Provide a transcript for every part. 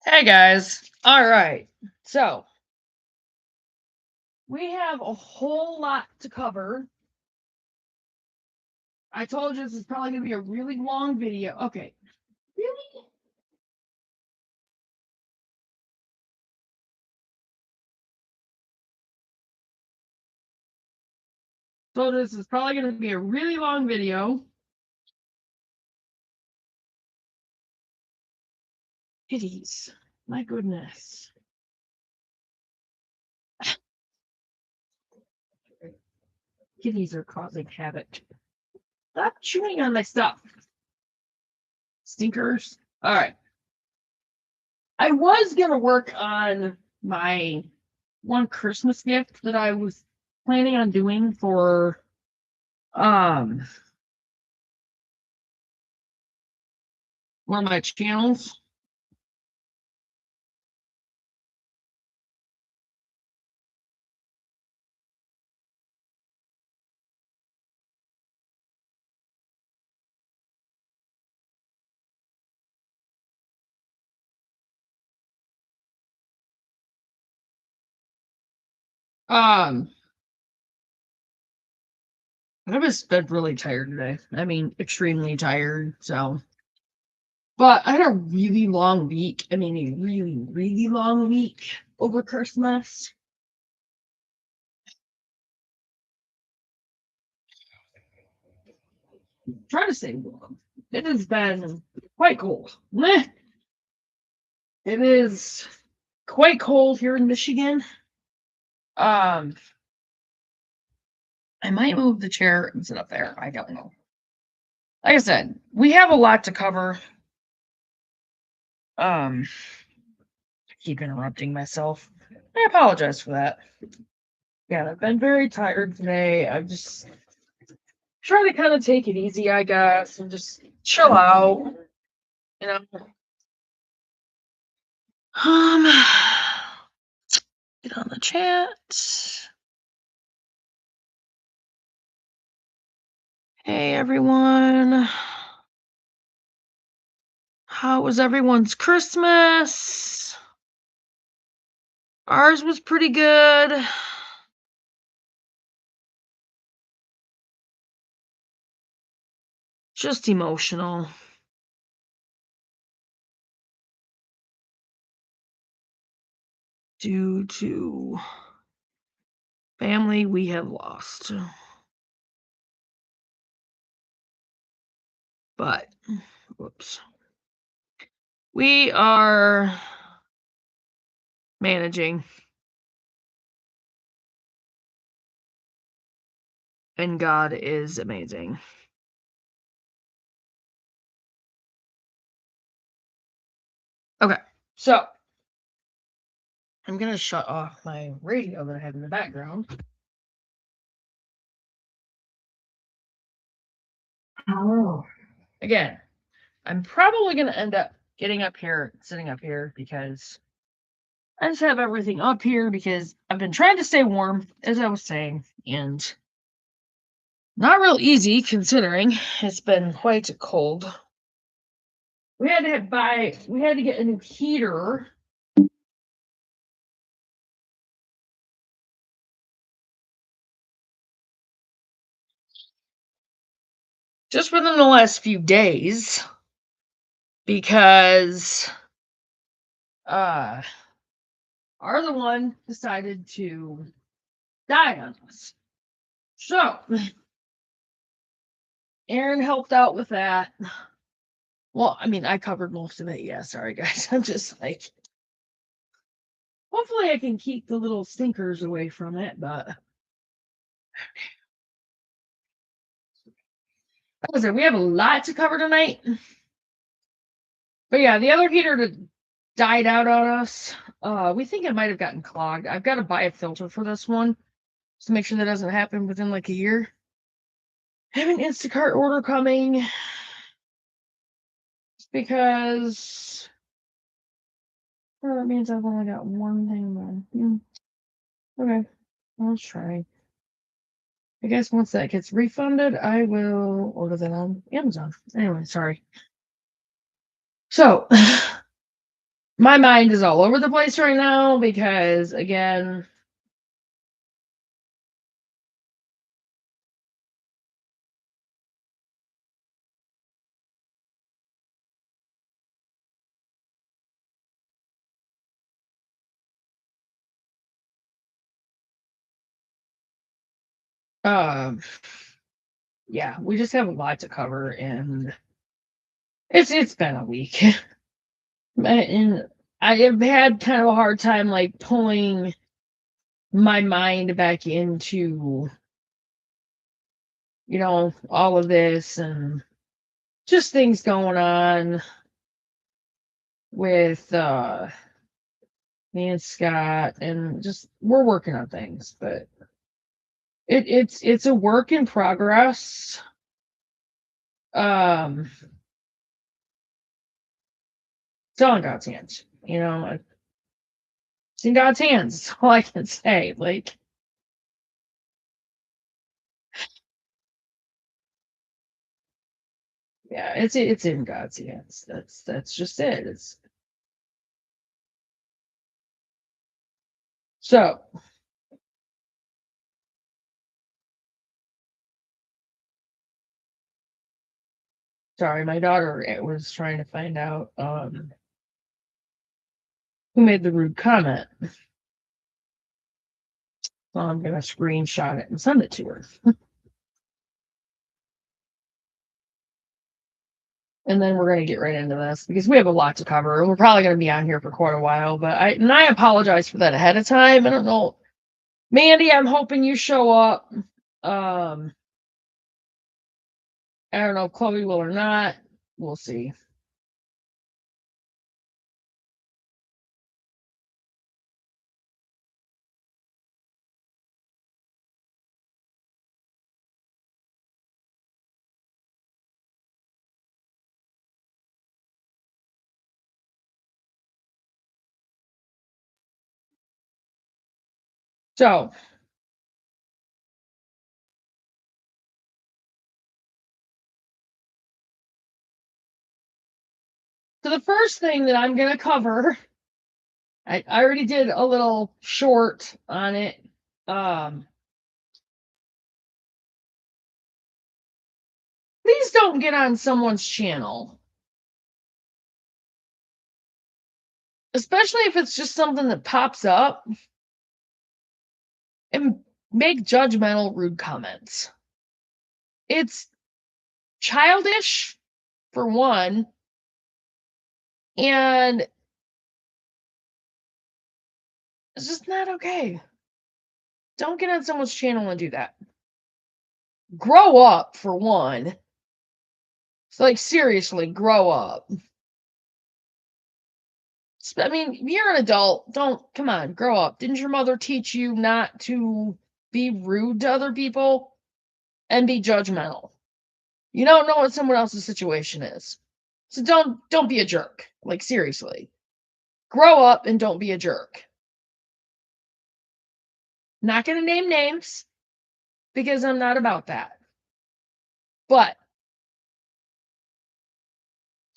Hey guys. All right. So we have a whole lot to cover. I told you this is probably going to be a really long video. Okay. Really? So this is probably going to be a really long video. Kitties. My goodness. Kitties are causing havoc. Stop chewing on my stuff. Stinkers. All right. I was going to work on my one Christmas gift that I was planning on doing for um one of my channels. Um, I was been really tired today. I mean, extremely tired. So, but I had a really long week. I mean, a really, really long week over Christmas. Try to stay warm. It has been quite cold. Meh. It is quite cold here in Michigan. Um, I might move the chair and sit up there. I don't know. Like I said, we have a lot to cover. I keep interrupting myself. I apologize for that. Yeah, I've been very tired today. I'm just trying to kind of take it easy, I guess, and just chill out. You know. Um, get on the chat. Hey everyone. How was everyone's Christmas? Ours was pretty good. Just emotional. Due to family we have lost. But, whoops. We are managing. And God is amazing. Okay, so I'm gonna shut off my radio that I have in the background. Oh. Again, I'm probably gonna end up getting up here, sitting up here, because I just have everything up here because I've been trying to stay warm, as I was saying, and not real easy considering it's been quite cold. We had to get a new heater. Just within the last few days, because our the one decided to die on us. So Aaron helped out with that. Well, I mean, I covered most of it. Yeah, sorry guys. I'm just like, hopefully I can keep the little stinkers away from it, but like I said, we have a lot to cover tonight. But yeah, the other heater that died out on us, we think it might have gotten clogged. I've got to buy a filter for this one to make sure that doesn't happen within like a year. I have an Instacart order coming because well, that means I've only got one thing done. Okay, I'll try. I guess once that gets refunded, I will order that on Amazon. Anyway, sorry. So my mind is all over the place right now because, again, um, yeah, we just have a lot to cover, and it's been a week, and I have had kind of a hard time like pulling my mind back into, all of this and just things going on with me and Scott, and just we're working on things, but it's a work in progress. Um, it's all in God's hands, it's in God's hands. That's all I can say. Like, yeah, it's in God's hands. That's just it. It's so. Sorry, my daughter was trying to find out who made the rude comment. So I'm gonna screenshot it and send it to her. And then we're gonna get right into this because we have a lot to cover. We're probably gonna be on here for quite a while, but I apologize for that ahead of time. I don't know. Mandy, I'm hoping you show up. I don't know if Chloe will or not. We'll see. So, the first thing that I'm gonna cover, I already did a little short on it. Please don't get on someone's channel, especially if it's just something that pops up, and make judgmental, rude comments. It's childish, for one, and it's just not okay. Don't get on someone's channel and do that. Grow up, for one. It's like, seriously, grow up. I mean, you're an adult. Come on, grow up. Didn't your mother teach you not to be rude to other people and be judgmental? You don't know what someone else's situation is. So don't be a jerk. Like, seriously. Grow up and don't be a jerk. Not going to name names because I'm not about that. But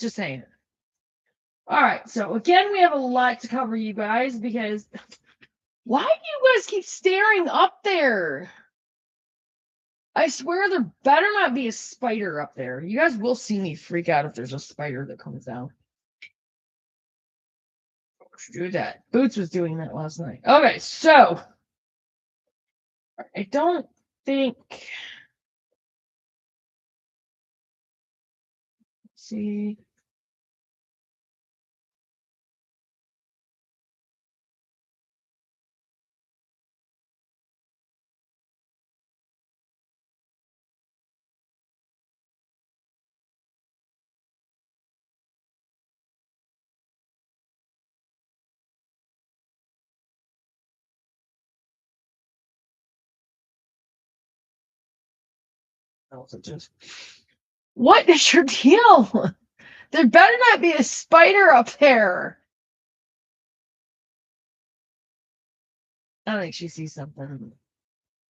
just saying. All right. So again, we have a lot to cover, you guys, because why do you guys keep staring up there? I swear there better not be a spider up there. You guys will see me freak out if there's a spider that comes down. Do that. Boots was doing that last night. Okay, so I don't think. Let's see. What is your deal? There better not be a spider up there. I think she sees something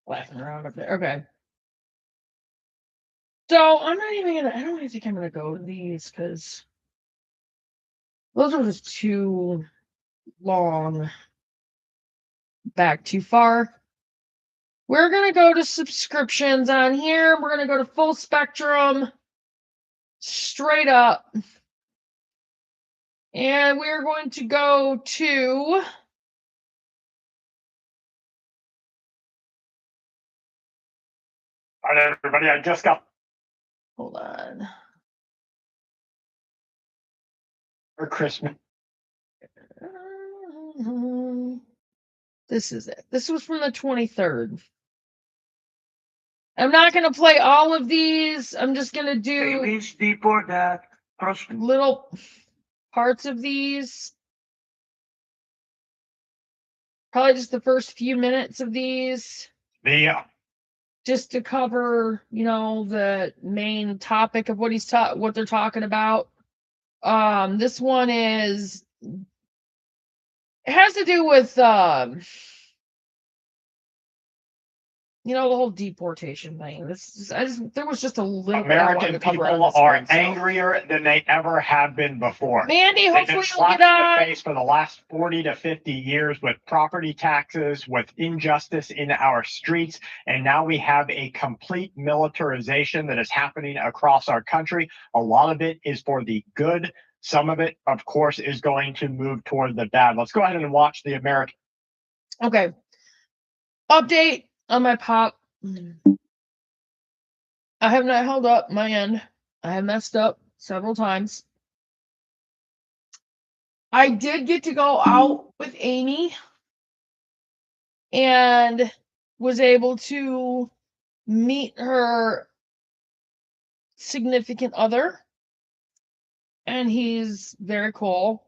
laughing around up there. Okay. So I'm not even gonna. I don't even think I'm gonna go with these because Those are just too long. Back too far. We're going to go to subscriptions on here. We're going to go to full spectrum. Straight up. And we're going to go to all right, everybody, I just got. Hold on. For Christmas. This is it. This was from the 23rd. I'm not going to play all of these. I'm just going to do little parts of these. Probably just the first few minutes of these. Yeah. Just to cover, the main topic of what what they're talking about. This one it has to do with the whole deportation thing. There was just a little American people are angrier than they ever have been before. Mandy, hopefully you'll get on. The face for the last 40 to 50 years with property taxes, with injustice in our streets, and now we have a complete militarization that is happening across our country. A lot of it is for the good. Some of it, of course, is going to move toward the bad. Let's go ahead and watch the American. Okay. Update on my pop. I have not held up my end. I have messed up several times. I did get to go out with Amy and was able to meet her significant other. And he's very cool.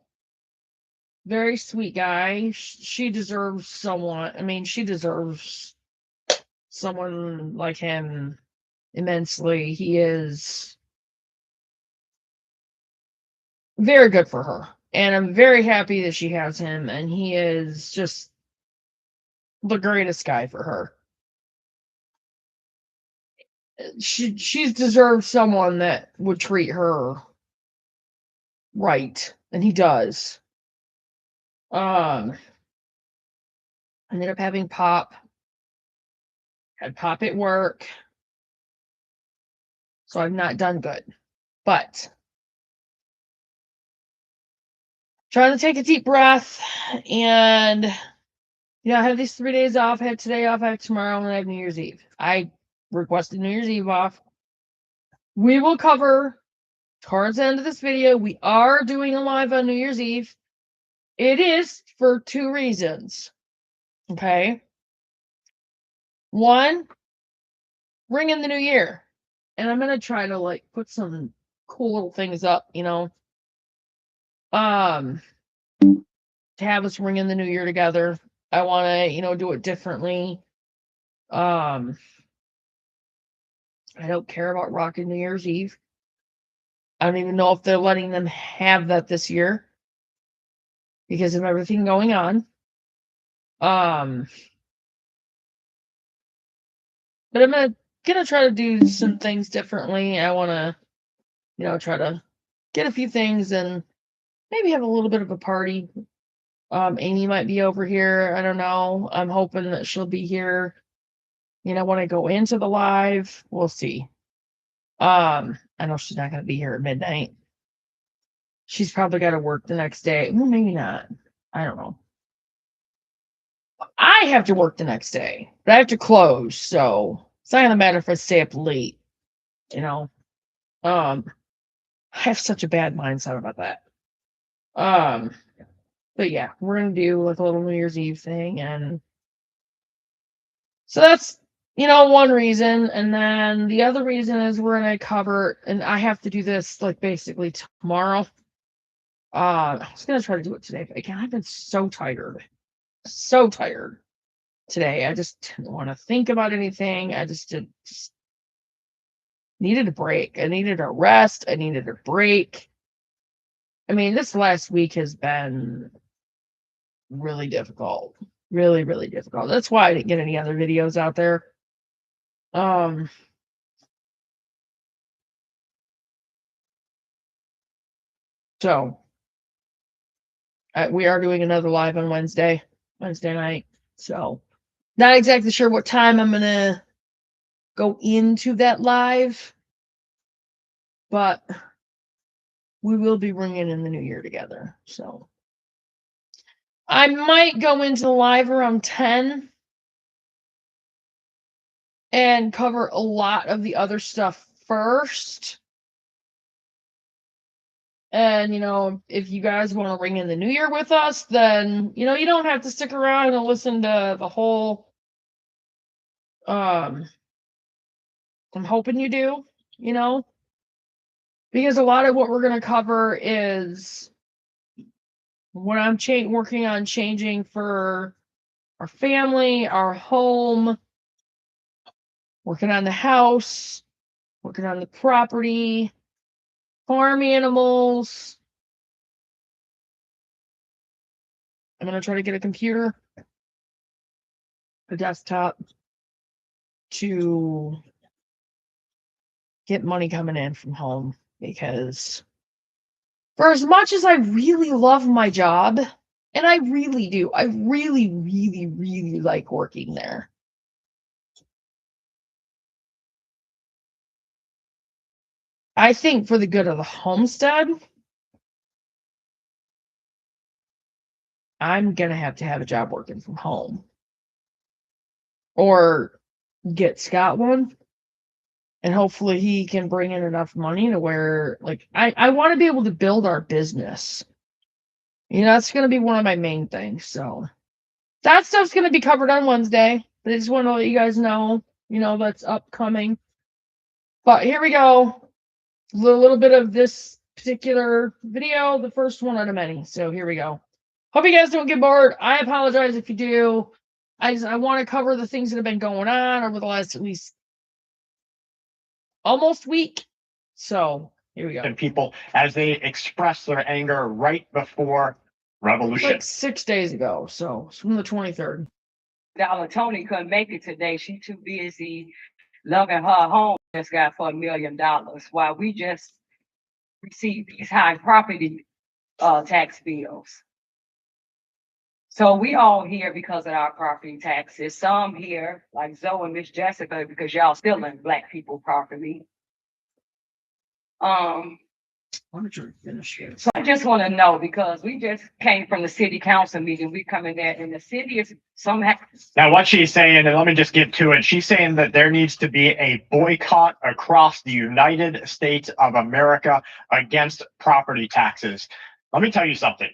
Very sweet guy. She deserves someone. I mean, she deserves someone like him immensely. He is very good for her. And I'm very happy that she has him. And he is just the greatest guy for her. She's deserved someone that would treat her right. And he does. Ended up having Pop. Had Pop at work. So I've not done good. But trying to take a deep breath. And, I have these 3 days off. I have today off. I have tomorrow. And I have New Year's Eve. I requested New Year's Eve off. We will cover towards the end of this video. We are doing a live on New Year's Eve. It is for 2 reasons. Okay. One, ring in the new year. And I'm going to try to put some cool little things up, to have us ring in the new year together. I want to, do it differently. I don't care about rocking New Year's Eve. I don't even know if they're letting them have that this year because of everything going on. But I'm gonna try to do some things differently. I want to, try to get a few things and maybe have a little bit of a party. Amy might be over here. I don't know. I'm hoping that she'll be here. When I go into the live, we'll see. I know she's not going to be here at midnight. She's probably got to work the next day. Well, maybe not. I don't know. I have to work the next day, but I have to close, so it's not going to matter if I stay up late. I have such a bad mindset about that. But yeah, we're gonna do a little New Year's Eve thing, and so that's one reason, and then the other reason is we're gonna cover, and I have to do this basically tomorrow. I was gonna try to do it today, but again, I've been so tired today. I just didn't want to think about anything. I just needed a break. I needed a rest. I needed a break. I mean, this last week has been really difficult. Really, really difficult. That's why I didn't get any other videos out there. So We are doing another live on Wednesday night. So not exactly sure what time I'm going to go into that live, but we will be bringing in the new year together. So I might go into the live around 10 and cover a lot of the other stuff first. And, if you guys want to ring in the new year with us, then, you don't have to stick around and listen to the whole. I'm hoping you do, because a lot of what we're going to cover is what I'm working on changing for our family, our home, working on the house, working on the property, farm animals. I'm going to try to get a computer, a desktop, to get money coming in from home, because for as much as I really love my job, and I really do, I really, really, really like working there, I think for the good of the homestead, I'm going to have a job working from home, or get Scott one, and hopefully he can bring in enough money to where, like, I want to be able to build our business. That's going to be one of my main things. So that stuff's going to be covered on Wednesday. But I just want to let you guys know, that's upcoming. But here we go. A little bit of this particular video, the first one out of many. So here we go. Hope you guys don't get bored. I apologize if you do. I want to cover the things that have been going on over the last at least almost week. So here we go. And people, as they express their anger right before revolution. Like 6 days ago. So it's from the 23rd. Tony couldn't make it today. She too busy loving her home just got for $1 million, while we just received these high property tax bills. So we all here because of our property taxes. Some here, like Zoe and Miss Jessica, because y'all stealing Black people property. Why don't you finish here? So I just want to know, because we just came from the city council meeting, we come in there and the city is somehow. Now, what she's saying, and let me just get to it. She's saying that there needs to be a boycott across the United States of America against property taxes. Let me tell you something.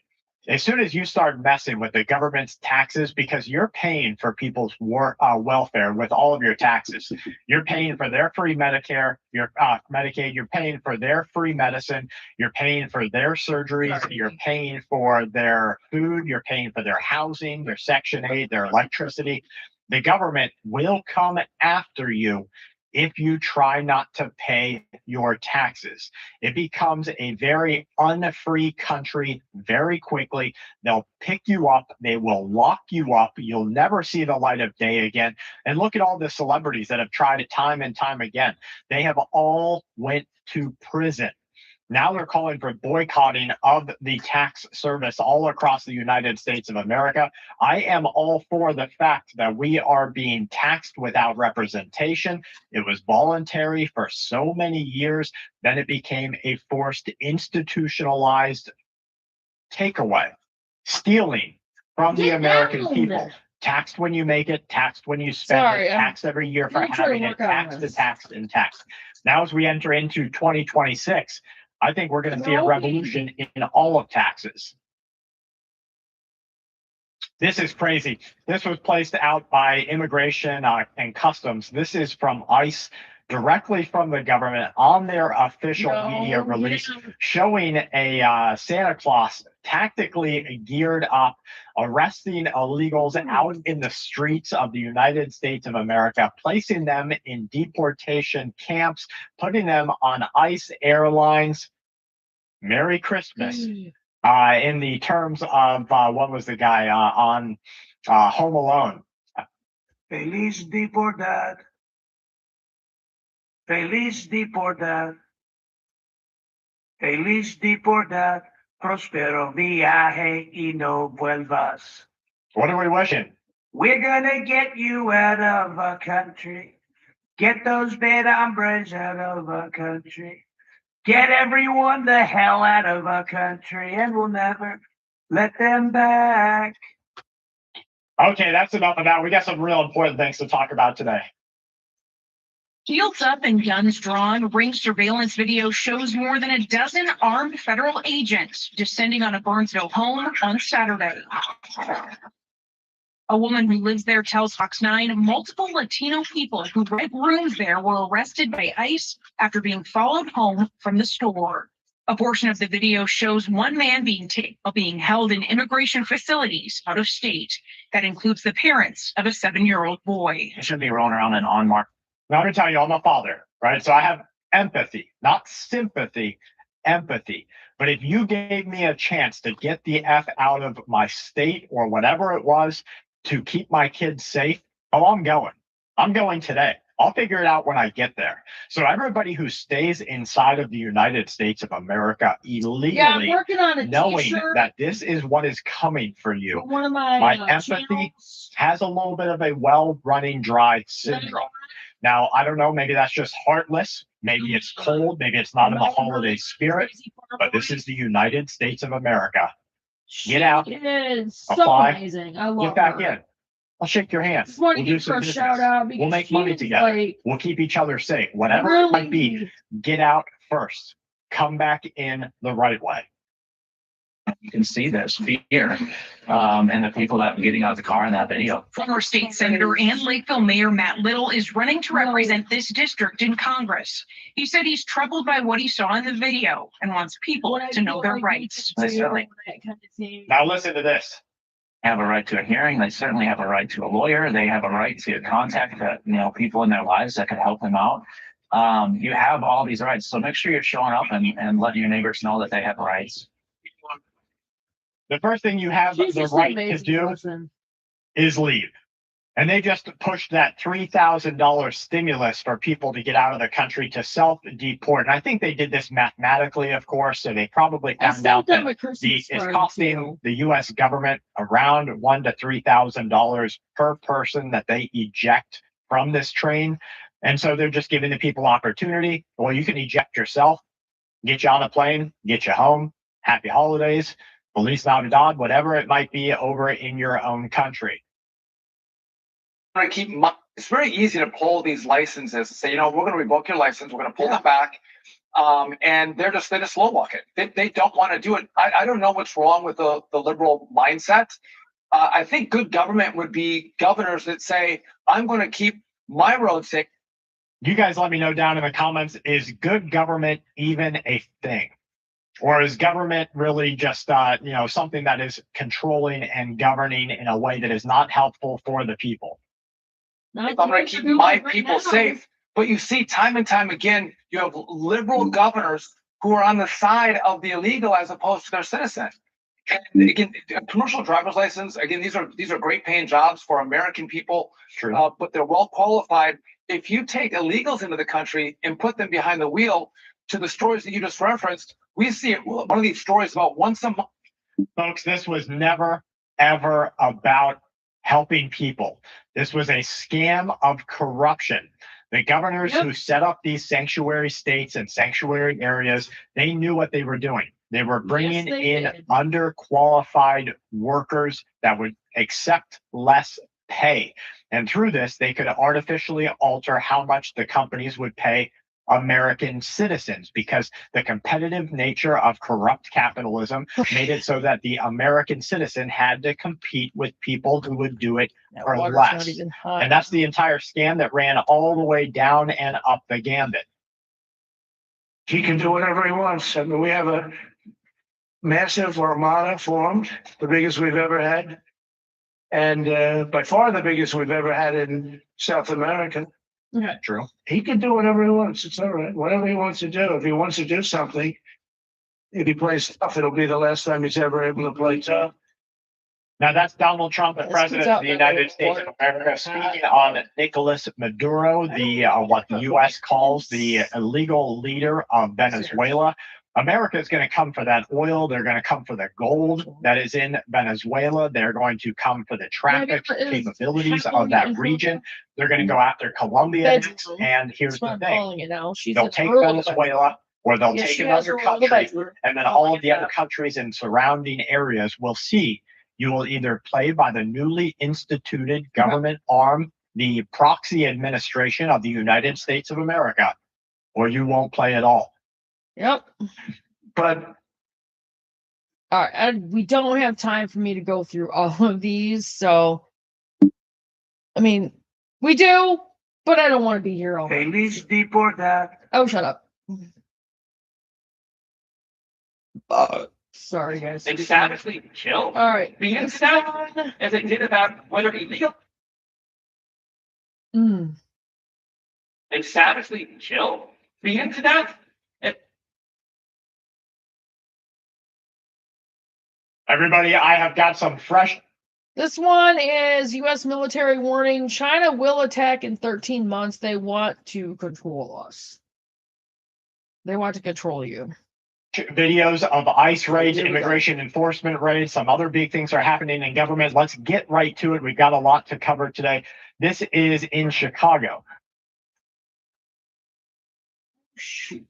As soon as you start messing with the government's taxes, because you're paying for people's welfare with all of your taxes, you're paying for their free Medicare, your Medicaid, you're paying for their free medicine, you're paying for their surgeries, you're paying for their food, you're paying for their housing, their Section 8, their electricity. The government will come after you if you try not to pay your taxes. It becomes a very unfree country very quickly. They'll pick you up. They will lock you up. You'll never see the light of day again. And look at all the celebrities that have tried it time and time again. They have all went to prison. Now they're calling for boycotting of the tax service all across the United States of America. I am all for the fact that we are being taxed without representation. It was voluntary for so many years. Then it became a forced, institutionalized takeaway, stealing from the American people. Taxed when you make it, taxed when you spend it, taxed every year for having it, taxed and taxed and taxed. Now, as we enter into 2026, I think we're going to see a revolution in all of taxes. This is crazy. This was placed out by Immigration and Customs. This is from ICE, directly from the government on their official media release, showing a Santa Claus tactically geared up, arresting illegals out in the streets of the United States of America, placing them in deportation camps, putting them on ICE airlines. Merry Christmas. In the terms of what was the guy on Home Alone? Feliz Deportad. Feliz Deportad. Feliz Deportad. prospero viaje y no vuelvas. What are we wishing? We're gonna get you out of our country. Get those bed hombres out of our country. Get everyone the hell out of our country, and we'll never let them back. Okay, that's enough of that. We got some real important things to talk about today. Shields up and guns drawn, ring surveillance video shows more than a dozen armed federal agents descending on a Burnsville home on Saturday. A woman who lives there tells Fox 9 multiple Latino people who rent rooms there were arrested by ICE after being followed home from the store. A portion of the video shows one man being held in immigration facilities out of state. That includes the parents of a 7-year-old boy. It shouldn't be rolling around in unmarked. Now, I'm going to tell you, I'm a father, right? So I have empathy, not sympathy, empathy. But if you gave me a chance to get the F out of my state or whatever it was to keep my kids safe, oh, I'm going. I'm going today. I'll figure it out when I get there. So everybody who stays inside of the United States of America illegally, Yeah, I'm working on a knowing t-shirt. that this is what is coming for you, One of my, my empathy channels. has a little bit of a well-running dry syndrome. Now, I don't know, maybe that's just heartless. Maybe it's cold. Maybe it's not in the holiday spirit. But this is the United States of America. Get out. She is so Apply. amazing. I love Get back her. in. I'll shake your hand. Just want We'll to do give her some a business. shout out because We'll make money she's together. like, We'll keep each other safe. Whatever it might be, really, get out first. Come back in the right way. You can see this fear and the people that were getting out of the car in that video. Former state senator and Lakeville Mayor Matt Little is running to represent this district in Congress. He said he's troubled by what he saw in the video and wants people what I to know feel their like rights. we They should do, certainly- that kind of thing. Now listen to this. Have a right to a hearing. They certainly have a right to a lawyer. They have a right to contact people in their lives that could help them out. You have all these rights, so make sure you're showing up and letting your neighbors know that they have rights. The first thing you have She's the just right amazing to do person. is leave. And they just pushed that $3,000 stimulus for people to get out of the country to self-deport. And I think they did this mathematically, of course. So they probably I found out sent them that a Christmas it's card, costing too. the U.S. government around $1,000 to $3,000 per person that they eject from this train. And so they're just giving the people opportunity. Well, you can eject yourself, get you on a plane, get you home. Happy holidays, Feliz Navidad, whatever it might be over in your own country. It's very easy to pull these licenses and say, we're going to revoke your license, we're going to pull them back. And they just slow walk it. They don't want to do it. I don't know what's wrong with the liberal mindset. I think good government would be governors that say, I'm going to keep my roads safe. You guys let me know down in the comments, is good government even a thing? Or is government really just something that is controlling and governing in a way that is not helpful for the people? Not I'm going what to keep they're doing my right people now. safe. But you see time and time again, you have liberal governors who are on the side of the illegal as opposed to their citizen. And again, a commercial driver's license, again, these are great paying jobs for American people, True. but they're well qualified. If you take illegals into the country and put them behind the wheel, to the stories that you just referenced, we see it, one of these stories about once a month. Folks, this was never, ever about helping people. This was a scam of corruption. The governors Yep. who set up these sanctuary states and sanctuary areas, they knew what they were doing. They were bringing they in did. underqualified workers that would accept less pay. And through this, they could artificially alter how much the companies would pay American citizens, because the competitive nature of corrupt capitalism made it so that the American citizen had to compete with people who would do it That for water's less. not even hot. And that's the entire scam that ran all the way down and up the gambit. He can do whatever he wants. I mean, we have a massive armada formed, the biggest we've ever had. And by far the biggest we've ever had in South America. Okay. True. He can do whatever he wants. It's all right. Whatever he wants to do. If he wants to do something, if he plays tough, it'll be the last time he's ever able to play tough. Now that's Donald Trump, the This president comes out of the that United way States of for- America, speaking on Nicolas Maduro, the what the U.S. calls the illegal leader of Venezuela. America is going to come for that oil. They're going to come for the gold that is in Venezuela. They're going to come for the traffic capabilities of that region. They're going to go after Colombia next. And here's the thing. They'll take Venezuela, or they'll take another country, and then all of the other countries in surrounding areas will see you will either play by the newly instituted government arm, the proxy administration of the United States of America, or you won't play at all. Yep. But all right, we don't have time for me to go through all of these, so I mean, we do, but I don't want to be here all night. Feliz deportar. Oh, shut up. Sorry, guys. They savagely kill All right. the insect as they did about whether illegal. Mm. They savagely kill the insect. everybody, I have got some fresh. This one is U.S. military warning. China will attack in 13 months. They want to control us. They want to control you. Videos of ICE raids, immigration enforcement raids, some other big things are happening in government. Let's get right to it. We've got a lot to cover today. This is in Chicago. Shoot.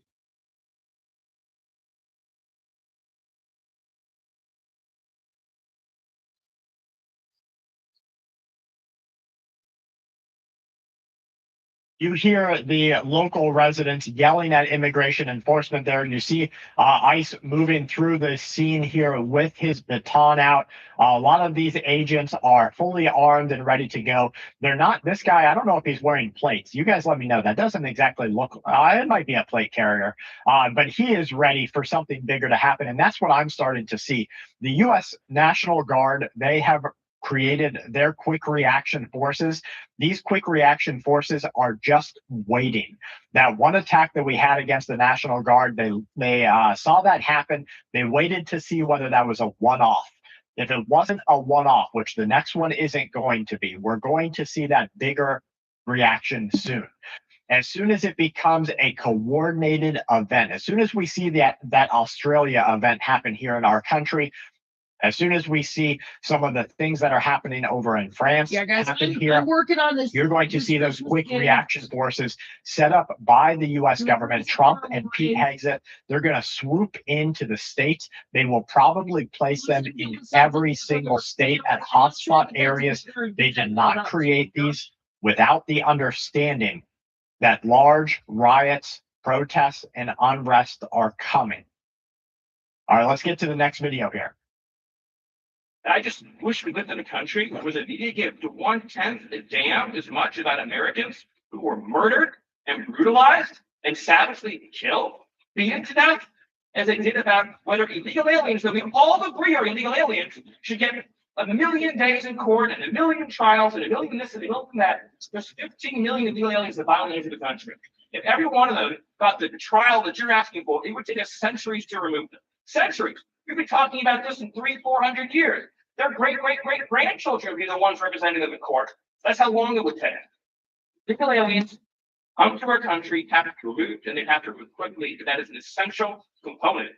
You hear the local residents yelling at immigration enforcement there. You see ICE moving through the scene here with his baton out. A lot of these agents are fully armed and ready to go. They're not, this guy, I don't know if he's wearing plates. You guys let me know. That doesn't exactly look, it might be a plate carrier, but he is ready for something bigger to happen. And that's what I'm starting to see. The U.S. National Guard, they have created their quick reaction forces. These quick reaction forces are just waiting. That one attack that we had against the National Guard, they saw that happen. They waited to see whether that was a one-off. If it wasn't a one-off, which the next one isn't going to be, we're going to see that bigger reaction soon. As soon as it becomes a coordinated event, as soon as we see that Australia event happen here in our country, as soon as we see some of the things that are happening over in France guys, happen I'm here, working on this. you're going to see those quick reaction forces set up by the U.S. government. Trump and Pete Hegseth, they're going to swoop into the states. They will probably place them in every single state at hotspot areas. They did not create these without the understanding that large riots, protests, and unrest are coming. All right, let's get to the next video here. I just wish we lived in a country where the media gave 1/10 a damn as much about Americans who were murdered and brutalized and savagely killed the internet as they did about whether illegal aliens that we all agree are illegal aliens should get 1 million days in court and 1 million trials and 1 million this and 1 million that. There's 15 million illegal aliens that violate the country. If every one of them got the trial that you're asking for, it would take us centuries to remove them. Centuries. We've been talking about this in 300-400 years. Their great-great-great-grandchildren would be the ones representing them in court. That's how long it would take. Illegal aliens come to our country, have to be removed, and they have to move quickly. That is an essential component.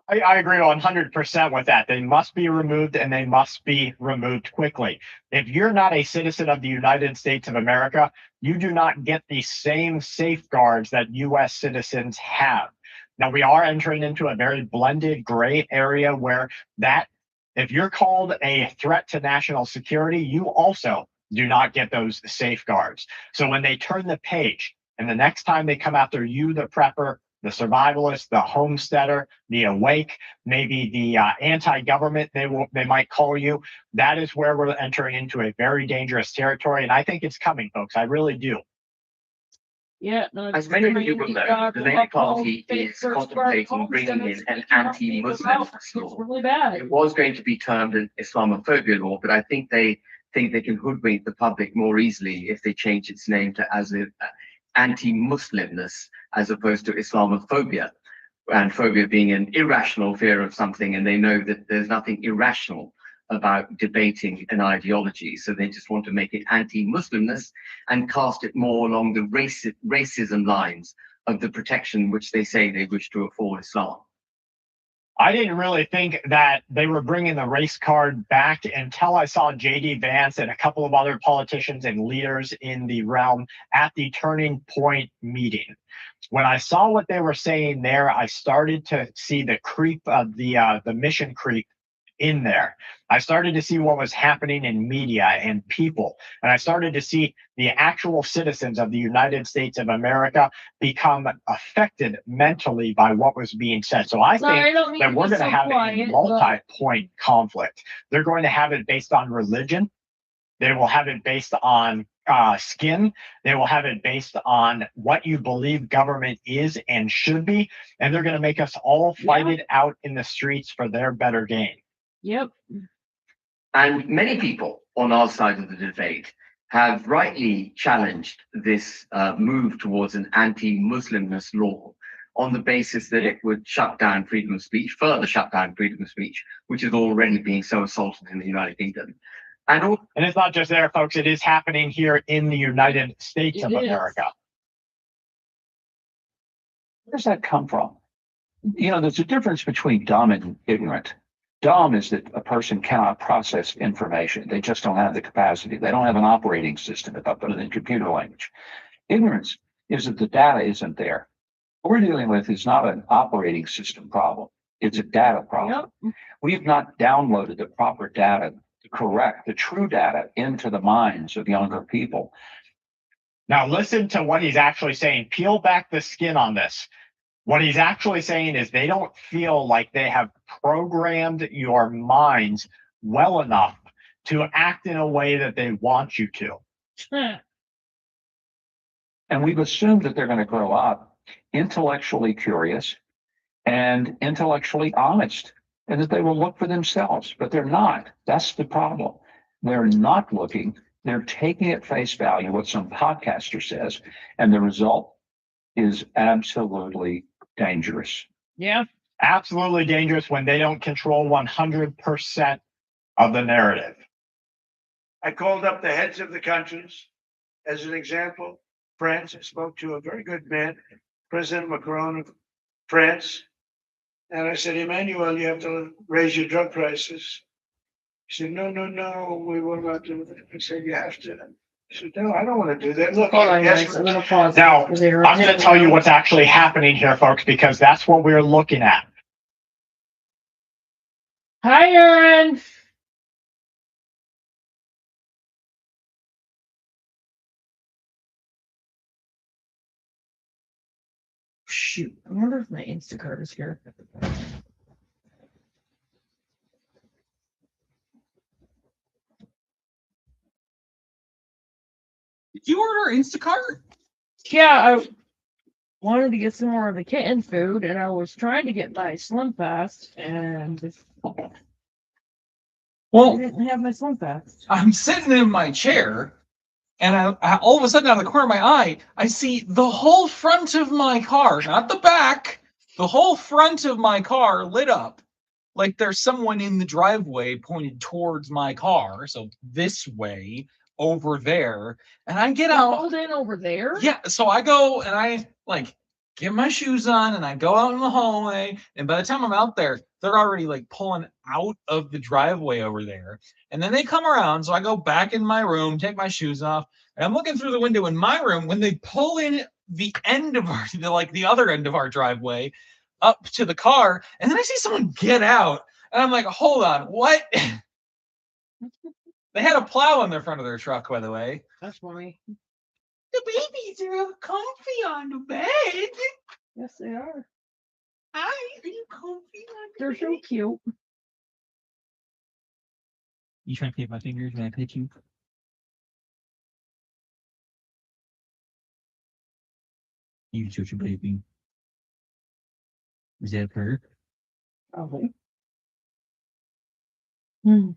I agree 100% with that. They must be removed, and they must be removed quickly. If you're not a citizen of the United States of America, you do not get the same safeguards that U.S. citizens have. Now, we are entering into a very blended gray area where that, if you're called a threat to national security, you also do not get those safeguards. So when they turn the page and the next time they come after you, the prepper, the survivalist, the homesteader, the awake, maybe the anti-government, they might call you, that is where we're entering into a very dangerous territory. And I think it's coming, folks. I really do. Yeah, no, As many people know, the Labour Party is contemplating bringing in an anti-Muslim law. Really bad. It was going to be termed an Islamophobia law, but I think they can hoodwink the public more easily if they change its name to as an anti-Muslimness as opposed to Islamophobia, and phobia being an irrational fear of something, and they know that there's nothing irrational about debating an ideology. So they just want to make it anti-Muslimness and cast it more along the racism lines of the protection which they say they wish to afford Islam. I didn't really think that they were bringing the race card back until I saw J.D. Vance and a couple of other politicians and leaders in the realm at the Turning Point meeting. When I saw what they were saying there, I started to see the creep of the mission creep in there. I started to see what was happening in media and people, and I started to see the actual citizens of the United States of America become affected mentally by what was being said. So I Sorry, I think don't mean that to we're be going to so have a quiet, but multi-point conflict. They're going to have it based on religion. They will have it based on skin. They will have it based on what you believe government is and should be. And they're going to make us all fight it out in the streets for their better gain. yep. And many people on our side of the debate have rightly challenged this move towards an anti-Muslimness law on the basis that it would shut down freedom of speech, further shut down freedom of speech, which is already being so assaulted in the United Kingdom. And it's not just there, folks. It is happening here in the United States of America. Where does that come from? You know, there's a difference between dumb and ignorant. Dumb is that a person cannot process information. They just don't have the capacity. They don't have an operating system, if I put it in computer language. Ignorance is that the data isn't there. What we're dealing with is not an operating system problem. It's a data problem. Yep. We have not downloaded the proper data to correct the true data into the minds of younger people. Now listen to what he's actually saying. Peel back the skin on this. What he's actually saying is they don't feel like they have programmed your minds well enough to act in a way that they want you to. And we've assumed that they're going to grow up intellectually curious and intellectually honest, and that they will look for themselves, but they're not. That's the problem. They're not looking. They're taking at face value what some podcaster says, and the result is absolutely dangerous. Yeah. Absolutely dangerous when they don't control 100% of the narrative. I called up the heads of the countries. As an example, France, I spoke to a very good man, President Macron of France. And I said, Emmanuel, you have to raise your drug prices. He said, no, we will not do that. I said, you have to. I said, no, I don't want to do that. Look, Hold on, yes, guys. I'm gonna pause. Now, I'm going to tell you what's actually happening here, folks, because that's what we're looking at. Hi, Aaron. Shoot, I wonder if my Instacart is here. Did you order Instacart? Yeah, I wanted to get some more of the kitten food, and I was trying to get my Slim Fast, and I Well, didn't have my Slim Fast. I'm sitting in my chair, and I all of a sudden, out of the corner of my eye, I see the whole front of my car, not the back, the whole front of my car lit up. Like there's someone in the driveway pointed towards my car. So this way, over there. And I get out. Hold in over there? Yeah. So I go and I like get my shoes on and I go out in the hallway. And by the time I'm out there, they're already like pulling out of the driveway over there. And then they come around. So I go back in my room, take my shoes off, and I'm looking through the window in my room when they pull in the end of our, the other end of our driveway up to the car. And then I see someone get out. And I'm like, hold on, what? They had a plow on the front of their truck, by the way. That's funny. The babies are all comfy on the bed. Yes, they are. Hi, are you comfy on the They're bed? so cute. You trying to pick my fingers when I pick you? You touch your baby. Is that her? Probably. Hmm.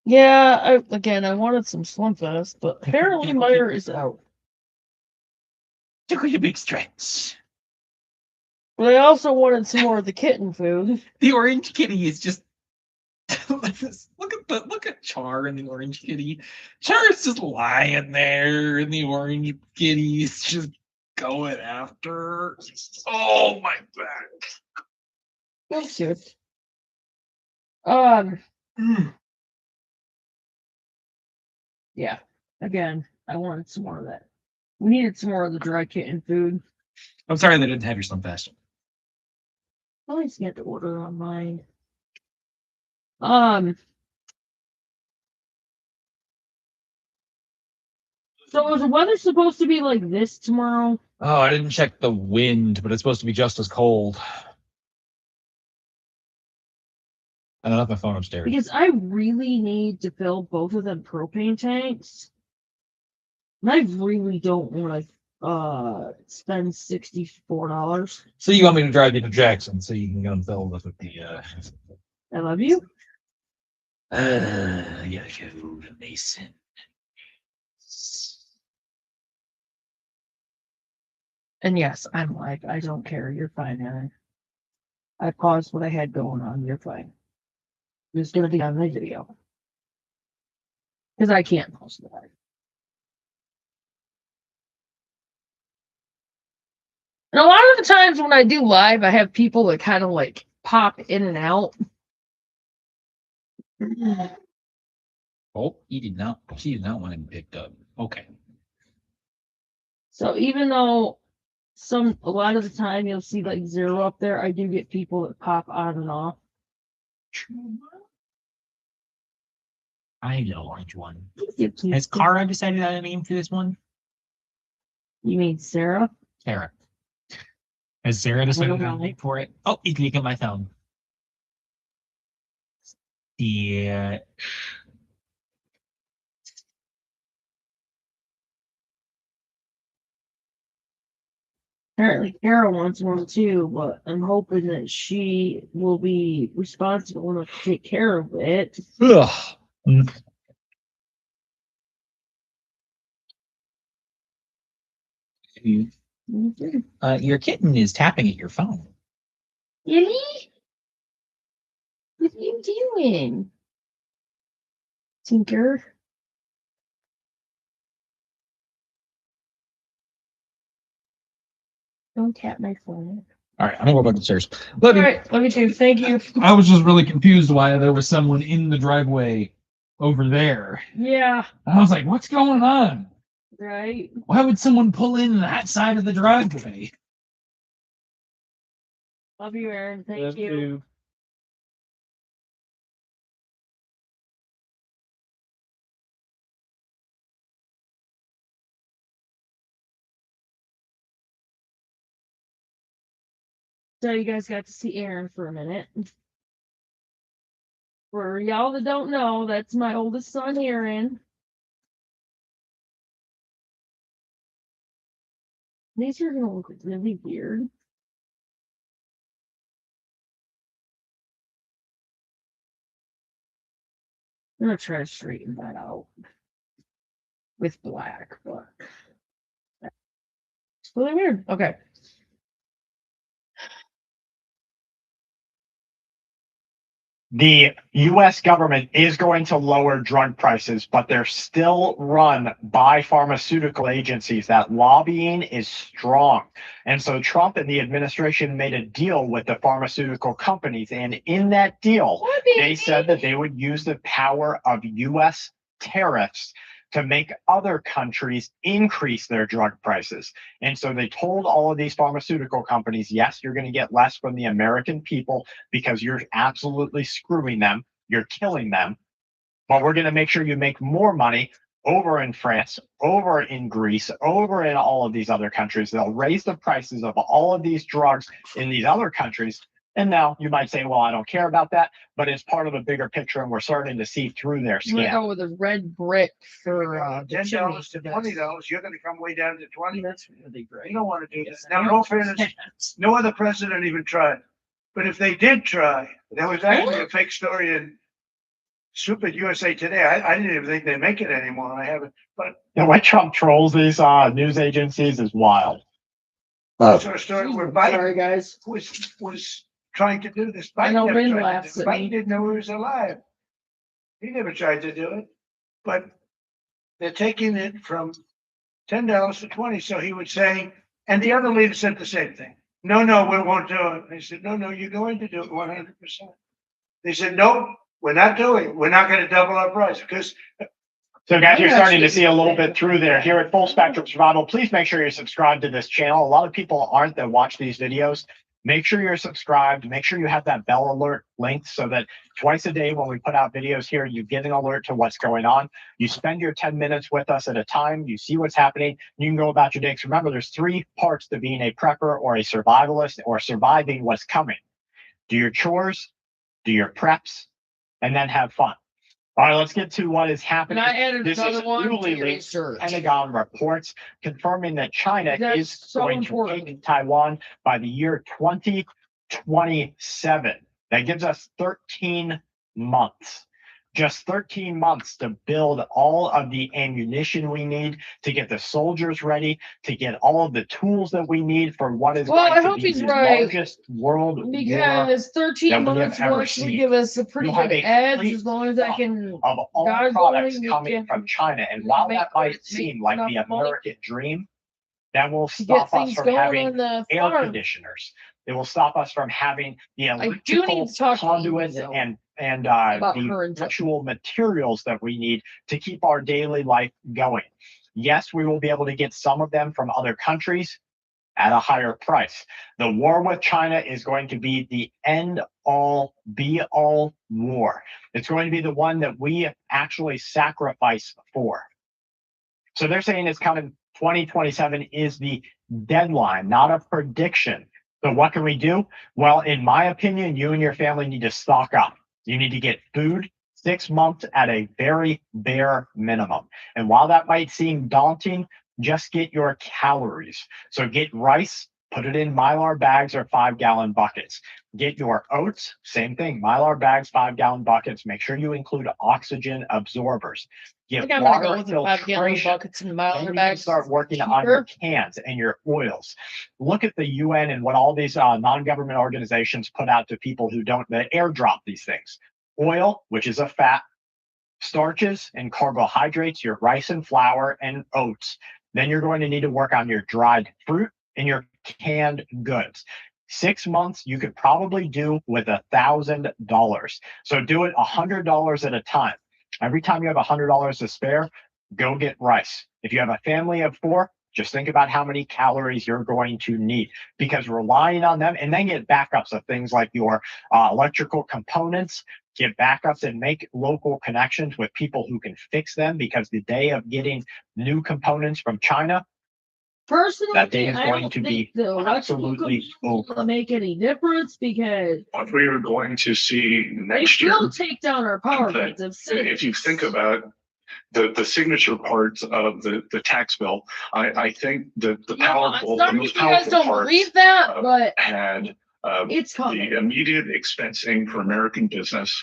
Yeah, I wanted some Slim Fast, but apparently Meyer is out. Took a big stretch. But I also wanted some more of the kitten food. The orange kitty is just look at Char and the orange kitty. Char is just lying there, and the orange kitty is just going after. Oh my back. That's good. Um. Yeah. Again, I wanted some more of that. We needed some more of the dry kitten food. I'm sorry they didn't have your Sun Fast. I always get to order online. So is the weather supposed to be like this tomorrow? Oh, I didn't check the wind, but it's supposed to be just as cold. I left my phone upstairs. Because I really need to fill both of them propane tanks. And I really don't want to spend $64. So you want me to drive you to Jackson so you can go and fill with the I love you. yeah, go to Mason. And yes, I'm like, I don't care. You're fine, Aaron. I paused what I had going on. You're fine. It's going to be on the video. Because I can't post that. And a lot of the times when I do live, I have people that kind of like pop in and out. Oh, he did not. She did not want him picked up. Okay. So even though a lot of the time you'll see like 0 up there, I do get people that pop on and off. I know which one. Has Has Kara decided on a name for this one? You mean Sarah? Sarah. Has Sarah decided on know. a name for it? Oh, you can look at my phone. Yeah. Apparently Kara wants one too, but I'm hoping that she will be responsible enough to take care of it. Ugh. Your kitten is tapping at your phone. Really? What are you doing? Tinker? Don't tap my phone. All right, I'm gonna go back upstairs. Love you. All right, love you too. Thank you. I was just really confused why there was someone in the driveway over there. Yeah, I was like, what's going on? right. Why would someone pull in that side of the driveway? Love you, Aaron. Thank you. So you guys got to see Aaron for a minute. For y'all that don't know, that's my oldest son, Aaron. These are gonna look really weird. I'm gonna try to straighten that out with black, but it's really weird. Okay. The US government is going to lower drug prices, but they're still run by pharmaceutical agencies. That lobbying is strong. And so Trump and the administration made a deal with the pharmaceutical companies. And in that deal, they said that they would use the power of US tariffs to make other countries increase their drug prices. And so they told all of these pharmaceutical companies, yes, you're going to get less from the American people because you're absolutely screwing them. You're killing them. But we're going to make sure you make more money over in France, over in Greece, over in all of these other countries. They'll raise the prices of all of these drugs in these other countries. And now you might say, well, I don't care about that, but it's part of a bigger picture, and we're starting to see through their I'm gonna scam. go with a red brick for the $10 chimney. to $20, you're gonna come way down to 20. That's really great. You don't want to do this. Now, in all fairness, no other president even tried. But if they did try, there was actually a fake story in Stupid USA Today. I didn't even think they make it anymore. I haven't, but The way Trump trolls these news agencies is wild. I saw a story where Biden Sorry, guys. was trying to do this. I know Biden never Ben tried to laughs do it. at me. Biden didn't know he was alive. He never tried to do it, but they're taking it from $10 to 20. So he would say, And the other leader said the same thing. No, we won't do it. They said, no, you're going to do it 100%. They said, nope, we're not doing it. We're not going to double our price because So guys, you're I'm starting to actually- see a little bit through there here at Full Spectrum Survival. Please make sure you're subscribed to this channel. A lot of people aren't that watch these videos. Make sure you're subscribed. Make sure you have that bell alert linked so that twice a day when we put out videos here, you get an alert to what's going on. You spend your 10 minutes with us at a time. You see what's happening. You can go about your day. 'Cause remember, there's 3 parts to being a prepper or a survivalist or surviving what's coming. Do your chores, do your preps, and then have fun. All right, let's get to what is And happening. I added This is another one to newly your linked research. Pentagon reports confirming that China That's is so going important. to take Taiwan by the year 2027. That gives us 13 months. Just 13 months to build all of the ammunition we need, to get the soldiers ready, to get all of the tools that we need for what is Well, I going to hope be he's the right, largest world war because 13 that we have months ever will actually seen. give us a pretty You'll have good a edge complete as long as I can. of all God products willing, we coming can from China. And while make- that might make seem like the enough money American dream, that will to get stop us things from going having on the air farm. conditioners. It will stop us from having the I do electrical need to talk to Amy, conduits though, and about the her and Jeff. actual materials that we need to keep our daily life going. Yes, we will be able to get some of them from other countries at a higher price. The war with China is going to be the end all be all war. It's going to be the one that we actually sacrifice for. So they're saying it's coming 2027 is the deadline, not a prediction. So what can we do? Well, in my opinion, you and your family need to stock up. You need to get food 6 months at a very bare minimum. And while that might seem daunting, just get your calories. So get rice, put it in Mylar bags or 5-gallon buckets. Get your oats, same thing, Mylar bags, 5-gallon buckets. Make sure you include oxygen absorbers. I Get think I'm gonna go water with the 5-gallon filtration. buckets and And Mylar you can bags. start working on your cans and your oils. Look at the UN and what all these non-government organizations put out to people who don't, they airdrop these things. Oil, which is a fat, starches and carbohydrates, your rice and flour and oats. Then you're going to need to work on your dried fruit and your canned goods. 6 months, you could probably do with $1,000. So do it $100 at a time. Every time you have $100 to spare, go get rice. If you have a family of 4, just think about how many calories you're going to need, because relying on them, and then get backups of things like your electrical components, get backups and make local connections with people who can fix them, because the day of getting new components from China, Personally, that day is I going don't to think be the electrical absolutely components will make any difference because What we are going to see they next year, will take down our power Okay. grids. if you think about the signature parts of the tax bill, I think that the powerful, the Sorry most if you guys powerful don't parts believe that, but had it's coming. the immediate expensing for American business,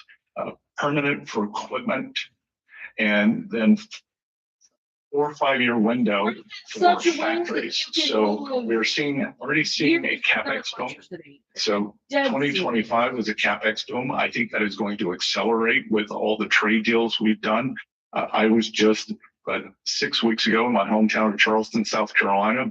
permanent for equipment, and then 4 or 5 year window for Such a win that factories. you can So move we're already seeing a CapEx boom. So Dead 2025 was a CapEx boom. I think that is going to accelerate with all the trade deals we've done. I was just 6 weeks ago in my hometown of Charleston, South Carolina.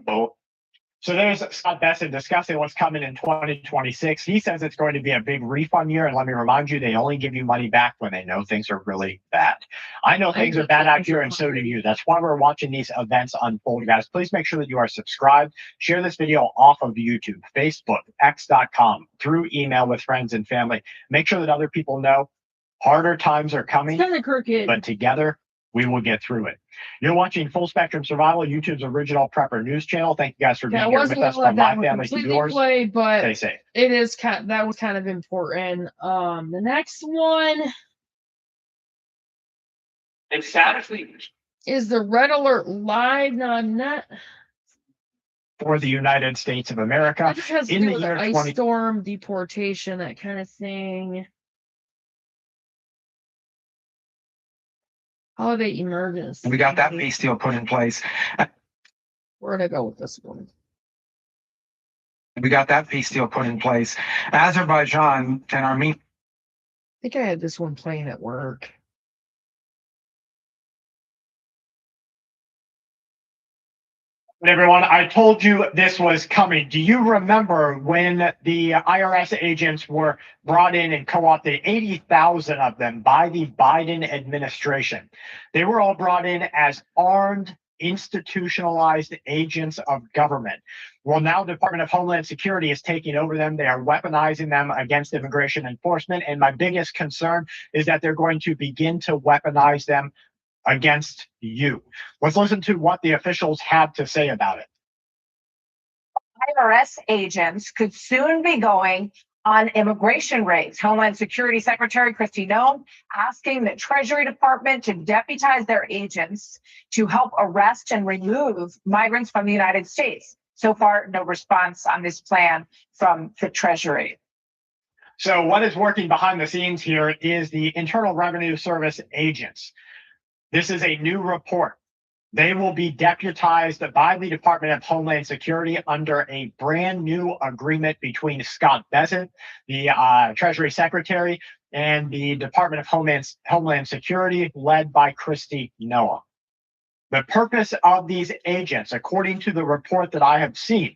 So there's Scott Bessent discussing what's coming in 2026. He says it's going to be a big refund year. And let me remind you, they only give you money back when they know things are really bad. I know things are bad out here, and so do you. That's why we're watching these events unfold, guys. Please make sure that you are subscribed. Share this video off of YouTube, Facebook, X.com, through email with friends and family. Make sure that other people know harder times are coming, kind of crooked. but together we will get through it. You're watching Full Spectrum Survival, YouTube's original prepper news channel. Thank you guys for being I here wasn't with us. gonna let From that my one family to completely yours, play, but stay safe. it is that was kind of important. The next one And savagely, is the Red Alert Live on net. For the United States of America, That just has to in do the with year ice 20 storm, deportation, that kind of thing. Holiday emergency. We got that peace deal put in place. Where'd I go with this one? We got that peace deal put in place. Azerbaijan and Armenia. I think I had this one playing at work. Everyone, I told you this was coming. Do you remember when the IRS agents were brought in and co-opted, 80,000 of them by the Biden administration? They were all brought in as armed, institutionalized agents of government. Well, now the Department of Homeland Security is taking over them. They are weaponizing them against immigration enforcement. And my biggest concern is that they're going to begin to weaponize them against you. Let's listen to what the officials had to say about it. IRS agents could soon be going on immigration raids. Homeland Security Secretary Kristi Noem asking the Treasury Department to deputize their agents to help arrest and remove migrants from the United States. So far, no response on this plan from the Treasury. So what is working behind the scenes here is the Internal Revenue Service agents. This is a new report. They will be deputized by the Department of Homeland Security under a brand new agreement between Scott Bessent, the Treasury Secretary, and the Department of Homeland Security, led by Kristi Noem. The purpose of these agents, according to the report that I have seen,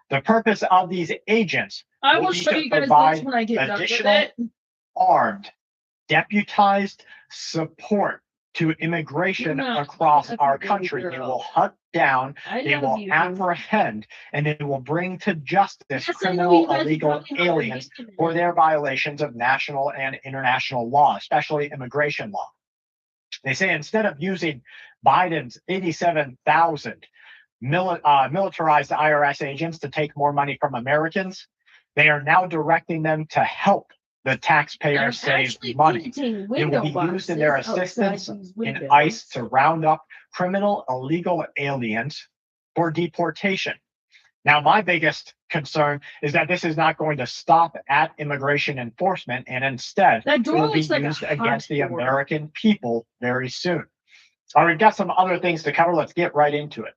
the purpose of these agents I will be show to you guys provide this when I get done with additional it. armed, deputized support to immigration No, across that's our a good country. They girl. will hunt down, I they love will you. apprehend, and they will bring to justice Yes, I know criminal you guys are illegal probably not aliens gonna get to for that. their violations of national and international law, especially immigration law. They say instead of using Biden's 87,000 militarized IRS agents to take more money from Americans, they are now directing them to help the taxpayer I'm save actually money. painting It will window be used in their boxes outside assistance these in windows. ICE to round up criminal illegal aliens for deportation. Now, my biggest concern is that this is not going to stop at immigration enforcement, and instead That it door will be looks like a used hot against the door. American people very soon. All right, we've got some other things to cover. Let's get right into it.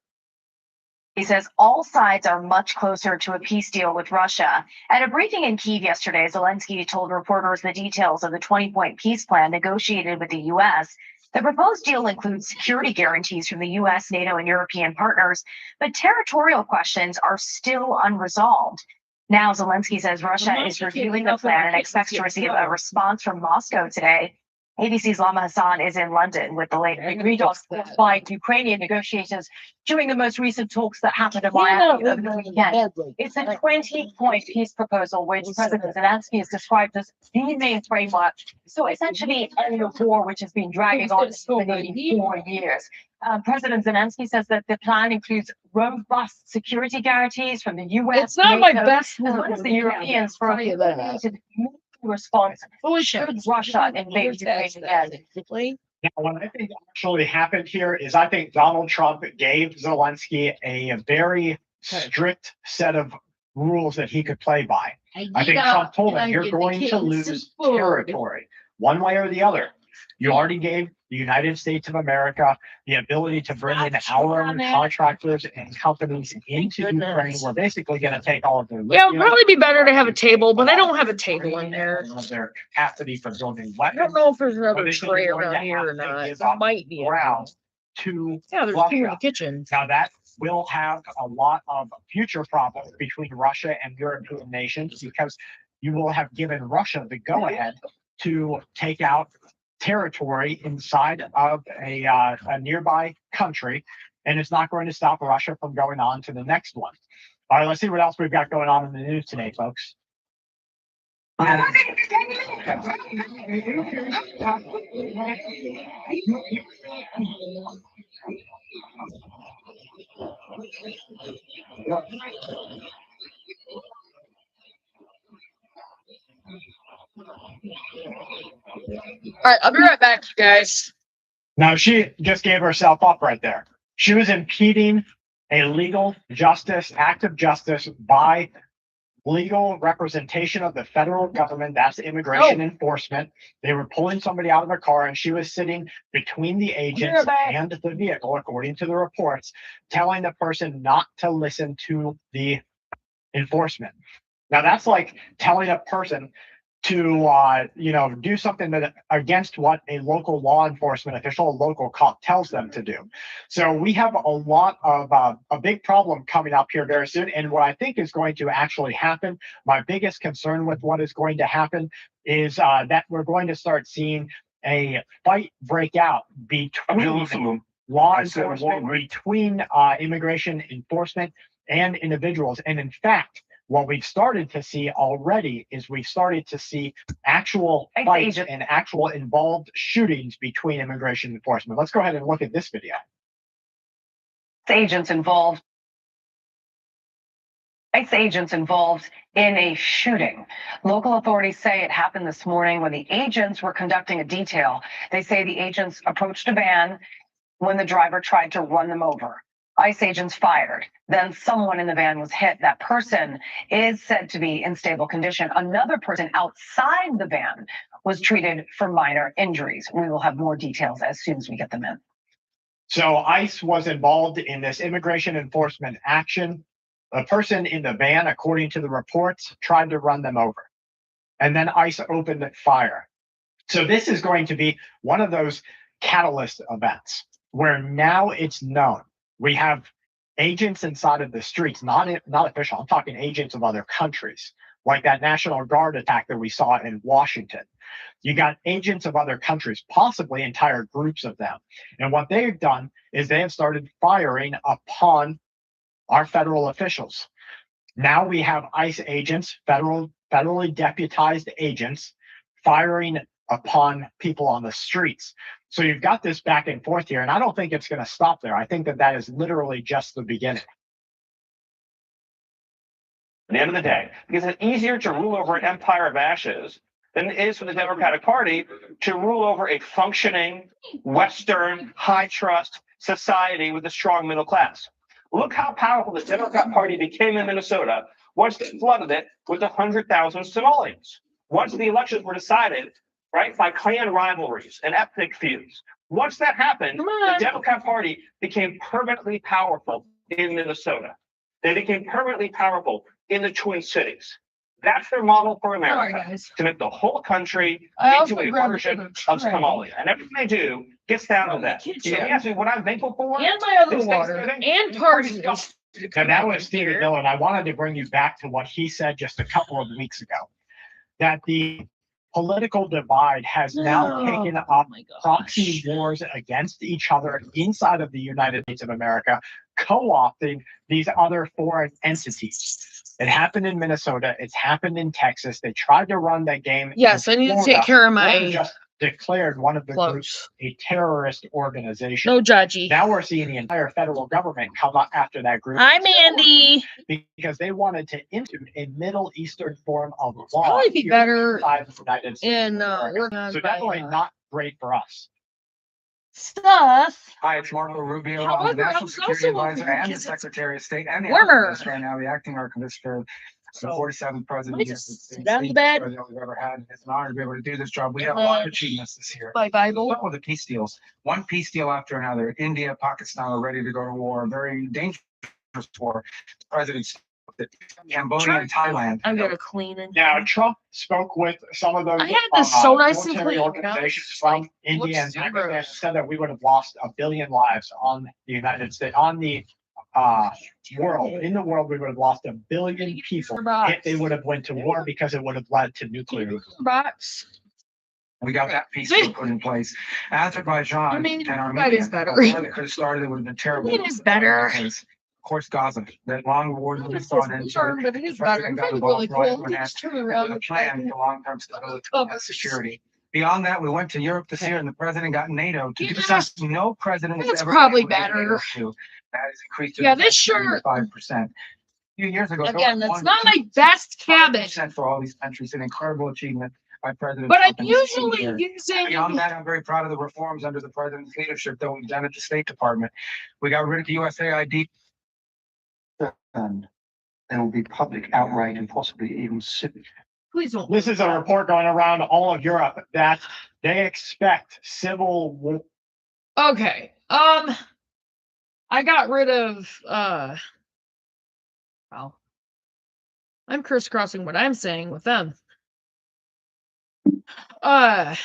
He says all sides are much closer to a peace deal with Russia. At a briefing in Kyiv yesterday, Zelensky told reporters the details of the 20-point peace plan negotiated with the U.S. The proposed deal includes security guarantees from the U.S., NATO, and European partners, but territorial questions are still unresolved. Now, Zelensky says Russia is reviewing the plan and expects to receive a response from Moscow today. ABC's Lama Hassan is in London with the latest. Agreed on by Ukrainian negotiators during the most recent talks that happened in Miami over the weekend. It's a 20-point peace proposal, which President Zelensky has described as the main framework. So essentially, end of war, which has been dragging on for nearly 4 years. President Zelensky says that the plan includes robust security guarantees from the U.S. It's not my NATO, best as well work. as the Europeans for I'll tell a you that. coordinated response Bullshit. should Russia invade Ukraine again. Now, what I think actually happened here is I think Donald Trump gave Zelensky a very strict set of rules that he could play by. I think Trump told him, you're going to lose territory one way or the other. You already gave the United States of America the ability to bring in our own contractors and companies into Ukraine. We're basically going to take all of their Yeah, it'd lithium, probably be better to have a table, but I don't have a table in there. all of their capacity for building I don't weapons. know if there's Or another they could tray be going to around here or have to not. give There up might be. ground to Yeah, there's two in the Russia. kitchen. Now that will have a lot of future problems between Russia and European nations because you will have given Russia the go-ahead to take out territory inside of a nearby country, and it's not going to stop Russia from going on to the next one. All right, let's see what else we've got going on in the news today, folks. All right, I'll be right back, you guys. Now, she just gave herself up right there. She was impeding a legal justice, act of justice by legal representation of the federal government. That's immigration enforcement. They were pulling somebody out of a car and she was sitting between the agents and the vehicle, according to the reports, telling the person not to listen to the enforcement. Now, that's like telling a person to do something that against what a local law enforcement official, a local cop tells them to do. So we have a lot of a big problem coming up here very soon. And what I think is going to actually happen, my biggest concern with what is going to happen is that we're going to start seeing a fight break out between law enforcement, between immigration enforcement and individuals. And in fact, what we've started to see already is we've started to see actual fights and actual involved shootings between immigration enforcement. Let's go ahead and look at this video. Agents involved. ICE agents involved in a shooting. Local authorities say it happened this morning when the agents were conducting a detail. They say the agents approached a van when the driver tried to run them over. ICE agents fired. Then someone in the van was hit. That person is said to be in stable condition. Another person outside the van was treated for minor injuries. We will have more details as soon as we get them in. So ICE was involved in this immigration enforcement action. The person in the van, according to the reports, tried to run them over. And then ICE opened fire. So this is going to be one of those catalyst events where now it's known. We have agents inside of the streets, not official. I'm talking agents of other countries, like that National Guard attack that we saw in Washington. You got agents of other countries, possibly entire groups of them. And what they've done is they have started firing upon our federal officials. Now we have ICE agents, federally deputized agents, firing upon people on the streets. So you've got this back and forth here, and I don't think it's going to stop there. I think that is literally just the beginning. At the end of the day, because it's easier to rule over an empire of ashes than it is for the Democratic Party to rule over a functioning Western high trust society with a strong middle class. Look how powerful the Democrat Party became in Minnesota once they flooded it with 100,000 Somalians. Once the elections were decided, right, by clan rivalries and ethnic feuds. Once that happened, the Democrat Party became permanently powerful in Minnesota. They became permanently powerful in the Twin Cities. That's their model for America, to make the whole country into a version of Somalia. And everything they do gets down to that. So you ask me what I'm thankful for? And my other water and Tarzan's. So that was Stephen Miller. I wanted to bring you back to what he said just a couple of weeks ago, that the political divide has now taken up proxy wars against each other inside of the United States of America, co-opting these other foreign entities. It happened in Minnesota. It's happened in Texas. They tried to run that game. Yes, I need to take care of my just declared one of the groups a terrorist organization. No judgy. Now we're seeing the entire federal government come up after that group. Hi, Mandy. Because they wanted to institute a Middle Eastern form of law. Probably be better in working on so definitely not great for us. Stuff. Hi, it's Marco Rubio. I'm However, the I National was Security also Advisor wondering, and the because it's Secretary of State and the warmer. Archivist right now, the acting archivist for the 47th president of the United States, down the bed. president we've ever had. It's an honor to be able to do this job. We have a lot of achievements this year. My Bible. What were the peace deals? One peace deal after another. India, Pakistan are ready to go to war. A very dangerous war. Presidents, Cambodia and Thailand. I'm gonna clean it. Now, Trump spoke with some of those I had this so nice and military clean. organizations from India and looks Pakistan, said that we would have lost 1 billion lives on the United States, on the world. In the world, we would have lost 1 billion people if they would have went to war, because it would have led to nuclear. Box. We got that peace deal put in place. Azerbaijan I mean, and that Armenia. is better. That could have started, it would have been terrible. It is better. Because, of course, Gaza, that long war that we It's fought into. but it is better. President It's got the really ball right cool. when Just asked turn with around a plan for long-term stability and security. Beyond that, we went to Europe this year, and the president got NATO to do something no president has That's ever probably been able to better. do. That has increased to Yeah, this shirt. 5%. A few years ago, Again, that's not my best cabbage. for all these countries, an incredible achievement by President But I'm Trump in his usually year. using. Beyond that, I'm very proud of the reforms under the president's leadership that we've done at the State Department. We got rid of the USAID. And there will be public outrage and possibly even civic. Please don't. This is a report going around all of Europe that they expect civil war. Okay. I got rid of well, I'm crisscrossing what I'm saying with them. Let's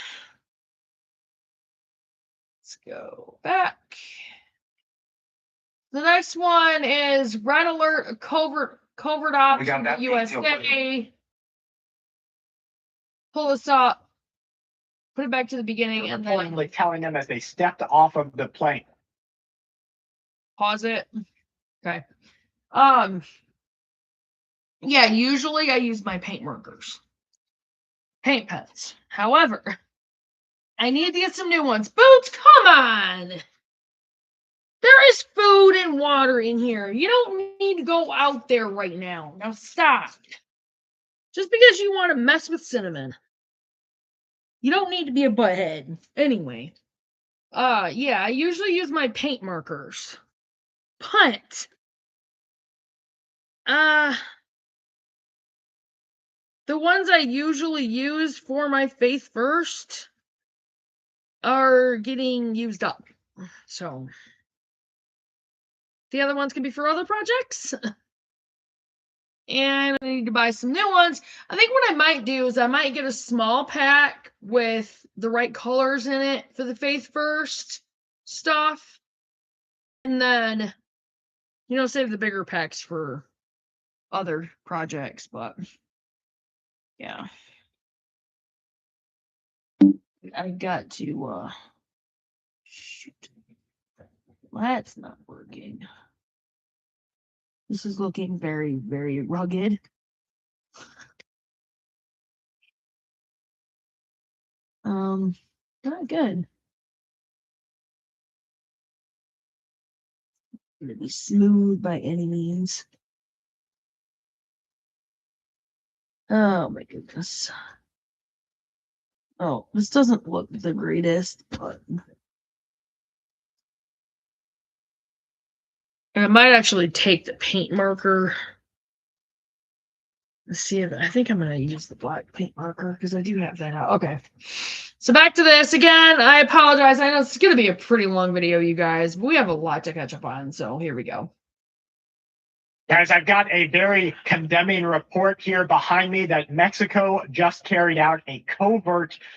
go back. The next one is red alert covert ops We got from that the detail, USA. Pull this up. Put it back to the beginning and then Reportedly telling them as they stepped off of the plane. pause it. Okay. Yeah, usually I use my paint markers. Paint pens. However, I need to get some new ones. Boots, come on! There is food and water in here. You don't need to go out there right now. Now stop. Just because you want to mess with Cinnamon. You don't need to be a butthead. Anyway. Yeah, I usually use my paint markers. But the ones I usually use for my Faith First are getting used up. So the other ones can be for other projects. And I need to buy some new ones. I think what I might do is I might get a small pack with the right colors in it for the Faith First stuff. And then, save the bigger packs for other projects. But, yeah. I got to, shoot. That's not working. This is looking very, very rugged. Not good. Gonna be smooth by any means. Oh my goodness. Oh, this doesn't look the greatest, but I might actually take the paint marker. Let's see if I think I'm gonna use the black paint marker because I do have that out. Okay. So back to this again. I apologize. I know it's gonna be a pretty long video, you guys, but we have a lot to catch up on. So here we go. Guys, I've got a very condemning report here behind me that Mexico just carried out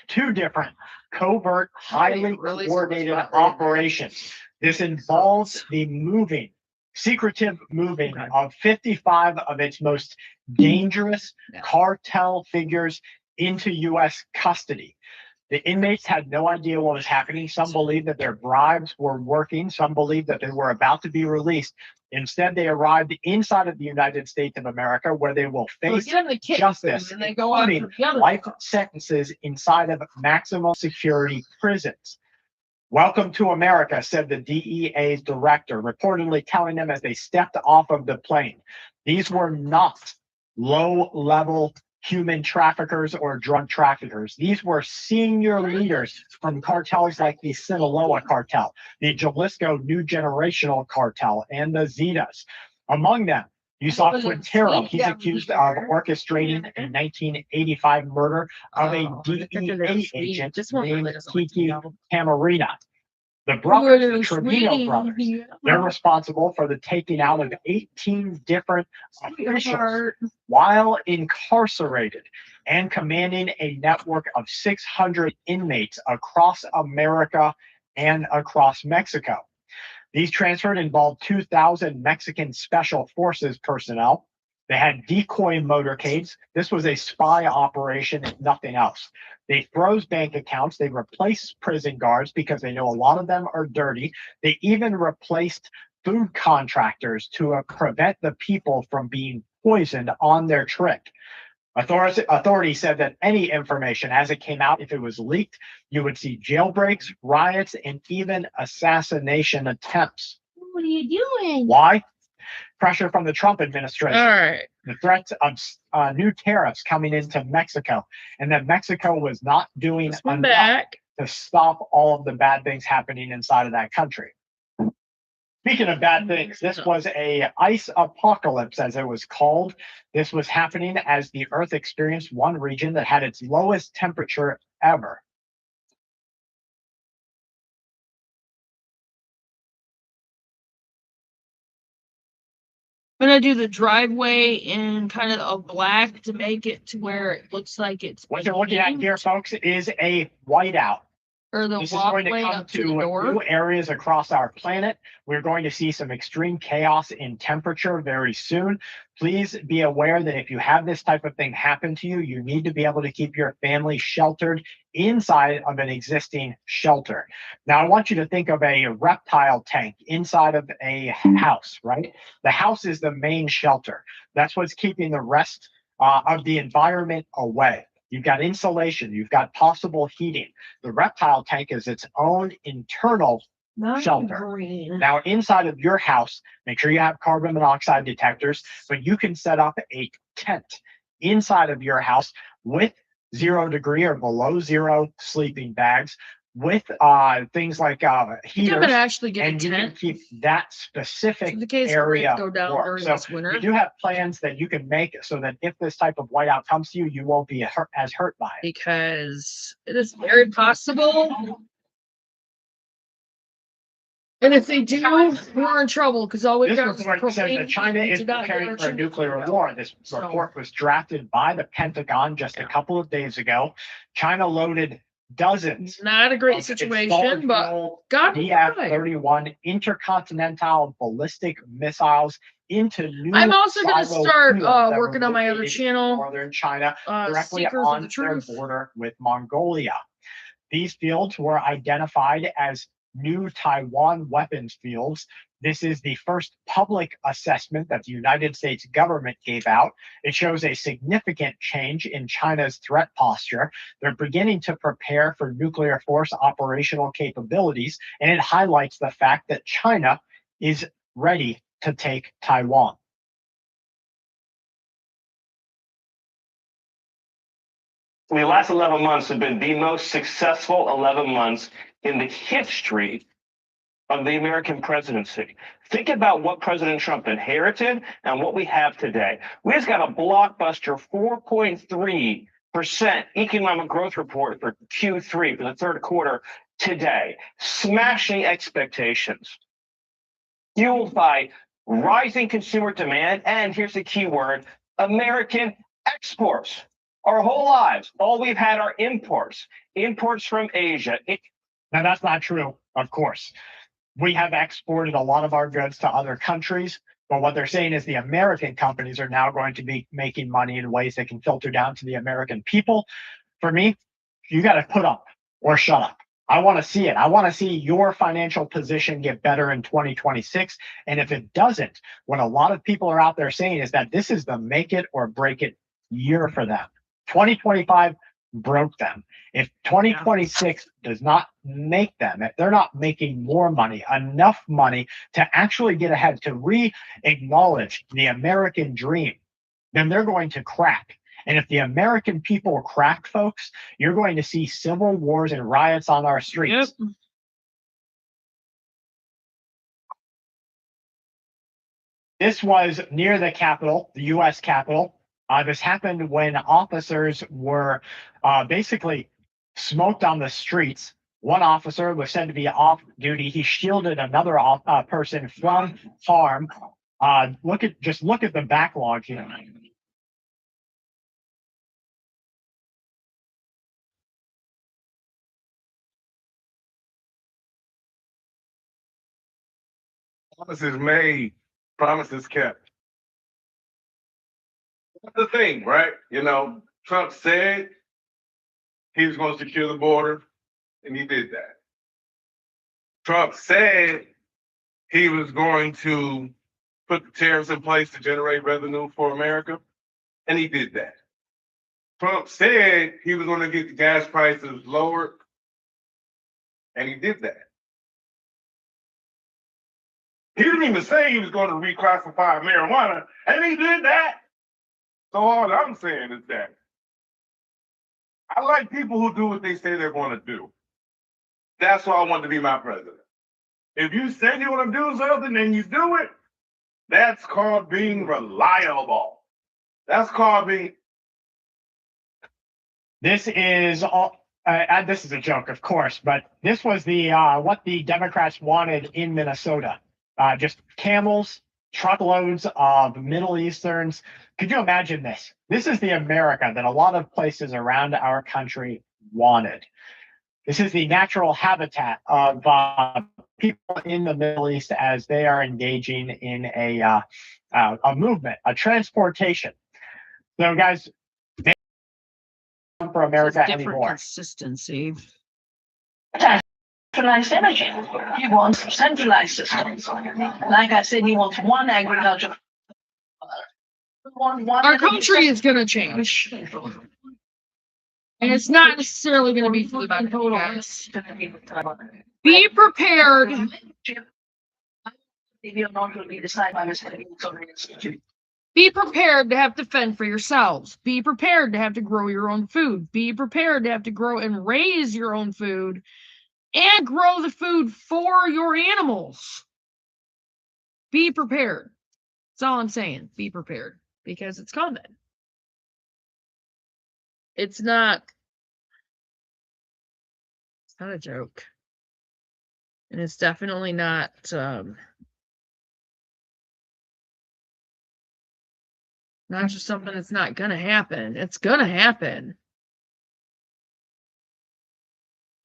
two different covert, highly coordinated operations. This involves the secretive moving of 55 of its most dangerous cartel figures into U.S. custody. The inmates had no idea what was happening. Some believed that their bribes were working. Some believed that they were about to be released. Instead, they arrived inside of the United States of America, where they will face justice, and they go on including life sentences inside of maximum security prisons. Welcome to America, said the DEA's director, reportedly telling them as they stepped off of the plane. These were not low-level human traffickers or drug traffickers. These were senior leaders from cartels like the Sinaloa cartel, the Jalisco New Generational cartel, and the Zetas. Among them, you saw Quintero. He's accused of orchestrating a 1985 murder of a DEA agent named Kiki Camarena. The brothers, the Trevino brothers, they're responsible for the taking out of 18 different officials while incarcerated and commanding a network of 600 inmates across America and across Mexico. These transfers involved 2,000 Mexican Special Forces personnel. They had decoy motorcades. This was a spy operation and nothing else. They froze bank accounts. They replaced prison guards because they know a lot of them are dirty. They even replaced food contractors to prevent the people from being poisoned on their trip. Authorities said that any information as it came out, if it was leaked, you would see jailbreaks, riots, and even assassination attempts. What are you doing? Why? Pressure from the Trump administration. All right. The threats of new tariffs coming into Mexico, and that Mexico was not doing enough to stop all of the bad things happening inside of that country. Speaking of bad things, this was a ice apocalypse, as it was called. This was happening as the Earth experienced one region that had its lowest temperature ever. I'm gonna do the driveway in kind of a black to make it to where it looks like it's What you're looking at here, folks, is a whiteout. or the This is going to walkway come up to the to door. new areas across our planet. We're going to see some extreme chaos in temperature very soon. Please be aware that if you have this type of thing happen to you, you need to be able to keep your family sheltered inside of an existing shelter. Now, I want you to think of a reptile tank inside of a house, right? The house is the main shelter. That's what's keeping the rest of the environment away. You've got insulation, you've got possible heating. The reptile tank is its own internal shelter. Green. Now, inside of your house, make sure you have carbon monoxide detectors, but you can set up a tent inside of your house with 0 degree or below zero sleeping bags, with things like heaters, I'm gonna actually get a and you can tent keep that specific in the case area rates go down warm. during So this winter. we do have plans that you can make so that if this type of whiteout comes to you, you won't be as hurt by it. Because it is very possible. And if they do, we're in trouble because all we've This got is report says that propane China is to not preparing for a direction. nuclear war. This So- report was drafted by the Pentagon just a couple of days ago. China loaded dozens Not a great of situation, installed but fuel God DF-31 intercontinental ballistic missiles into new I'm also gonna silo start fields that were working on my other located in channel, northern China, directly Seekers of on the their Truth. border with Mongolia. These fields were identified as new Taiwan weapons fields. This is the first public assessment that the United States government gave out. It shows a significant change in China's threat posture. They're beginning to prepare for nuclear force operational capabilities, and it highlights the fact that China is ready to take Taiwan. The last 11 months have been the most successful 11 months in the history of the American presidency. Think about what President Trump inherited and what we have today. We just got a blockbuster 4.3% economic growth report for Q3 for the third quarter today, smashing expectations, fueled by rising consumer demand. And here's the key word: American exports. Our whole lives, all we've had are imports from Asia. Now, that's not true, of course. We have exported a lot of our goods to other countries, but what they're saying is the American companies are now going to be making money in ways that can filter down to the American people. For me, you got to put up or shut up. I want to see it. I want to see your financial position get better in 2026. And if it doesn't, what a lot of people are out there saying is that this is the make it or break it year for them. 2025 broke them. If 2026 does not make them, if they're not making more money, enough money to actually get ahead, to re-acknowledge the American dream, then they're going to crack. And if the American people crack, folks, you're going to see civil wars and riots on our streets. Yep. This was near the Capitol, the U.S. Capitol. This happened when officers were basically smoked on the streets. One officer was said to be off duty. He shielded another person from harm. Look at the backlog here. Promises made, promises kept. That's the thing, right? You know, Trump said he was going to secure the border, and he did that. Trump said he was going to put the tariffs in place to generate revenue for America, and he did that. Trump said he was going to get the gas prices lowered, and he did that. He didn't even say he was going to reclassify marijuana, and he did that. So all I'm saying is that I like people who do what they say they're going to do. That's why I want to be my president. If you say you want to do something and you do it, that's called being reliable. That's called being. This is all. This is a joke, of course, but this was the what the Democrats wanted in Minnesota. Just camels truckloads of Middle Easterns. Could you imagine this? This is the America that a lot of places around our country wanted. This is the natural habitat of people in the Middle East as they are engaging in a movement, a transportation. So, guys, they don't come for America Different anymore. consistency. Centralized energy. He wants centralized systems. Like I said, he wants one agriculture. Our country is going to change. And it's not necessarily going to be for the better, guys. Be prepared. Be prepared to have to fend for yourselves. Be prepared to have to grow your own food. Be prepared to have to grow and raise your own food and grow the food for your animals. Be prepared. That's all I'm saying. Be prepared because it's coming. It's not a joke. And it's definitely not just something that's not gonna happen. It's gonna happen.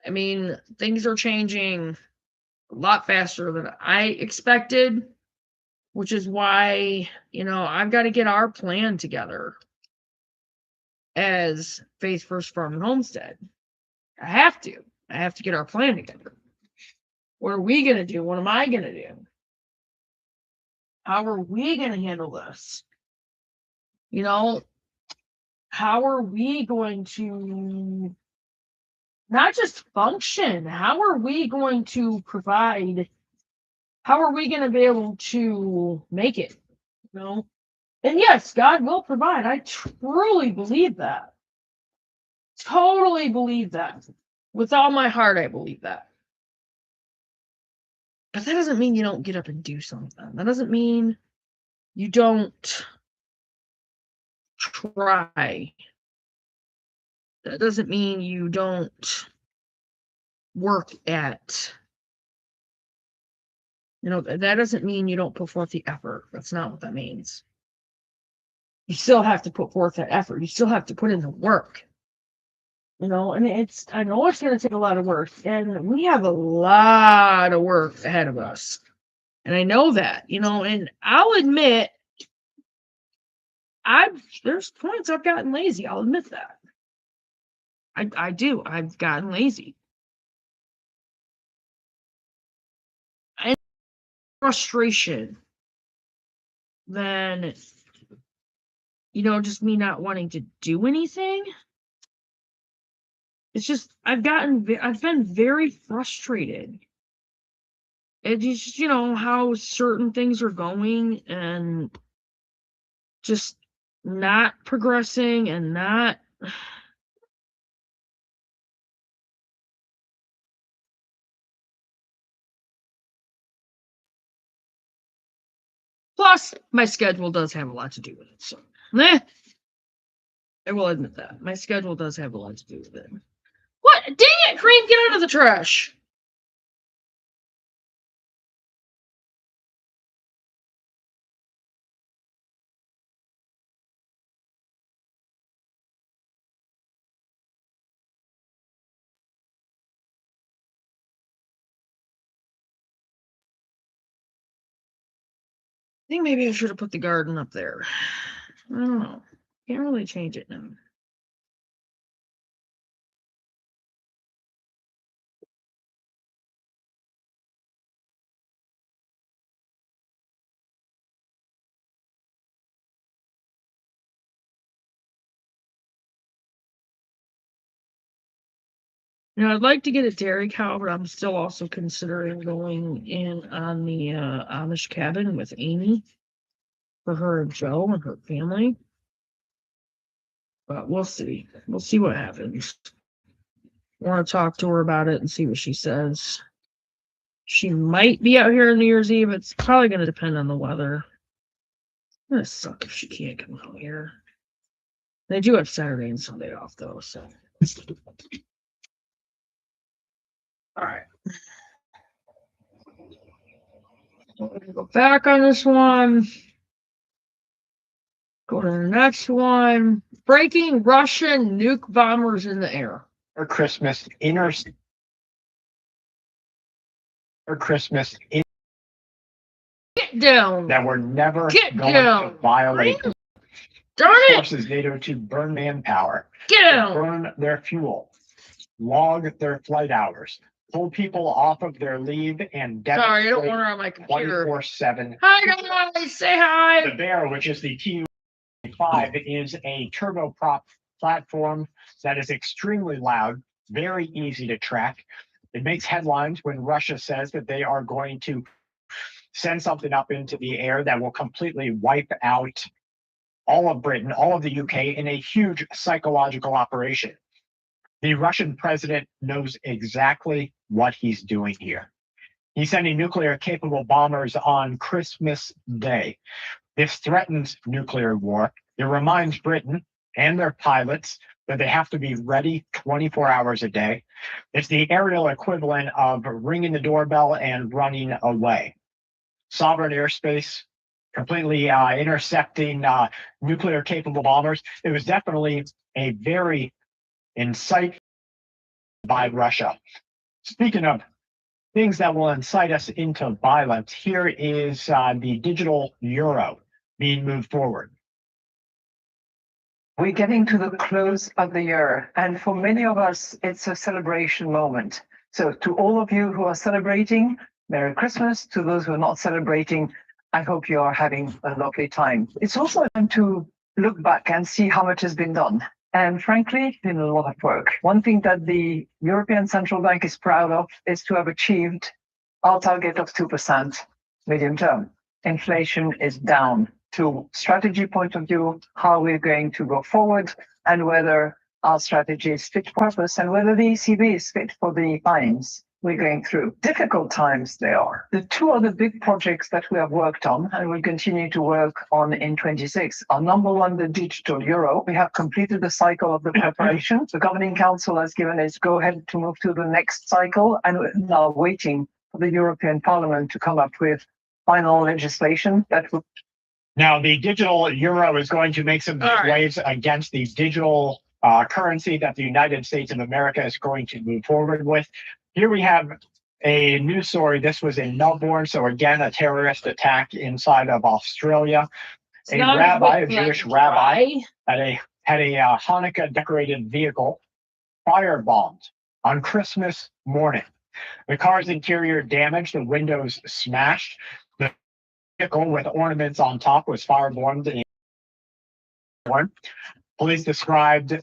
I mean, things are changing a lot faster than I expected, which is why, I've got to get our plan together as Faith First Farm and Homestead. I have to get our plan together. What are we going to do? What am I going to do? How are we going to handle this? How are we going to not just function? How are we going to provide? How are we going to be able to make it? And yes, God will provide. I truly believe that. Totally believe that. With all my heart, I believe that. But that doesn't mean you don't get up and do something. That doesn't mean you don't try. That doesn't mean you don't work at. That doesn't mean you don't put forth the effort. That's not what that means. You still have to put forth that effort. You still have to put in the work. And I know it's going to take a lot of work, and we have a lot of work ahead of us. And I know that, and I'll admit, there's points I've gotten lazy. I'll admit that. I do. I've gotten lazy. And frustration than, just me not wanting to do anything. It's just, I've been very frustrated. It's just, how certain things are going and just not progressing and not. Plus, my schedule does have a lot to do with it. So, I will admit that. My schedule does have a lot to do with it. What? Dang it, Cream, get out of the trash. I think maybe I should have put the garden up there. I don't know. Can't really change it now. I'd like to get a dairy cow, but I'm still also considering going in on the Amish cabin with Amy for her and Joe and her family. But we'll see. We'll see what happens. I want to talk to her about it and see what she says. She might be out here on New Year's Eve. It's probably going to depend on the weather. It's going to suck if she can't come out here. They do have Saturday and Sunday off, though, so. All right. Go back on this one. Go to the next one. Breaking Russian nuke bombers in the air. Or Christmas Get down. that were never Get going down. to violate Darn it. forces NATO to burn manpower, Get down. burn their fuel, log their flight hours, pull people off of their leave, and Sorry, I don't demonstrate want her on my computer. 24/7. Hi guys, say hi. The Bear, which is the Tu-5, is a turboprop platform that is extremely loud, very easy to track. It makes headlines when Russia says that they are going to send something up into the air that will completely wipe out all of Britain, all of the UK in a huge psychological operation. The Russian president knows exactly what he's doing here. He's sending nuclear-capable bombers on Christmas Day. This threatens nuclear war. It reminds Britain and their pilots that they have to be ready 24 hours a day. It's the aerial equivalent of ringing the doorbell and running away. Sovereign airspace, completely intercepting nuclear-capable bombers. It was definitely a very insightful by Russia. Speaking of things that will incite us into violence, here is the digital euro being moved forward. We're getting to the close of the year, and for many of us, it's a celebration moment. So to all of you who are celebrating, Merry Christmas. To those who are not celebrating, I hope you are having a lovely time. It's also time to look back and see how much has been done. And frankly, it's been a lot of work. One thing that the European Central Bank is proud of is to have achieved our target of 2% medium term. Inflation is down. To strategy point of view, how we're going to go forward and whether our strategy is fit for purpose and whether the ECB is fit for the times we're going through. Difficult times they are. The two other big projects that we have worked on and will continue to work on in 26 are number one, the digital euro. We have completed the cycle of the preparation. The Governing Council has given its go ahead to move to the next cycle, and we're now waiting for the European Parliament to come up with final legislation that will. Now, the digital euro is going to make some waves against the digital currency that the United States of America is going to move forward with. Here we have a news story. This was in Melbourne. So again, a terrorist attack inside of Australia. A rabbi, a Jewish rabbi, had a Hanukkah decorated vehicle firebombed on Christmas morning. The car's interior damaged, the windows smashed. The vehicle with ornaments on top was firebombed. Police described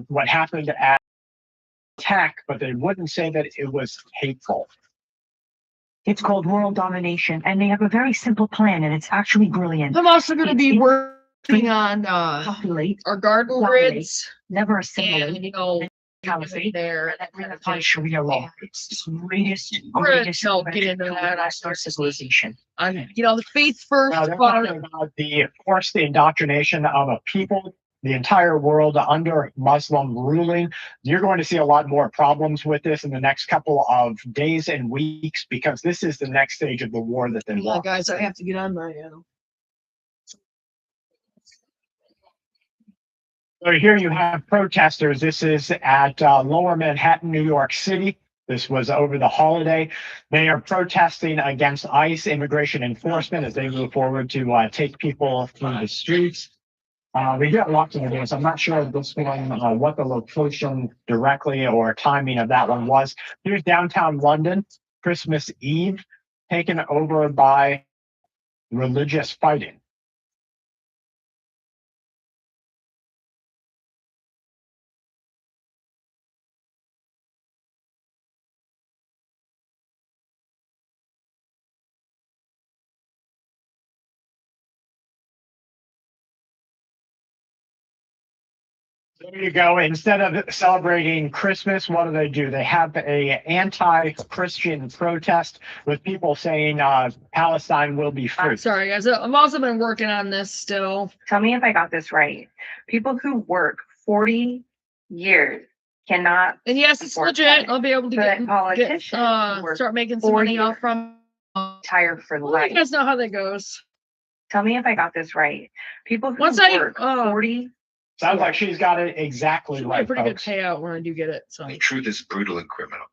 what happened as attack, but they wouldn't say that it was hateful. It's called world domination, and they have a very simple plan, and it's actually brilliant. I'm also going to be working on populate our garden grids. Never assimilate. And, you know, caliphate there. and then apply Sharia law. It's the greatest Get into that. civilization. You know, the faith first. Now, they're talking about the forced indoctrination of a people, the entire world under Muslim ruling. You're going to see a lot more problems with this in the next couple of days and weeks, because this is the next stage of the war that they want. Guys, I have to get on my So here you have protesters. This is at Lower Manhattan, New York City. This was over the holiday. They are protesting against ICE immigration enforcement as they move forward to take people through the streets. We get lots of videos. I'm not sure this one, what the location directly or timing of that one was. Here's downtown London, Christmas Eve, taken over by religious fighting. There you go. Instead of celebrating Christmas, what do? They have a anti-Christian protest with people saying Palestine will be free. Sorry, guys. I've also been working on this still. Tell me if I got this right. People who work 40 years cannot. And yes, it's legit. I'll be able to get politicians start making some money off from retire for Well, you life. guys know how that goes. Tell me if I got this right. People who Once I work 40. Sounds like she's got it exactly Should be a right, Oh, pretty folks. good payout when I do get it. So The truth is brutal and criminal.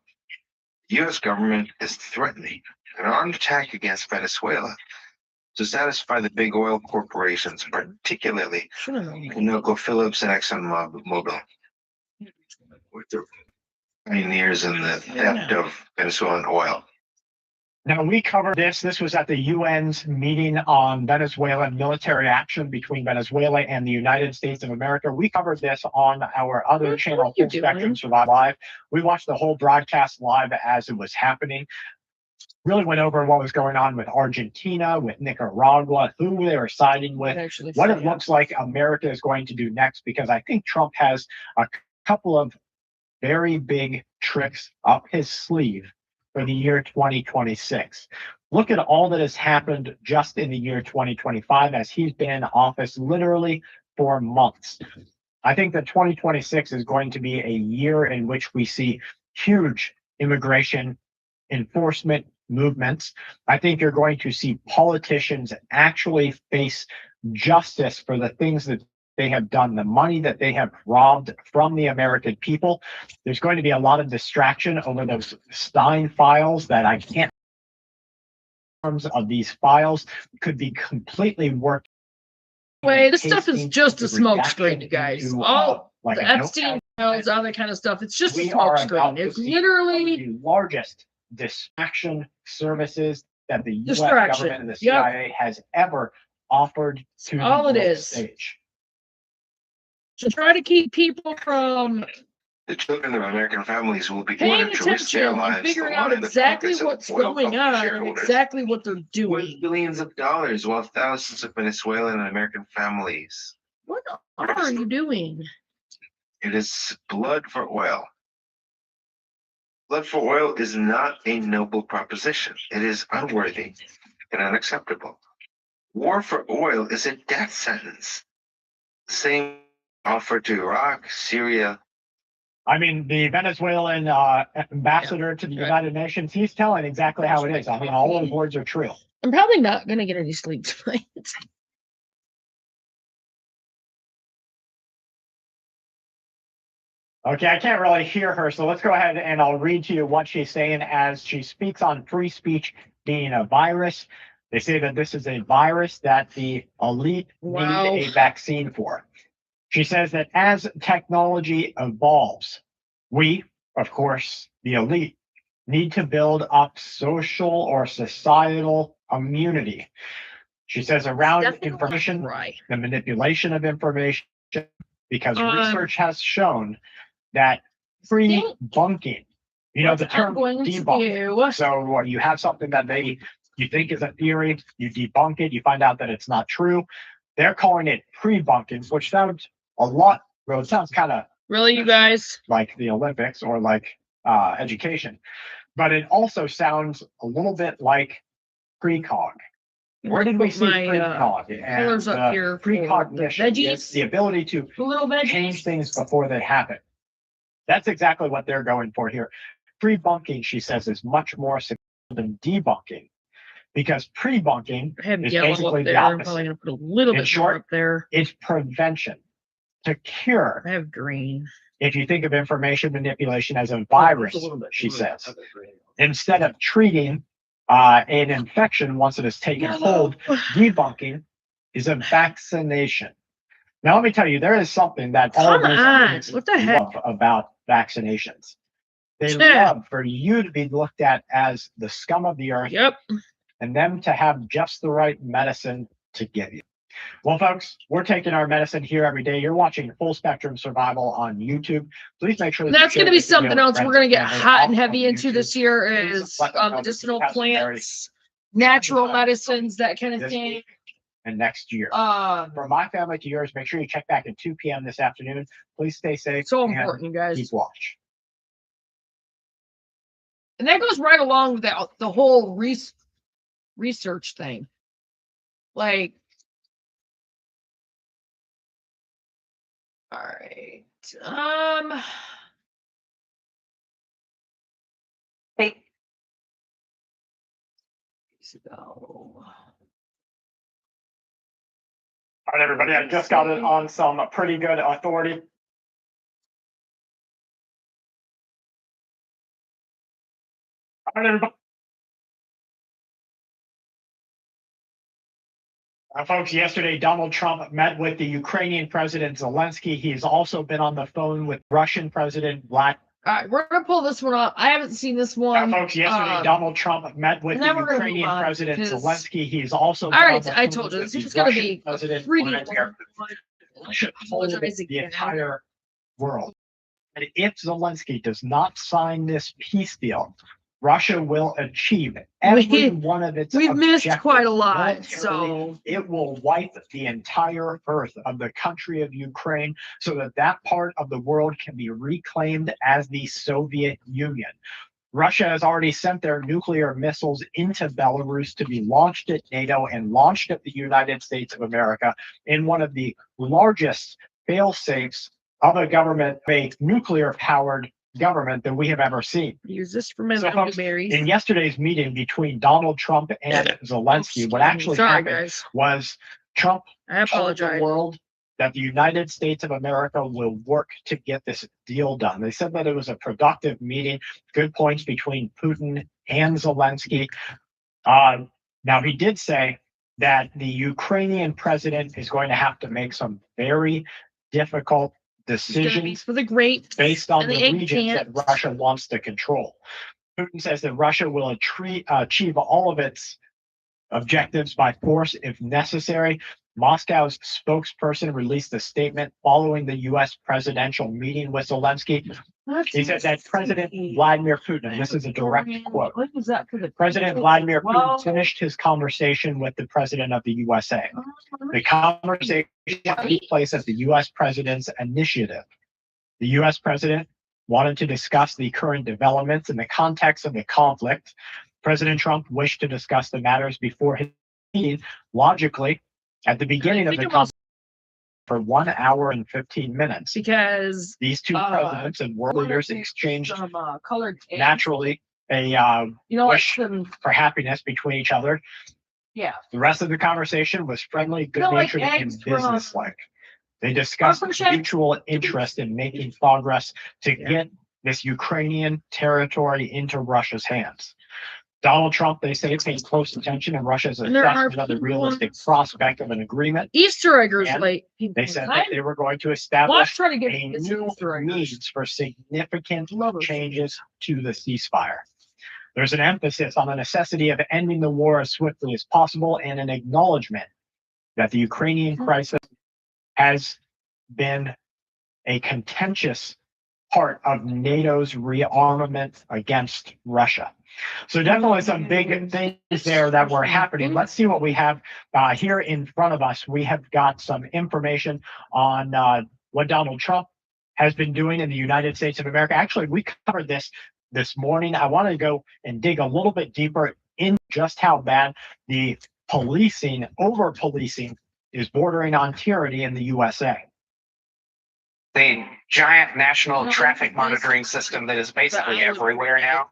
The U.S. government is threatening an armed attack against Venezuela to satisfy the big oil corporations, particularly ConocoPhillips and ExxonMobil, with the pioneers in the theft of Venezuelan oil. Now, we covered this. This was at the UN's meeting on Venezuelan military action between Venezuela and the United States of America. We covered this on our other channel, Full Spectrum Survival Live. We watched the whole broadcast live as it was happening. Really went over what was going on with Argentina, with Nicaragua, who they were siding with, what it looks like America is going to do next, because I think Trump has a couple of very big tricks up his sleeve for the year 2026. Look at all that has happened just in the year 2025 as he's been in office literally for months. I think that 2026 is going to be a year in which we see huge immigration enforcement movements. I think you're going to see politicians actually face justice for the things that they have done, the money that they have robbed from the American people. There's going to be a lot of distraction over those Stein files that I can't. Terms of these files could be completely worked. Wait, this stuff is just a smoke redaction screen, you guys. into, All like the a Epstein files, all that kind of stuff. It's just a We smoke are screen. about to It's see literally the largest distraction services that the U.S. Distraction. government and the Yep. CIA has ever offered to all the it world is. stage. to try to keep people from The children of American families will be paying ordered to risk attention their and lives to figuring out line the exactly pockets of what's oil going company on and shareholders exactly what they're doing. with billions of dollars, while thousands of Venezuelan and American families. What are you doing? It is blood for oil. Blood for oil is not a noble proposition. It is unworthy and unacceptable. War for oil is a death sentence. The same offered to Iraq, Syria. I mean, the Venezuelan ambassador to the United Nations, he's telling exactly how it is. I mean, all those words are true. I'm probably not gonna get any sleep tonight. Okay, I can't really hear her, so let's go ahead and I'll read to you what she's saying as she speaks on free speech being a virus. They say that this is a virus that the elite Wow. need a vaccine for. She says that as technology evolves, we, of course, the elite, need to build up social or societal immunity. She says around information, the manipulation of information, because research has shown that pre-bunking, you know, the term debunk. So what you have something that you think is a theory, you debunk it, you find out that it's not true. They're calling it pre-bunking, which sounds a lot, well, it sounds kind of really, you guys, like the Olympics or like education, but it also sounds a little bit like precog. Where did we see precog? colors up here for the Precognition is veggies. the ability to change things before they happen. That's exactly what they're going for here. Pre-bunking, she says, is much more successful than debunking, because pre-bunking is yellow basically up the there. I'm opposite. probably gonna put a little In bit short, more up there. It's prevention. To cure. I have green. If you think of information manipulation as a virus, she says, instead of treating an infection once it has taken hold, debunking is a vaccination. Now, let me tell you, there is something that all Come these on, kids what the heck? love about vaccinations. They Yeah. love for you to be looked at as the scum of the earth. Yep. And them to have just the right medicine to give you. Well, folks, we're taking our medicine here every day. You're watching Full Spectrum Survival on YouTube. Please make sure that That's going to be something else we're going to get hot and and heavy into this year is medicinal plants, natural medicines, that kind of thing. And next year. From my family to yours, make sure you check back at 2 p.m. this afternoon. Please stay safe. So and important, you guys. Keep watch. And that goes right along with the whole research thing. Like, all right. Hey. Let's go. All right, everybody, I just got it on some pretty good authority. All right, everybody. Folks, yesterday, Donald Trump met with the Ukrainian President Zelensky. He's also been on the phone with Russian President Vladimir. All right, we're gonna pull this one up. I haven't seen this one. Folks, yesterday, Donald Trump met with the Ukrainian President Zelensky. He's also been on the phone I told you with this is the gonna Russian be President pretty. Vladimir Putin. The entire world. And if Zelensky does not sign this peace deal, Russia will achieve every one of its We've missed objectives quite a lot, militarily. so It will wipe the entire earth of the country of Ukraine so that that part of the world can be reclaimed as the Soviet Union. Russia has already sent their nuclear missiles into Belarus to be launched at NATO and launched at the United States of America in one of the largest fail-safes of a government, a nuclear-powered government that we have ever seen. Use this for my Folks, berries. in yesterday's meeting between Donald Trump and Zelensky, what actually happened was Trump told the world that the United States of America will work to get this deal done. They said that it was a productive meeting, good points between Putin and Zelensky. Now, he did say that the Ukrainian president is going to have to make some very difficult decisions for the grapes based on and the the regions that eggplants. Russia wants to control. Putin says that Russia will achieve all of its objectives by force if necessary. Moscow's spokesperson released a statement following the U.S. presidential meeting with Zelensky. He said that President Vladimir Putin, and this is a direct quote, What is that for the President Vladimir Putin finished his conversation with the president of the USA. The conversation took place at the U.S. president's initiative. The U.S. president wanted to discuss the current developments in the context of the conflict. President Trump wished to discuss the matters before his meeting. Logically, at the beginning of the conversation, for 1 hour and 15 minutes, because these two presidents and world leaders exchanged some colored eggs. naturally a wish for happiness between each other. Yeah. The rest of the conversation was friendly, You know, like good-natured, and eggs from- businesslike. They discussed mutual interest in making progress to get this Ukrainian territory into Russia's hands. Donald Trump, they say, paid close attention, and Russia's And there are assessment of the realistic prospect of an agreement. Easter eggers And late. They said that they were going to establish trying to get a this new Easter egg. means for significant changes to the ceasefire. There's an emphasis on the necessity of ending the war as swiftly as possible and an acknowledgement that the Ukrainian crisis has been a contentious part of NATO's rearmament against Russia. So definitely some big things there that were happening. Let's see what we have here in front of us. We have got some information on what Donald Trump has been doing in the United States of America. Actually, we covered this morning. I want to go and dig a little bit deeper in just how bad the over-policing is bordering on tyranny in the USA. The giant national traffic monitoring system that is basically everywhere now.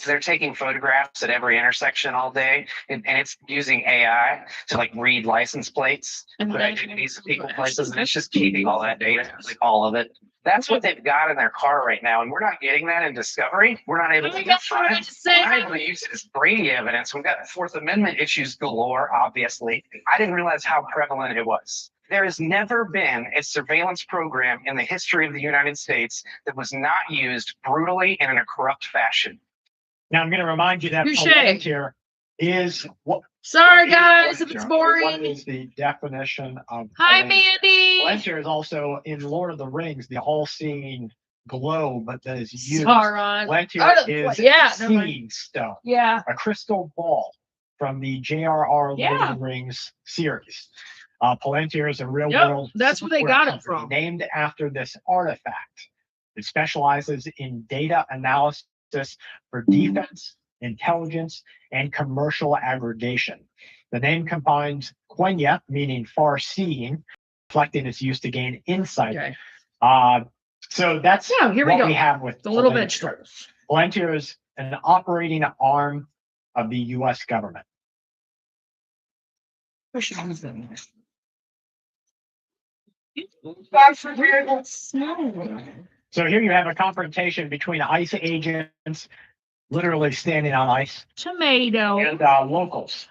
They're taking photographs at every intersection all day, and it's using AI to like read license plates, put identities of people, places, and it's just keeping all that data, like all of it. That's what they've got in their car right now, and we're not getting that in Discovery. We're not able to use it. We're not able to use it as Brady evidence. We've got Fourth Amendment issues galore, obviously. I didn't realize how prevalent it was. There has never been a surveillance program in the history of the United States that was not used brutally and in a corrupt fashion. Now, I'm going to remind you that Touche. Palantir is what? Sorry, guys, if it's What boring. is the definition of? Hi, Palantir? Mandy. Palantir is also in Lord of the Rings, the all-seeing globe that is used. Sauron. Palantir is Yeah, never mind. seeing stone, Yeah. a crystal ball from the J.R.R. Lord Yeah. of the Rings series. Palantir is a real Yep, world. that's where they software got it company from. Named after this artifact. It specializes in data analysis for defense, intelligence, and commercial aggregation. The name combines Quenya, meaning far-seeing, reflecting its use to gain insight. Okay. So that's Yeah, here we what go. we have with The little Palantir. vegetables. Palantir is an operating arm of the U.S. government. So here you have a confrontation between ICE agents, literally standing on ice, Tomato. and locals.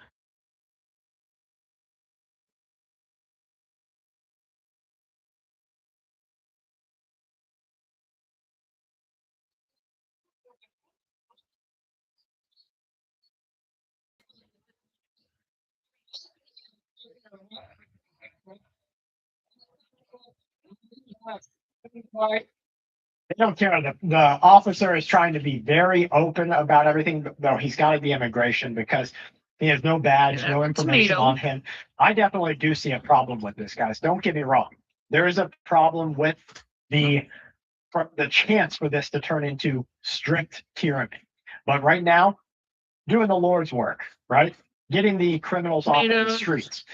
They don't care. The officer is trying to be very open about everything, but no, he's got to be immigration because he has no badge, no information Tomato. on him. I definitely do see a problem with this, guys. Don't get me wrong. There is a problem with the chance for this to turn into strict tyranny. But right now, doing the Lord's work, right? Getting the criminals off of the Tomatoes. streets.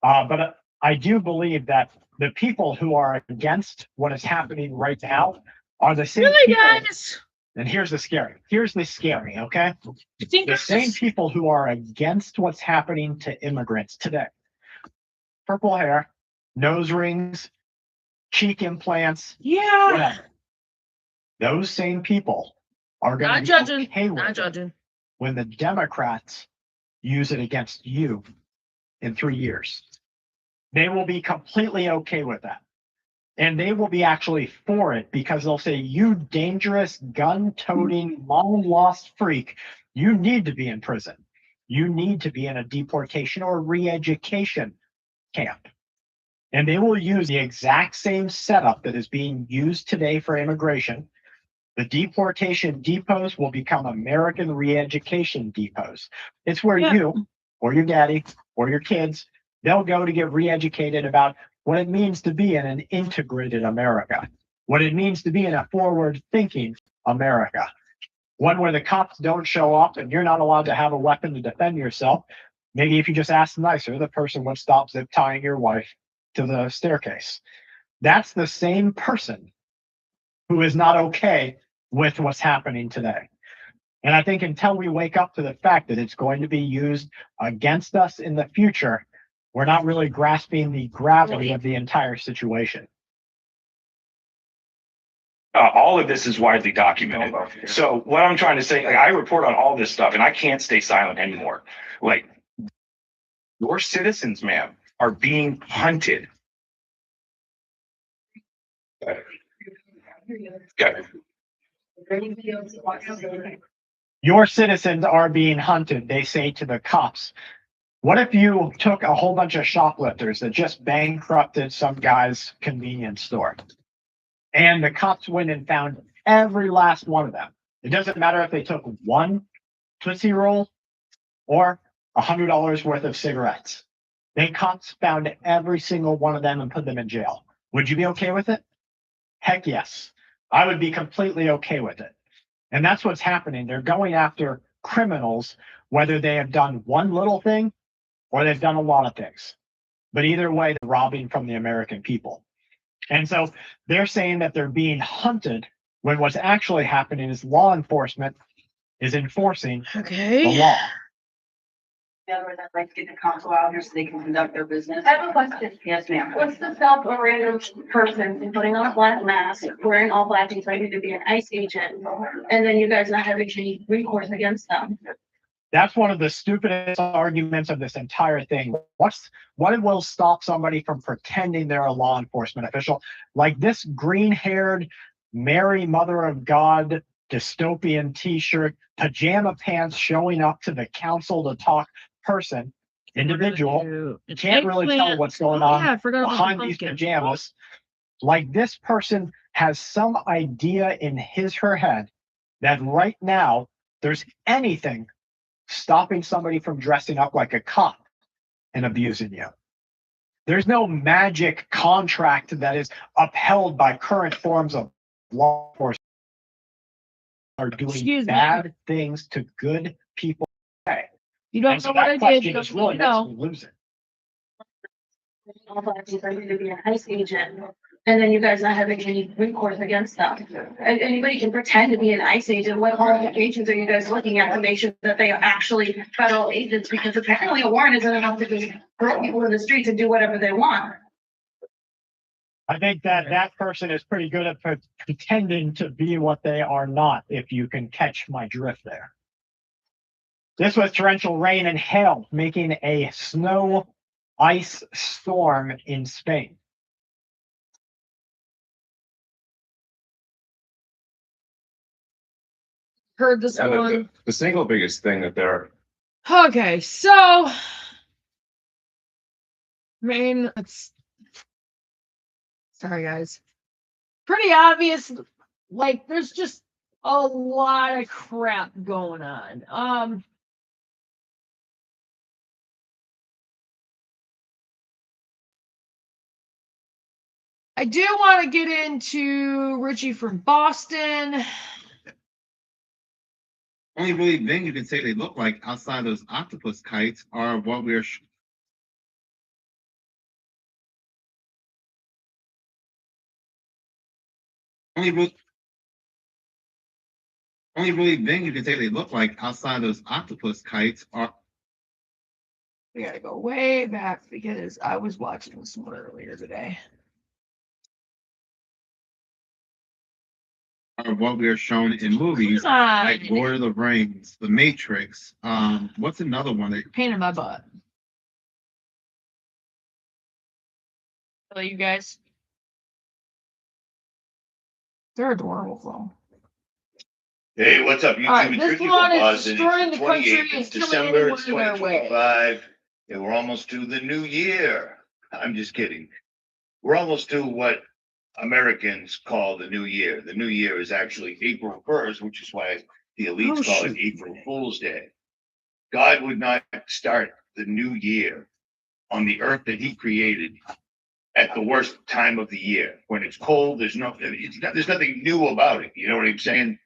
But I do believe that the people who are against what is happening right now are the same Really, people. guys? And here's the scary. Here's the scary, okay? You think The it's same just- people who are against what's happening to immigrants today. Purple hair, nose rings, cheek implants, Yeah. whatever. Those same people are going Not to be judging. okay with Not it judging. when the Democrats use it against you in 3 years. They will be completely okay with that. And they will be actually for it because they'll say, you dangerous gun-toting, long-lost freak, you need to be in prison. You need to be in a deportation or re-education camp. And they will use the exact same setup that is being used today for immigration. The deportation depots will become American re-education depots. It's where you or your daddy or your kids, they'll go to get re-educated about what it means to be in an integrated America, what it means to be in a forward-thinking America, one where the cops don't show up and you're not allowed to have a weapon to defend yourself. Maybe if you just ask nicer, the person would stop zip tying your wife to the staircase. That's the same person who is not okay with what's happening today. And I think until we wake up to the fact that it's going to be used against us in the future, we're not really grasping the gravity of the entire situation. All of this is widely documented. So what I'm trying to say, like, I report on all this stuff and I can't stay silent anymore. Like, your citizens, ma'am, are being hunted. Okay. Your citizens are being hunted, they say to the cops. What if you took a whole bunch of shoplifters that just bankrupted some guy's convenience store? And the cops went and found every last one of them. It doesn't matter if they took one Tootsie Roll or $100 worth of cigarettes. The cops found every single one of them and put them in jail. Would you be okay with it? Heck yes. I would be completely okay with it. And that's what's happening. They're going after criminals, whether they have done one little thing or they've done a lot of things. But either way, they're robbing from the American people. And so they're saying that they're being hunted when what's actually happening is law enforcement is enforcing the law. In other words, I'd like to get the council out here so they can conduct their business. I have a question. Yes, ma'am. What's the stop a random person from putting on a black mask, wearing all black and claiming to be an ICE agent, and then you guys not having any recourse against them? That's one of the stupidest arguments of this entire thing. What will stop somebody from pretending they're a law enforcement official? Like this green-haired Mary Mother of God dystopian t-shirt, pajama pants showing up to the council to talk person, individual, you can't really tell what's going on Yeah, I forgot about the behind these pumpkin. pajamas. Like this person has some idea in his her head that right now there's anything stopping somebody from dressing up like a cop and abusing you. There's no magic contract that is upheld by current forms of law enforcement are doing bad things to good people. Okay. You don't And so know what that I did. question You is don't really know. next to losing. All black and claiming to be an ICE agent, And then you guys not having any recourse against them. And anybody can pretend to be an ICE agent. What qualifications are you guys looking at to make sure that they are actually federal agents? Because apparently a warrant isn't enough to just throw people in the streets and do whatever they want. I think that that person is pretty good at pretending to be what they are not, if you can catch my drift there. This was torrential rain and hail, making a snow ice storm in Spain. Heard this Yeah, one. the single biggest thing that they're Okay, so I mean, it's sorry guys. Pretty obvious, like there's just a lot of crap going on. I do want to get into Richie from Boston. Only really thing you can say they look like outside those octopus kites are what we're only really thing you can say they look like outside those octopus kites are We gotta go way back because I was watching this one earlier today. what we are shown in movies like Lord of the Rings, The Matrix. What's another one that Pain in my butt. Hello, you guys. They're adorable though. Hey, what's up, YouTube? All right, It's this Ricky one is Buzz, and destroying it's the country 28th and of killing December, it's anyone in their way. 2025, and we're almost to the new year. I'm just kidding. We're almost to what Americans call the new year. The new year is actually April 1st, which is why the elites call it April Fool's Day. God would not start the new year on the earth that he created at the worst time of the year. When it's cold, there's nothing new about it. You know what I'm saying?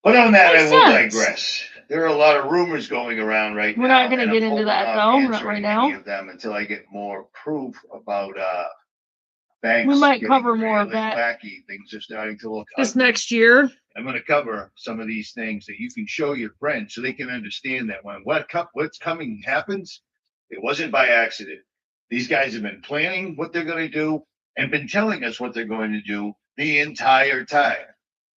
But on that, I Makes will sense. digress. There are a lot of rumors going around right We're now. not gonna and get I'm into holding that off though, not answering right any now. of them until I get more proof about banks. We might getting cover more of really that wacky. Things are starting to look this ugly. next year. I'm going to cover some of these things that you can show your friends so they can understand that when what's coming happens, it wasn't by accident. These guys have been planning what they're going to do and been telling us what they're going to do the entire time.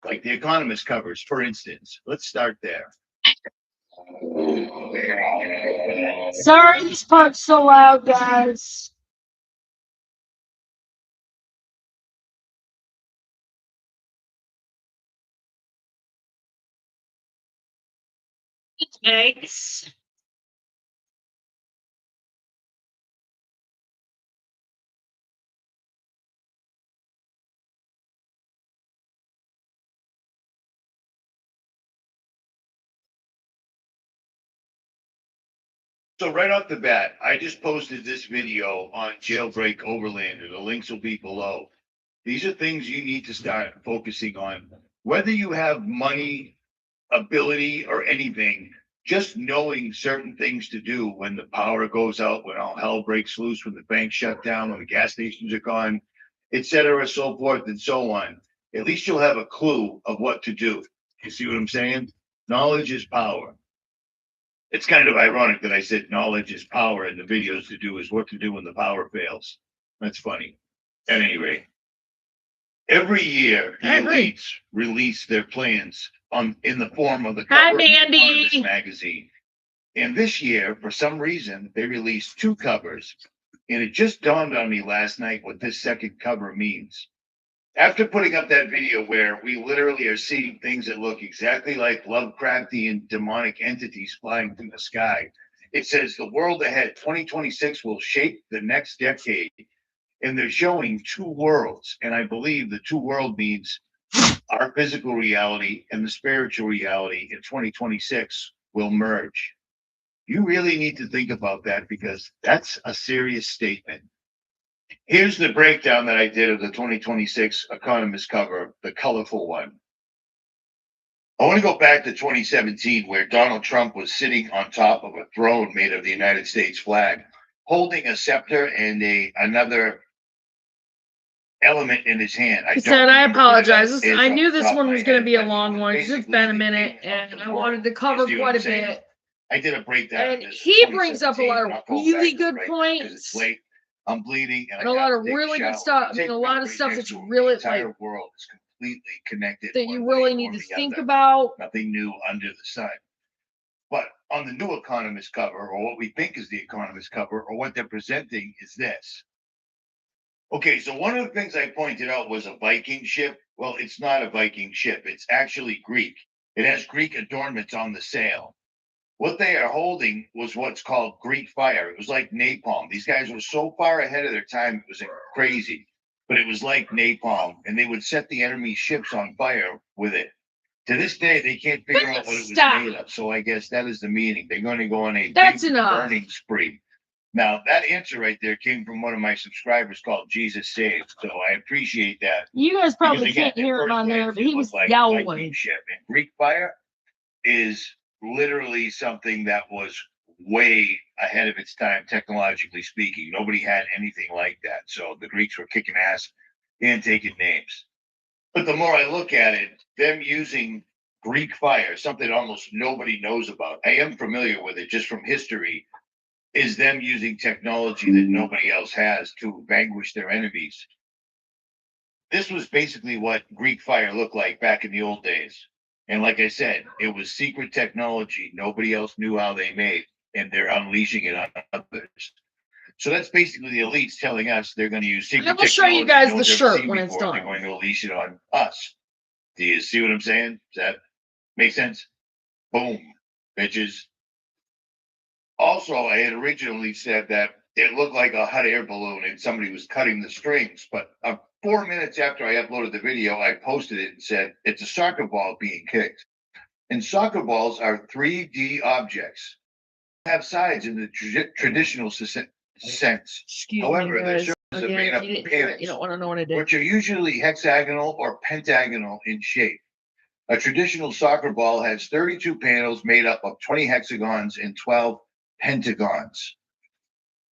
Like The Economist covers, for instance. Let's start there. Sorry, this part's so loud, guys. Thanks. So right off the bat, I just posted this video on Jailbreak Overlander. The links will be below. These are things you need to start focusing on. Whether you have money, ability, or anything, just knowing certain things to do when the power goes out, when all hell breaks loose, when the banks shut down, when the gas stations are gone, et cetera, so forth and so on. At least you'll have a clue of what to do. You see what I'm saying? Knowledge is power. It's kind of ironic that I said knowledge is power and the videos to do is what to do when the power fails. That's funny. At any rate, every year the elites release their plans in the form of the Hi, cover Mandy. of this magazine. And this year, for some reason, they released two covers. And it just dawned on me last night what this second cover means. After putting up that video where we literally are seeing things that look exactly like Lovecraftian demonic entities flying through the sky, it says the world ahead, 2026, will shape the next decade. And they're showing two worlds. And I believe the two world means our physical reality and the spiritual reality in 2026 will merge. You really need to think about that because that's a serious statement. Here's the breakdown that I did of the 2026 Economist cover, the colorful one. I want to go back to 2017, where Donald Trump was sitting on top of a throne made of the United States flag, holding a scepter and another element in his hand. I don't said, I remember what it apologize. is I off knew the this top of one my was going to head, be a but long one. It's just been a minute, and I wanted to cover see what quite I'm a saying? bit. I did a breakdown. And of this he in brings up a lot 2017, of and I'll go really back good right because it's points late. I'm bleeding and and a I lot gotta of take a really good shower. stuff. I mean, Take a lot of right stuff there that to you it. really The entire like, world is completely connected. that you one really way need or to the think other. about. Nothing new under the sun. But on the New Economist cover, or what we think is the Economist cover, or what they're presenting is this. Okay, so one of the things I pointed out was a Viking ship. Well, it's not a Viking ship. It's actually Greek. It has Greek adornments on the sail. What they are holding was what's called Greek fire. It was like napalm. These guys were so far ahead of their time, it was crazy. But it was like napalm, and they would set the enemy ships on fire with it. To this day, they can't figure out what it was made of. So I guess that is the meaning. They're going to go on a That's big enough. burning spree. Now, that answer right there came from one of my subscribers called Jesus Saves. So I appreciate that. You guys probably Because, again, can't hear at it on first there, glance, but it he was looked like a Viking yowling. ship. And Greek fire is literally something that was way ahead of its time, technologically speaking. Nobody had anything like that. So the Greeks were kicking ass and taking names. But the more I look at it, them using Greek fire, something almost nobody knows about. I am familiar with it just from history, is them using technology that nobody else has to vanquish their enemies. This was basically what Greek fire looked like back in the old days. And like I said, it was secret technology. Nobody else knew how they made, and they're unleashing it on others. So that's basically the elites telling us they're going to use secret I will show you technology guys no the one's ever shirt seen when it's before. done. They're going to unleash it on us. Do you see what I'm saying? Does that make sense? Boom, bitches. Also, I had originally said that it looked like a hot air balloon and somebody was cutting the strings, but 4 minutes after I uploaded the video, I posted it and said it's a soccer ball being kicked. And soccer balls are 3D objects, have sides in the traditional sense. Excuse However, me, they're guys. surfaces are Again, made if up you of didn't hear it, panels, you don't want to know what I did. which are usually hexagonal or pentagonal in shape. A traditional soccer ball has 32 panels made up of 20 hexagons and 12 pentagons.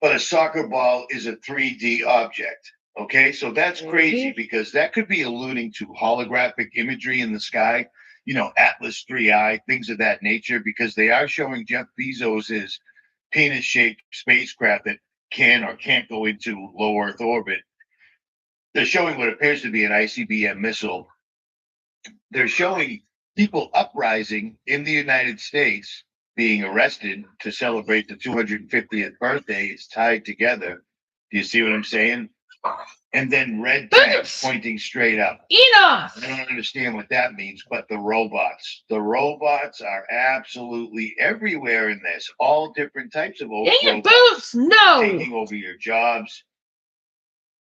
But a soccer ball is a 3D object. Okay, so that's crazy because that could be alluding to holographic imagery in the sky, you know, Atlas 3I, things of that nature, because they are showing Jeff Bezos's penis-shaped spacecraft that can or can't go into low Earth orbit. They're showing what appears to be an ICBM missile. They're showing people uprising in the United States being arrested to celebrate the 250th birthday is tied together. Do you see what I'm saying? And then red tanks pointing straight up. Enough! I don't understand what that means, but the robots are absolutely everywhere in this. All different types of In your robots boots? No! taking over your jobs,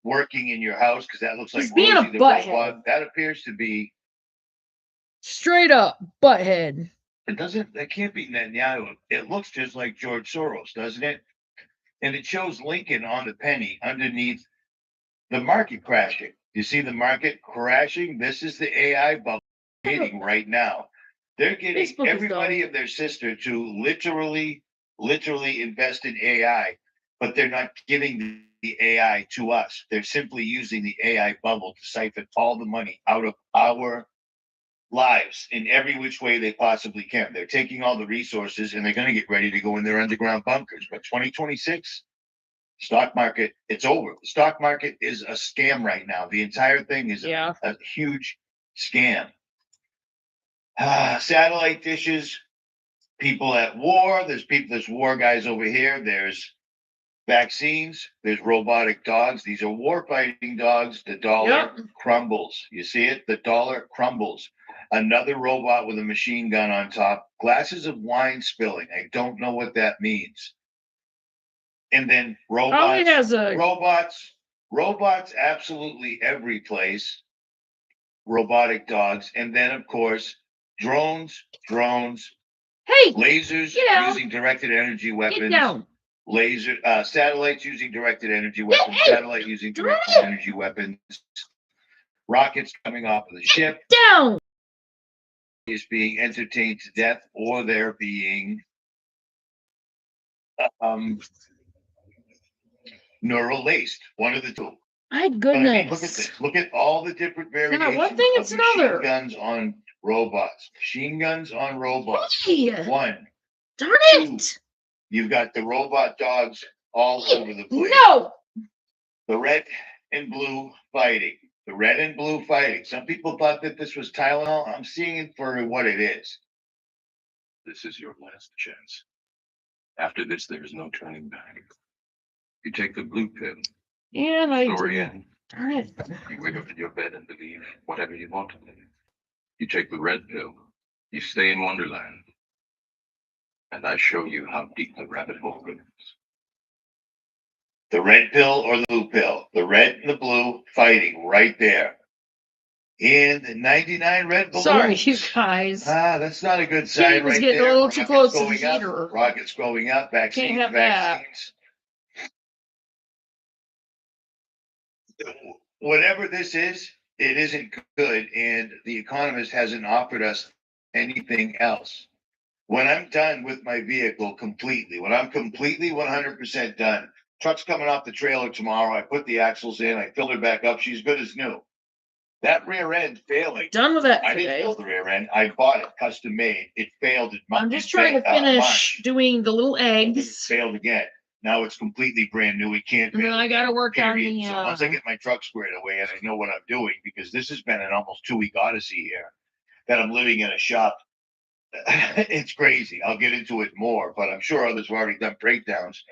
working in your house, because that looks like He's being Rosie a the butthead. robot. That appears to be. Straight up, butthead. That can't be Netanyahu. It looks just like George Soros, doesn't it? And it shows Lincoln on the penny underneath the market crashing. You see the market crashing? This is the AI bubble hitting right now. They're getting Facebook is everybody dumb. and their sister to literally invest in AI, but they're not giving the AI to us. They're simply using the AI bubble to siphon all the money out of our lives in every which way they possibly can. They're taking all the resources and they're going to get ready to go in their underground bunkers. But 2026, stock market, it's over. The stock market is a scam right now. The entire thing is a huge scam. Satellite dishes, people at war. There's war guys over here. There's vaccines. There's robotic dogs. These are war fighting dogs. The dollar crumbles. You see it? The dollar crumbles. Another robot with a machine gun on top. Glasses of wine spilling. I don't know what that means. And then robots absolutely every place. Robotic dogs. And then, of course, drones, lasers using directed energy weapons, satellites using directed energy weapons, satellite using directed energy weapons, rockets coming off of the ship. Down is being entertained to death, or they're being neural laced. One of the two. My But I mean, look at goodness. this. Look at all the different variations one thing, of it's machine another. guns on robots. Machine guns on robots. Hey! One. Darn Two. it! You've got the robot dogs all over the place. No! The red and blue fighting. The red and blue fighting. Some people thought that this was Tylenol. I'm seeing it for what it is. This is your last chance. After this, there is no turning back. You take the blue pill. Yeah, I Story do. end. Darn it. You wake up in your bed and believe whatever you want to believe. You take the red pill. You stay in Wonderland. And I show you how deep the rabbit hole goes. The red pill or the blue pill. The red and the blue fighting right there. And the 99 red balloons. Sorry, you guys. That's not a good Kate sign was right getting there. a little too Rockets close to the going up, heater. Rockets going up. Vaccines, have that. vaccines. Whatever this is, it isn't good. And The Economist hasn't offered us anything else. When I'm done with my vehicle completely, when I'm completely 100% done, truck's coming off the trailer tomorrow. I put the axles in, I filled her back up. She's good as new. That rear end failing. Done with that I today. didn't build the rear end. I bought it custom made. It failed. I'm just trying to finish doing the little It eggs. failed again. Now it's completely brand new. It can't. And then fail I gotta work on period. the, So once I get my truck squared away and I know what I'm doing, because this has been an almost 2-week odyssey here, that I'm living in a shop. It's crazy. I'll get into it more, but I'm sure others have already done breakdowns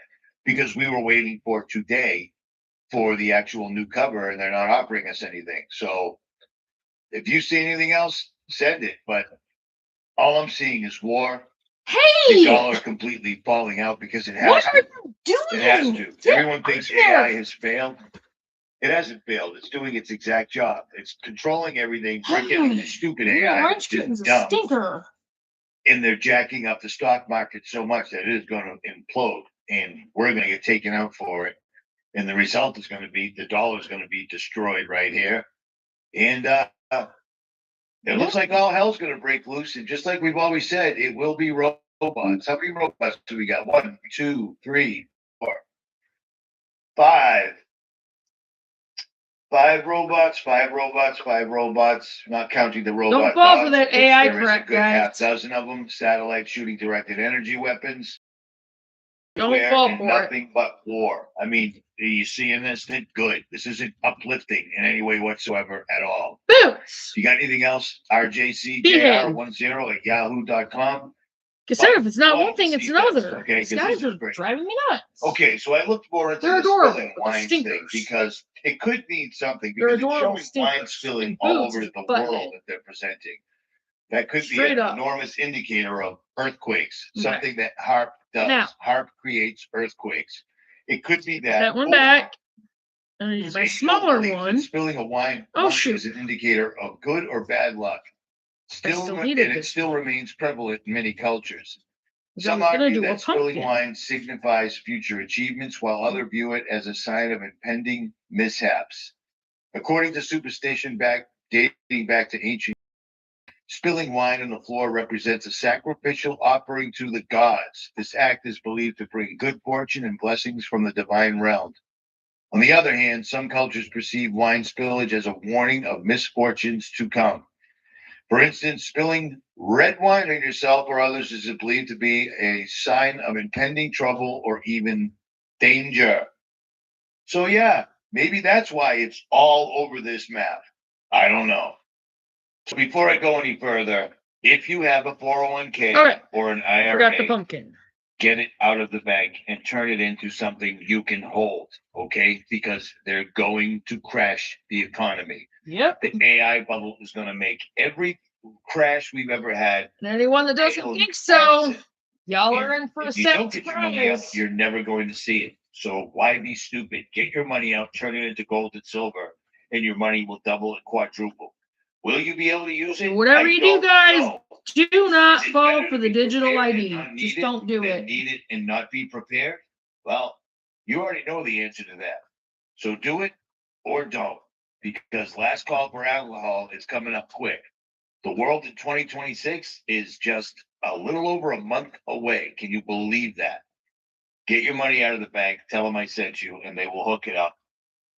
because we were waiting for today for the actual new cover and they're not offering us anything. So if you see anything else, send it. But all I'm seeing is war. The Hey! dollar completely falling out because it What has are to. you doing? It has to. Get Everyone thinks out of there. AI has failed. It hasn't failed. It's doing its exact job. It's controlling everything. Freaking stupid AI Orange is chicken's a dumb. stinker. And they're jacking up the stock market so much that it is going to implode and we're going to get taken out for it. And the result is going to be the dollar is going to be destroyed right here. And it looks like all hell's going to break loose. And just like we've always said, it will be robots. How many robots do we got? 1, 2, 3, 4, 5. 5 robots, 5 robots, 5 robots, not counting the robot. Don't fall for dogs, that which AI there is a crap, good guys. half dozen of them. Satellites shooting directed energy weapons. Don't Where fall and for it. nothing but war. I mean, are you seeing this? Then good. This isn't uplifting in any way whatsoever at all. Boots! You got anything else? Behave. RJCJR10 at yahoo.com. Because if it's not one thing, it's see this, another. okay, These 'cause guys this are is great. driving me nuts. Okay, so I looked more into They're the adorable, spilling but they're wines thing stinkers. because it could mean something They're because it's adorable showing wine stinkers. spilling And all boots over is the butthead. world that they're presenting. That could Straight be an up. enormous indicator of earthquakes, Okay. something that HARP does. Now. HARP creates earthquakes. It could be that. That one back. And It's my a smaller belief that one. Spilling a wine Oh, shoot. is an indicator of good or bad luck. still And needed it this. still remains prevalent in many cultures. I Some was gonna argue do a that spilling pumpkin. wine signifies future achievements, while others view it as a sign of impending mishaps. According to superstition dating back to ancient, spilling wine on the floor represents a sacrificial offering to the gods. This act is believed to bring good fortune and blessings from the divine realm. On the other hand, some cultures perceive wine spillage as a warning of misfortunes to come. For instance, spilling red wine on yourself or others is believed to be a sign of impending trouble or even danger. So yeah, maybe that's why it's all over this map. I don't know. So before I go any further, if you have a 401k Okay. or an Forgot the IRA, pumpkin. get it out of the bank and turn it into something you can hold, okay? Because they're going to crash the economy. Yep. The AI bubble is going to make every crash we've ever had. And anyone that doesn't fail think so, massive. y'all are And in for a if you set don't get your money out, surprise. you're never going to see it. So why be stupid? Get your money out, turn it into gold and silver, and your money will double and quadruple. Will you be able to use it? Whatever I you do, don't guys, know. do not Is it fall better for to the be digital prepared ID. and not need Just it don't do than it. Need it and not be prepared? Well, you already know the answer to that. So do it or don't, because last call for alcohol is coming up quick. The world in 2026 is just a little over a month away. Can you believe that? Get your money out of the bank, tell them I sent you, and they will hook it up.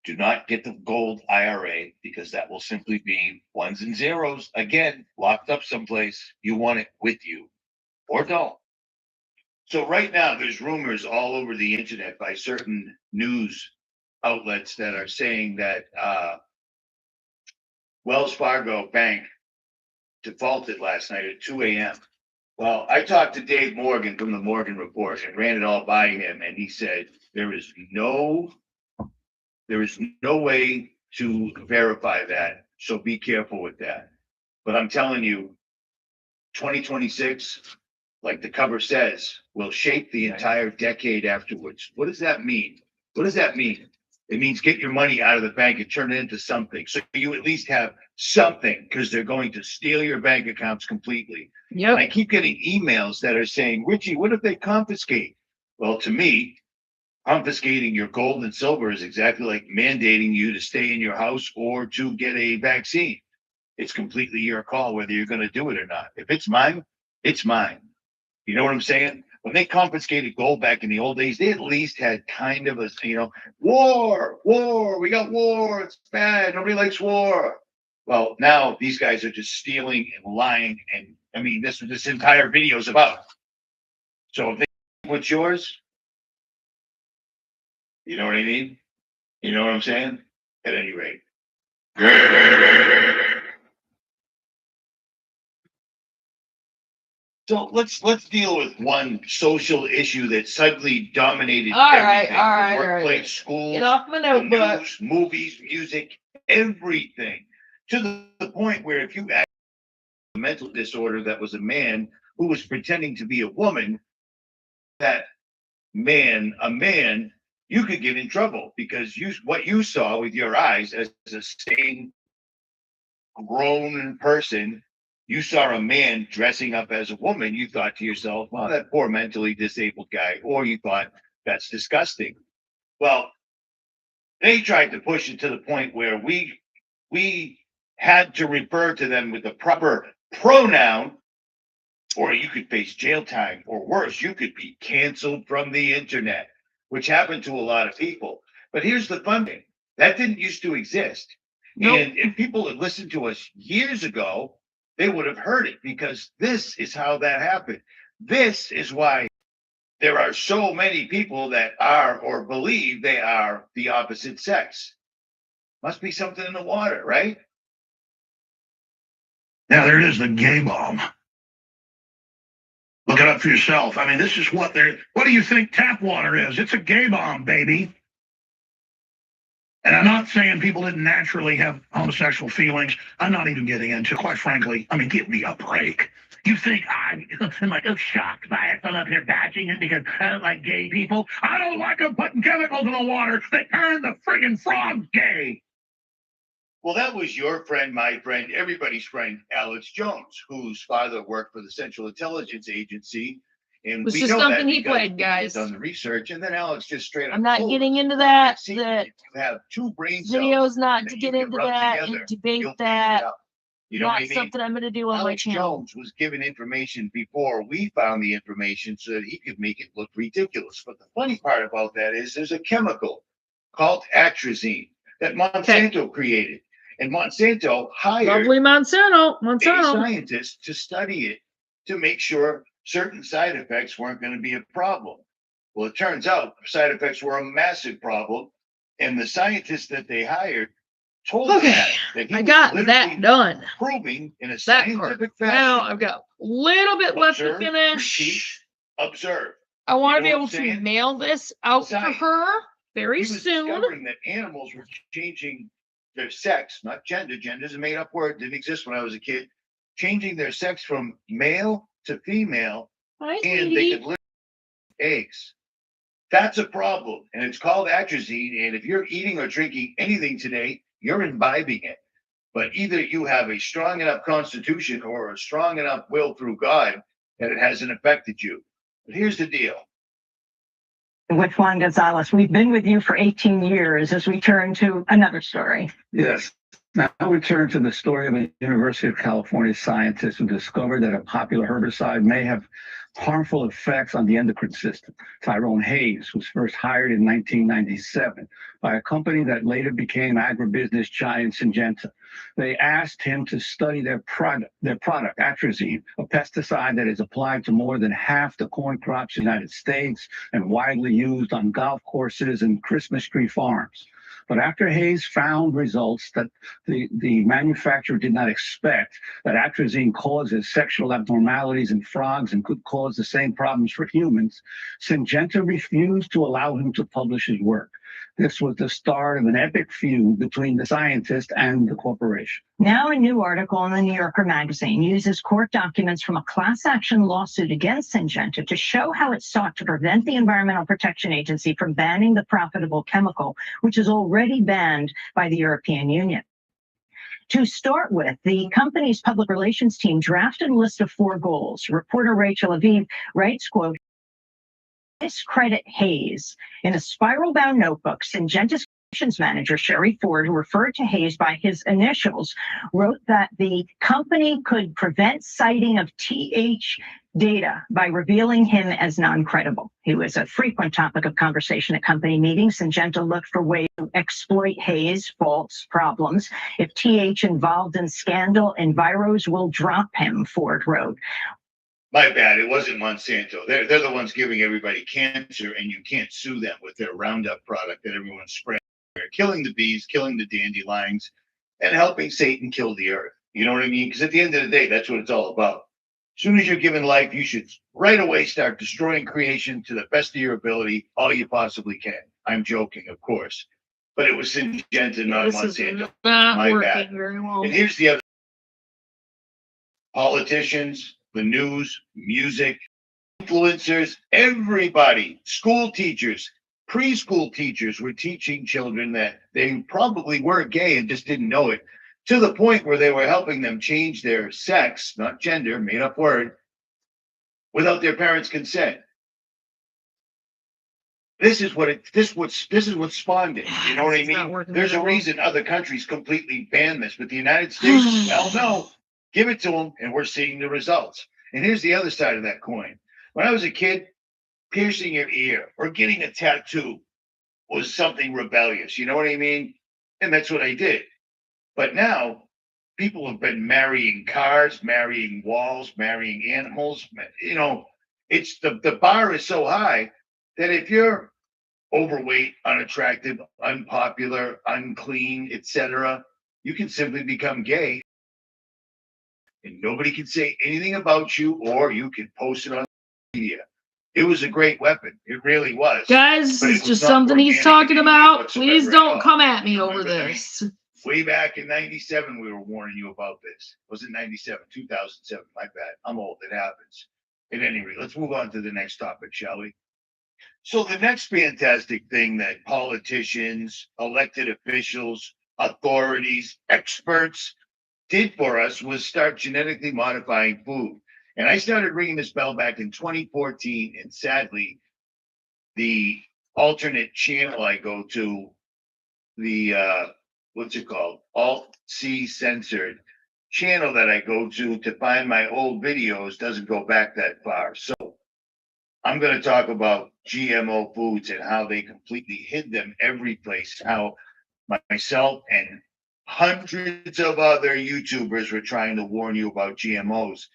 Do not get the gold IRA because that will simply be ones and zeros. Again, locked up someplace. You want it with you or don't. So right now, there's rumors all over the internet by certain news outlets that are saying that Wells Fargo Bank defaulted last night at 2 a.m. Well, I talked to Dave Morgan from the Morgan Report and ran it all by him, and he said there is no way to verify that. So be careful with that. But I'm telling you, 2026, like the cover says, will shape the entire decade afterwards. What does that mean? What does that mean? It means get your money out of the bank and turn it into something. So you at least have something, because they're going to steal your bank accounts completely. Yep. And I keep getting emails that are saying, Richie, what if they confiscate? Well, to me, confiscating your gold and silver is exactly like mandating you to stay in your house or to get a vaccine. It's completely your call whether you're going to do it or not. If it's mine, it's mine. You know what I'm saying? When they confiscated gold back in the old days, they at least had kind of a, war, we got war, it's bad, nobody likes war. Well, now these guys are just stealing and lying, and I mean, this entire video is about. So if they what's yours, you know what I mean? You know what I'm saying? At any rate. So let's deal with one social issue that suddenly dominated everything. The workplace, schools, Get off my the notebook. news, movies, music, everything. To the point where if you had a mental disorder that was a man who was pretending to be a woman, a man, you could get in trouble because what you saw with your eyes as a sane, grown person, you saw a man dressing up as a woman, you thought to yourself, well, that poor mentally disabled guy, or you thought that's disgusting. Well, they tried to push it to the point where we had to refer to them with the proper pronoun, or you could face jail time, or worse, you could be canceled from the internet, which happened to a lot of people. But here's the fun thing. That didn't used to exist. Nope. And if people had listened to us years ago, they would have heard it, because this is how that happened. This is why there are so many people that are or believe they are the opposite sex. Must be something in the water, right? Now there it is, the gay bomb. Look it up for yourself. I mean, this is what do you think tap water is? It's a gay bomb, baby. And I'm not saying people didn't naturally have homosexual feelings. I'm not even getting into, quite frankly, I mean, give me a break. You think I'm like, oh, shocked by it. I'm up here bashing it because I don't like gay people. I don't like them putting chemicals in the water that turn the friggin' frogs gay. Well, that was your friend, my friend, everybody's friend, Alex Jones, whose father worked for the Central Intelligence Agency. And It's we just know something that he because played, he guys. done the research, and then Alex just straight up I'm not told getting us, into that. "See, That if you have two brain cells video's not that to you get can into rub that together, and debate you'll figure it that. out." You know what I Not mean? something I'm going to do on Alex my channel. Jones was given information before we found the information so that he could make it look ridiculous. But the funny part about that is there's a chemical called atrazine that Monsanto created. And Monsanto hired Lovely Monsanto. a scientist to study it to make sure certain side effects weren't going to be a problem. Well, it turns out side effects were a massive problem. And the scientist that they hired told them that he I was got literally that done. proving in a That part. scientific fashion. Now I've got a little bit left to Observe, finish. repeat, observe. I want to You be know able what I'm to saying? mail this out for Science. her very He was soon. discovering that animals were changing their sex, not gender. Gender is a made-up word, didn't exist when I was a kid. Changing their sex from male to female, Hi, and they sweetie. could lay eggs. That's a problem, and it's called atrazine. And if you're eating or drinking anything today, you're imbibing it. But either you have a strong enough constitution or a strong enough will through God that it hasn't affected you. But here's the deal. With Juan Gonzalez, we've been with you for 18 years as we turn to another story. Yes. Now we turn to the story of a University of California scientist who discovered that a popular herbicide may have harmful effects on the endocrine system. Tyrone Hayes was first hired in 1997 by a company that later became agribusiness giant Syngenta. They asked him to study their product, atrazine, a pesticide that is applied to more than half the corn crops in the United States and widely used on golf courses and Christmas tree farms. But after Hayes found results that the manufacturer did not expect, that atrazine causes sexual abnormalities in frogs and could cause the same problems for humans, Syngenta refused to allow him to publish his work. This was the start of an epic feud between the scientist and the corporation. Now a new article in the New Yorker magazine uses court documents from a class action lawsuit against Syngenta to show how it sought to prevent the Environmental Protection Agency from banning the profitable chemical, which is already banned by the European Union. To start with, the company's public relations team drafted a list of 4 goals. Reporter Rachel Aviv writes, quote, discredit Hayes. In a spiral-bound notebook, Syngenta's communications manager, Sherry Ford, who referred to Hayes by his initials, wrote that the company could prevent citing of TH data by revealing him as non-credible. He was a frequent topic of conversation at company meetings. Syngenta looked for ways to exploit Hayes' false problems. If TH involved in scandal, Enviros will drop him, Ford wrote. My bad. It wasn't Monsanto. They're the ones giving everybody cancer, and you can't sue them with their Roundup product that everyone's spraying. They're killing the bees, killing the dandelions, and helping Satan kill the earth. You know what I mean? Because at the end of the day, that's what it's all about. As soon as you're given life, you should right away start destroying creation to the best of your ability, all you possibly can. I'm joking, of course. But it was Syngenta, not Monsanto. Not My working bad. very well. And here's the other politicians, the news, music, influencers, everybody, school teachers, preschool teachers were teaching children that they probably were gay and just didn't know it, to the point where they were helping them change their sex, not gender, made up word, without their parents' consent. This is what spawned it. You know what I mean? There's a reason other countries completely ban this, but the United States, well, no. Give it to them, and we're seeing the results. And here's the other side of that coin. When I was a kid, piercing your ear or getting a tattoo was something rebellious. You know what I mean? And that's what I did. But now, people have been marrying cars, marrying walls, marrying animals. You know, it's the bar is so high that if you're overweight, unattractive, unpopular, unclean, etc., you can simply become gay. And nobody can say anything about you, or you can post it on media. It was a great weapon. It really was. Guys, this is just something he's talking about. Please don't come at me over this. Way back in 97, we were warning you about this. Was it 97? 2007. My bad. I'm old. It happens. At any rate, let's move on to the next topic, shall we? So the next fantastic thing that politicians, elected officials, authorities, experts did for us was start genetically modifying food. And I started ringing this bell back in 2014. And sadly, the alternate channel I go to, the, what's it called? Alt-C censored channel that I go to find my old videos doesn't go back that far. So I'm going to talk about GMO foods and how they completely hid them every place. How myself and hundreds of other YouTubers were trying to warn you about GMOs.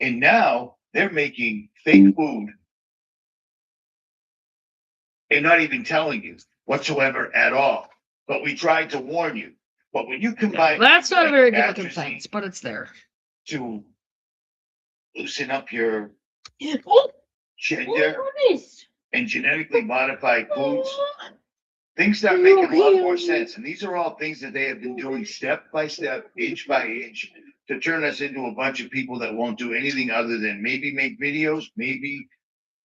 And now they're making fake food and not even telling you whatsoever at all. But we tried to warn you. But when you combine... That's not a very good looking science, but it's there. To loosen up your gender and genetically modified foods, things start making a lot more sense. And these are all things that they have been doing step by step, inch by inch, to turn us into a bunch of people that won't do anything other than maybe make videos, maybe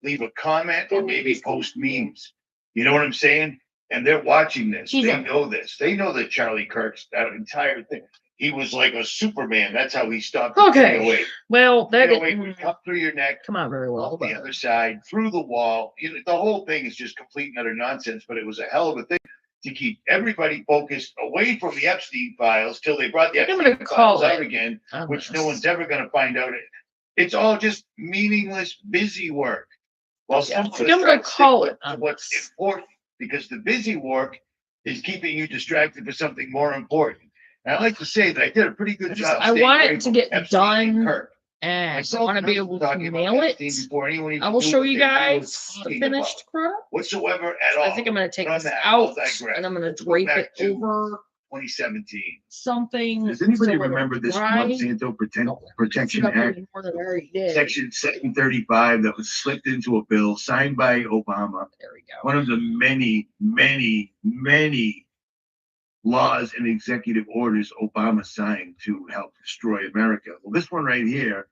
leave a comment, or maybe post memes. You know what I'm saying? And they're watching this. They know this. They know that Charlie Kirk's, that entire thing. He was like a Superman. That's how he stopped. Okay. Well, that would cut through your neck. Come on, very well. The other side, through the wall. You know, the whole thing is just complete and utter nonsense. But it was a hell of a thing to keep everybody focused away from the Epstein files till they brought the I'm gonna Epstein call files out it again, on which no this. one's ever gonna find out. It's all just meaningless, busy work. Well, Yeah, some of I'm us gonna try to call stick it on to what's important, because the busy work is keeping you distracted for something more important. And I like to say that I did a pretty good job. I staying want away it to from get Epstein and done, Kirk. and I Myself want to and be others able were to talking about nail it. Epstein before anyone even I will knew show what you they were guys the talking finished about product. whatsoever at So all. I think I'm going to take But on this that, I'll out, digress. and I'm going to Let's go drape back it to over 2017. something. Does anybody so it'll remember this dry. Monsanto Protection Sit up Act, any more than I already did. Section 735, that was slipped into a bill signed by Obama? There we go. One of the many, many, many laws and executive orders Obama signed to help destroy America. Well, this one right here,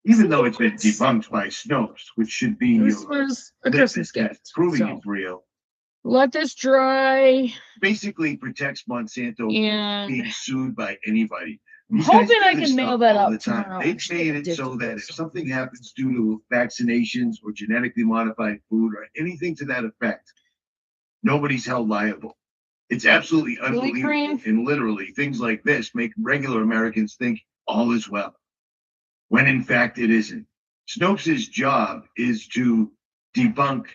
even though it's been debunked by Snopes, which should be This your was a litmus Christmas test gift. proving So it's real, let this dry, basically protects Monsanto from and being sued by anybody. I'm These guys hoping do I this can mail stuff that all up the time. tomorrow. They've made it so that if something happens due to vaccinations or genetically modified food or anything to that effect, nobody's held liable. It's absolutely unbelievable. cream. And literally, things like this make regular Americans think all is well, when in fact it isn't. Snopes' job is to debunk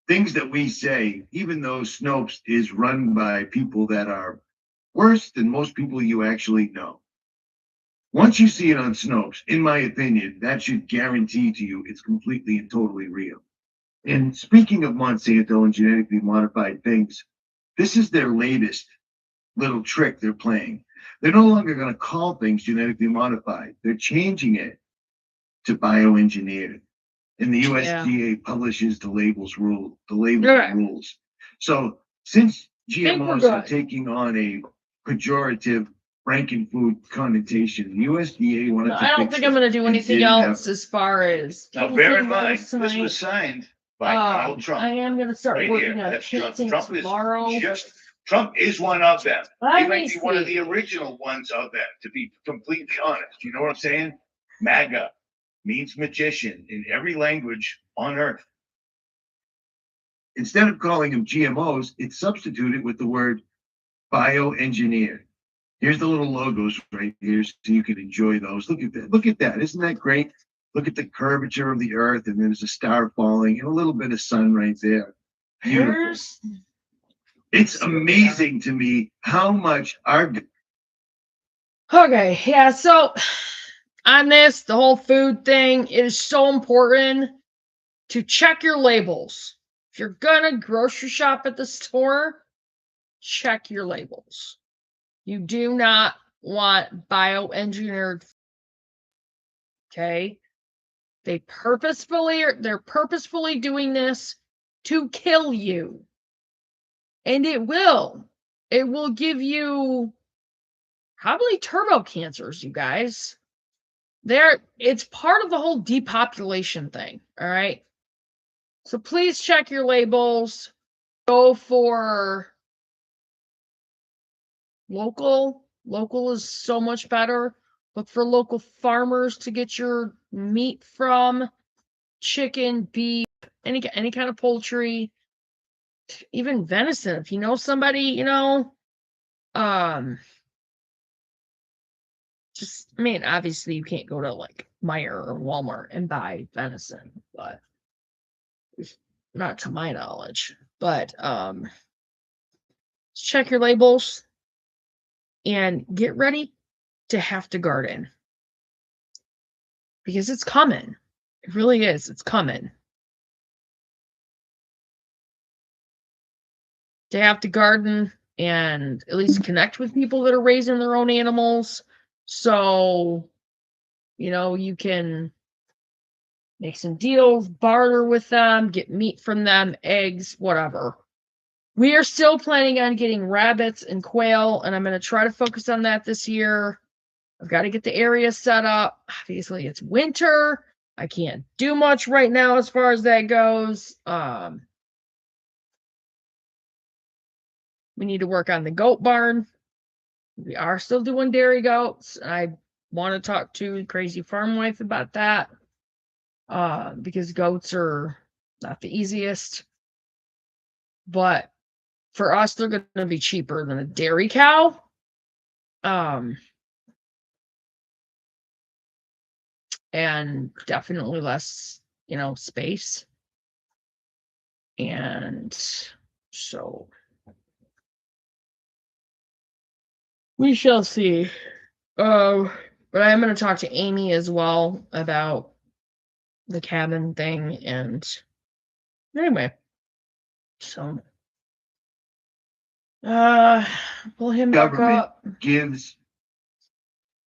things that we say, even though Snopes is run by people that are worse than most people you actually know. Once you see it on Snopes, in my opinion, that should guarantee to you it's completely and totally real. And speaking of Monsanto and genetically modified things, this is their latest little trick they're playing. They're no longer going to call things genetically modified. They're changing it to bioengineered. And the USDA publishes the labels rules. So since GMOs are taking on a pejorative Frankenfood connotation, the USDA wanted to I don't fix think it I'm going to do and anything didn't have else as far as. Now, bear in mind, anything this else was signed by tonight. Donald Trump. I am going to start Right working here. on That's Trump. painting Trump is tomorrow. Trump is one of them. Let He might me be one of see. the original ones of them, to be completely honest. You know what I'm saying? MAGA means magician in every language on earth. Instead of calling them GMOs, it's substituted with the word bioengineered. Here's the little logos right here so you can enjoy those. Look at that. Look at that. Isn't that great? Look at the curvature of the earth, and there's a star falling and a little bit of sun right there. Beautiful. It's amazing to me how much our Okay, yeah, so on this, the whole food thing, it is so important to check your labels. If you're gonna grocery shop at the store, check your labels. You do not want bioengineered. Okay? They're purposefully doing this to kill you. And it will. It will give you probably turbo cancers, you guys. It's part of the whole depopulation thing, all right? So please check your labels. Go for local. Local is so much better. Look for local farmers to get your meat from. Chicken, beef, any kind of poultry, even venison. If you know somebody, obviously you can't go to like Meijer or Walmart and buy venison, but not to my knowledge. But check your labels and get ready to have to garden, because it's coming. It really is. It's coming. To have to garden and at least connect with people that are raising their own animals. So, you can make some deals, barter with them, get meat from them, eggs, whatever. We are still planning on getting rabbits and quail, and I'm going to try to focus on that this year. I've got to get the area set up. Obviously, it's winter. I can't do much right now as far as that goes. We need to work on the goat barn. We are still doing dairy goats. I want to talk to Crazy Farm Wife about that, because goats are not the easiest. But for us, they're going to be cheaper than a dairy cow. And definitely less, space. And so we shall see. But I am going to talk to Amy as well about the cabin thing. And anyway, so pull him back Government up. gives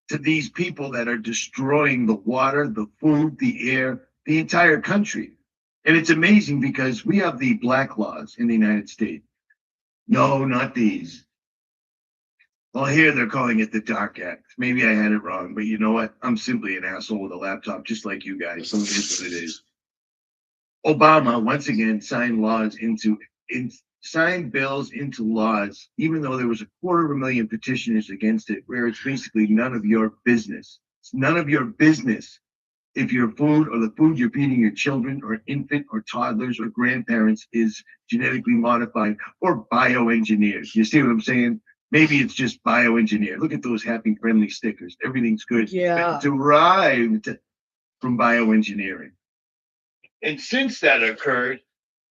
to these people that are destroying the water, the food, the air, the entire country. And it's amazing because we have the black laws in the United States. No, not these. Well, here they're calling it the Dark Act. Maybe I had it wrong, but you know what? I'm simply an asshole with a laptop, just like you guys. So it is what it is. Obama once again signed bills into laws, even though there was 250,000 petitioners against it, where it's basically none of your business. It's none of your business if your food or the food you're feeding your children or infant or toddlers or grandparents is genetically modified or bioengineered. You see what I'm saying? Maybe it's just bioengineered. Look at those happy, friendly stickers. Everything's good. Yeah. Derived from bioengineering. And since that occurred,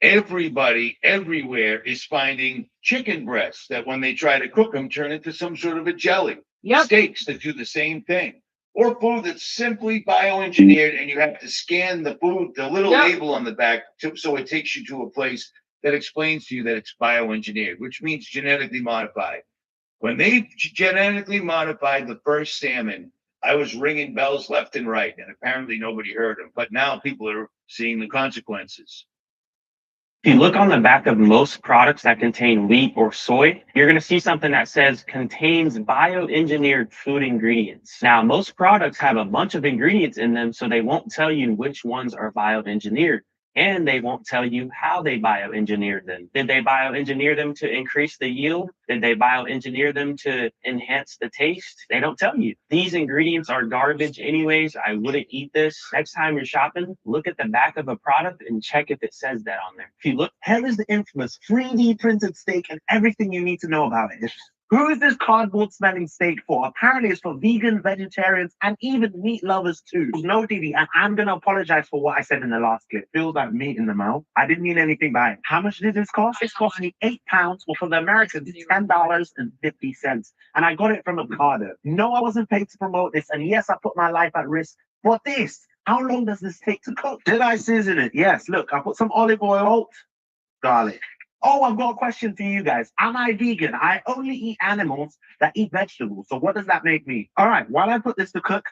everybody everywhere is finding chicken breasts that when they try to cook them turn into some sort of a jelly. Yep. Steaks that do the same thing. Or food that's simply bioengineered and you have to scan the food, the little label on the back, so it takes you to a place that explains to you that it's bioengineered, which means genetically modified. When they genetically modified the first salmon, I was ringing bells left and right, and apparently nobody heard them. But now people are seeing the consequences. If you look on the back of most products that contain wheat or soy, you're going to see something that says contains bioengineered food ingredients. Now, most products have a bunch of ingredients in them, so they won't tell you which ones are bioengineered. And they won't tell you how they bioengineered them. Did they bioengineer them to increase the yield? Did they bioengineer them to enhance the taste? They don't tell you. These ingredients are garbage anyways. I wouldn't eat this. Next time you're shopping, look at the back of a product and check if it says that on there. If you look, Here is the infamous 3D printed steak and everything you need to know about it. Who is this cardboard smelling steak for? Apparently it's for vegans, vegetarians, and even meat lovers too. No, Didi, and I'm going to apologize for what I said in the last clip. Feels like meat in the mouth. I didn't mean anything by it. How much did this cost? It's cost me £8, or for the Americans, $10.50. And I got it from Ocado. No, I wasn't paid to promote this. And yes, I put my life at risk for this. How long does this take to cook? Did I season it? Yes, look, I put some olive oil, salt, garlic. Oh, I've got a question for you guys. Am I vegan? I only eat animals that eat vegetables. So what does that make me? All right, while I put this to cook,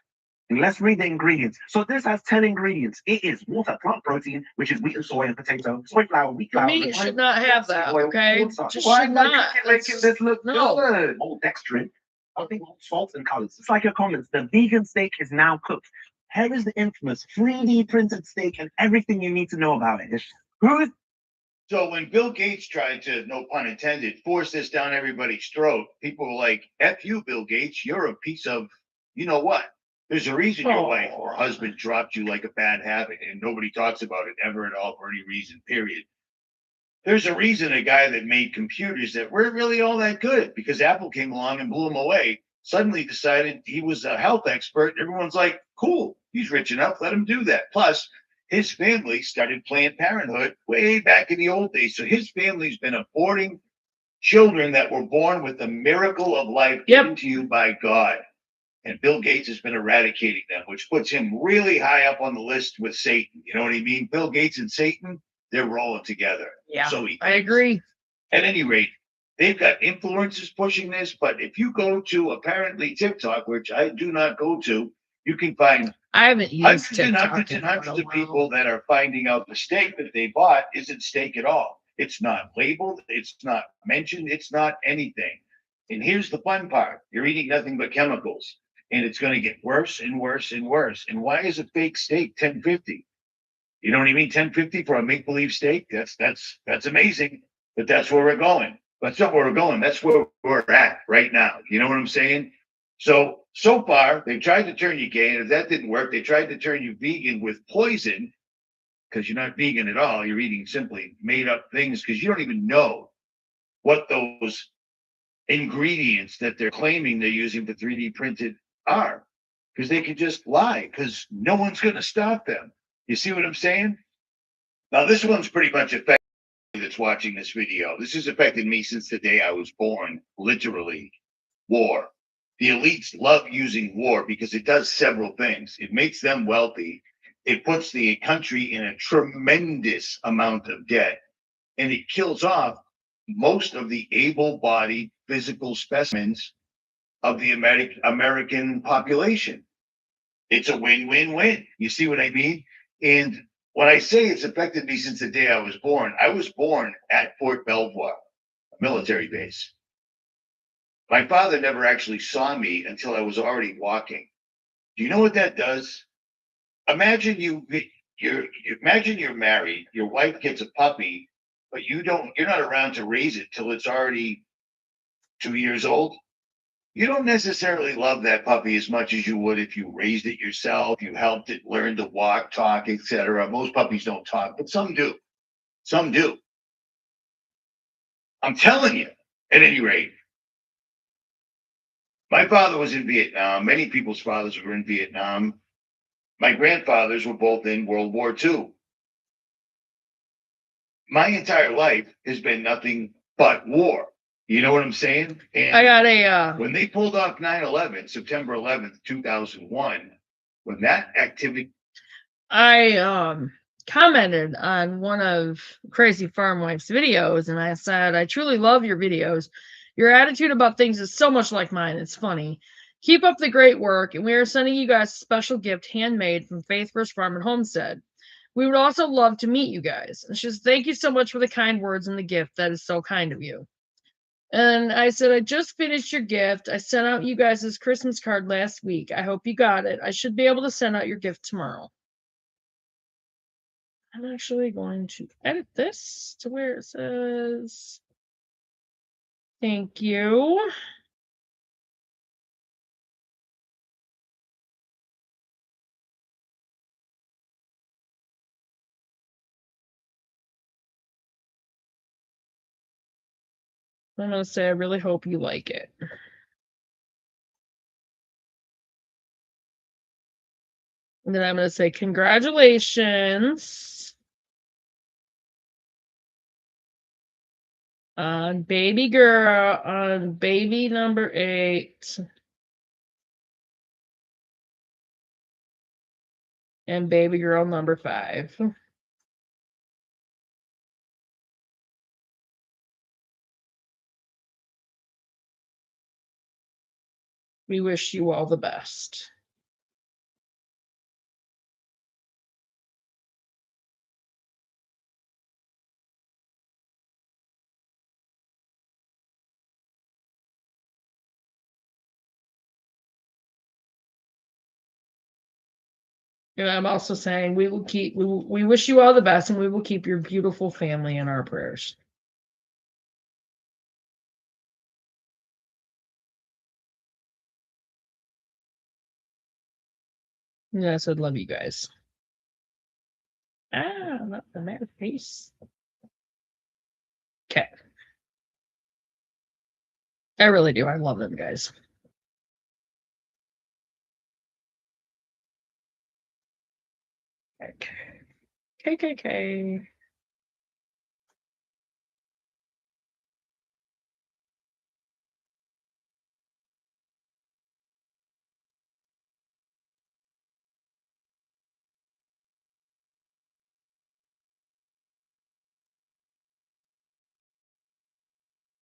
let's read the ingredients. So this has 10 ingredients. It is water, plant protein, which is wheat and soy and potato, soy flour, wheat flour. Meat should not have that, oil, okay? corn starch. Just Why should am I not. making this look No. good? Maltodextrin, I think salt and colors. It's like your comments. The vegan steak is now cooked. Here is the infamous 3D printed steak and everything you need to know about it. Who is So when Bill Gates tried to, no pun intended, force this down everybody's throat, people were like, F you, Bill Gates, you're a piece of, you know what? There's a reason your wife or husband dropped you like a bad habit and nobody talks about it ever at all for any reason, period. There's a reason a guy that made computers that weren't really all that good because Apple came along and blew him away, suddenly decided he was a health expert. Everyone's like, cool, he's rich enough, let him do that. Plus, his family started Planned Parenthood way back in the old days. So his family's been aborting children that were born with the miracle of life given to you by God. And Bill Gates has been eradicating them, which puts him really high up on the list with Satan. You know what I mean? Bill Gates and Satan, they're rolling together. Yeah, So he I agree. At any rate, they've got influencers pushing this. But if you go to apparently TikTok, which I do not go to, you can find I haven't used hundreds and TikTok hundreds in and quite a hundreds of while. people that are finding out the steak that they bought isn't steak at all. It's not labeled. It's not mentioned. It's not anything. And here's the fun part. You're eating nothing but chemicals. And it's going to get worse and worse and worse. And why is a fake steak $10.50? You know what I mean? $10.50 for a make-believe steak? That's amazing. But that's where we're going. That's not where we're going. That's where we're at right now. You know what I'm saying? So far, they've tried to turn you gay, and if that didn't work, they tried to turn you vegan with poison, because you're not vegan at all. You're eating simply made-up things because you don't even know what those ingredients that they're claiming they're using for 3D printed are, because they could just lie, because no one's going to stop them. You see what I'm saying? Now, this one's pretty much affected that's watching this video. This has affected me since the day I was born, literally. War. The elites love using war because it does several things. It makes them wealthy. It puts the country in a tremendous amount of debt, and it kills off most of the able-bodied physical specimens of the American population. It's a win-win-win. You see what I mean? And when I say it's affected me since the day I was born at Fort Belvoir, a military base. My father never actually saw me until I was already walking. Do you know what that does? Imagine you're married, your wife gets a puppy, but you're not around to raise it till it's already 2 years old. You don't necessarily love that puppy as much as you would if you raised it yourself, you helped it learn to walk, talk, etc. Most puppies don't talk, but some do. Some do. I'm telling you, at any rate, my father was in Vietnam. Many people's fathers were in Vietnam. My grandfathers were both in World War II. My entire life has been nothing but war. You know what I'm saying? And I got a when they pulled off 9/11, September 11th, 2001, when that activity I commented on one of Crazy Farm Wife's videos, and I said, I truly love your videos. Your attitude about things is so much like mine. It's funny. Keep up the great work, and we are sending you guys a special gift handmade from Faith First Farm and Homestead. We would also love to meet you guys. And she says, thank you so much for the kind words and the gift. That is so kind of you. And I said, I just finished your gift. I sent out you guys this Christmas card last week. I hope you got it. I should be able to send out your gift tomorrow. I'm actually going to edit this to where it says, thank you. I'm going to say, I really hope you like it. And then I'm going to say, congratulations on baby girl, on baby number 8. And baby girl number 5. We wish you all the best. And I'm also saying we wish you all the best, and we will keep your beautiful family in our prayers. Yeah, I said love you guys. Not the matter face. Okay. I really do. I love them guys. Okay. KKK.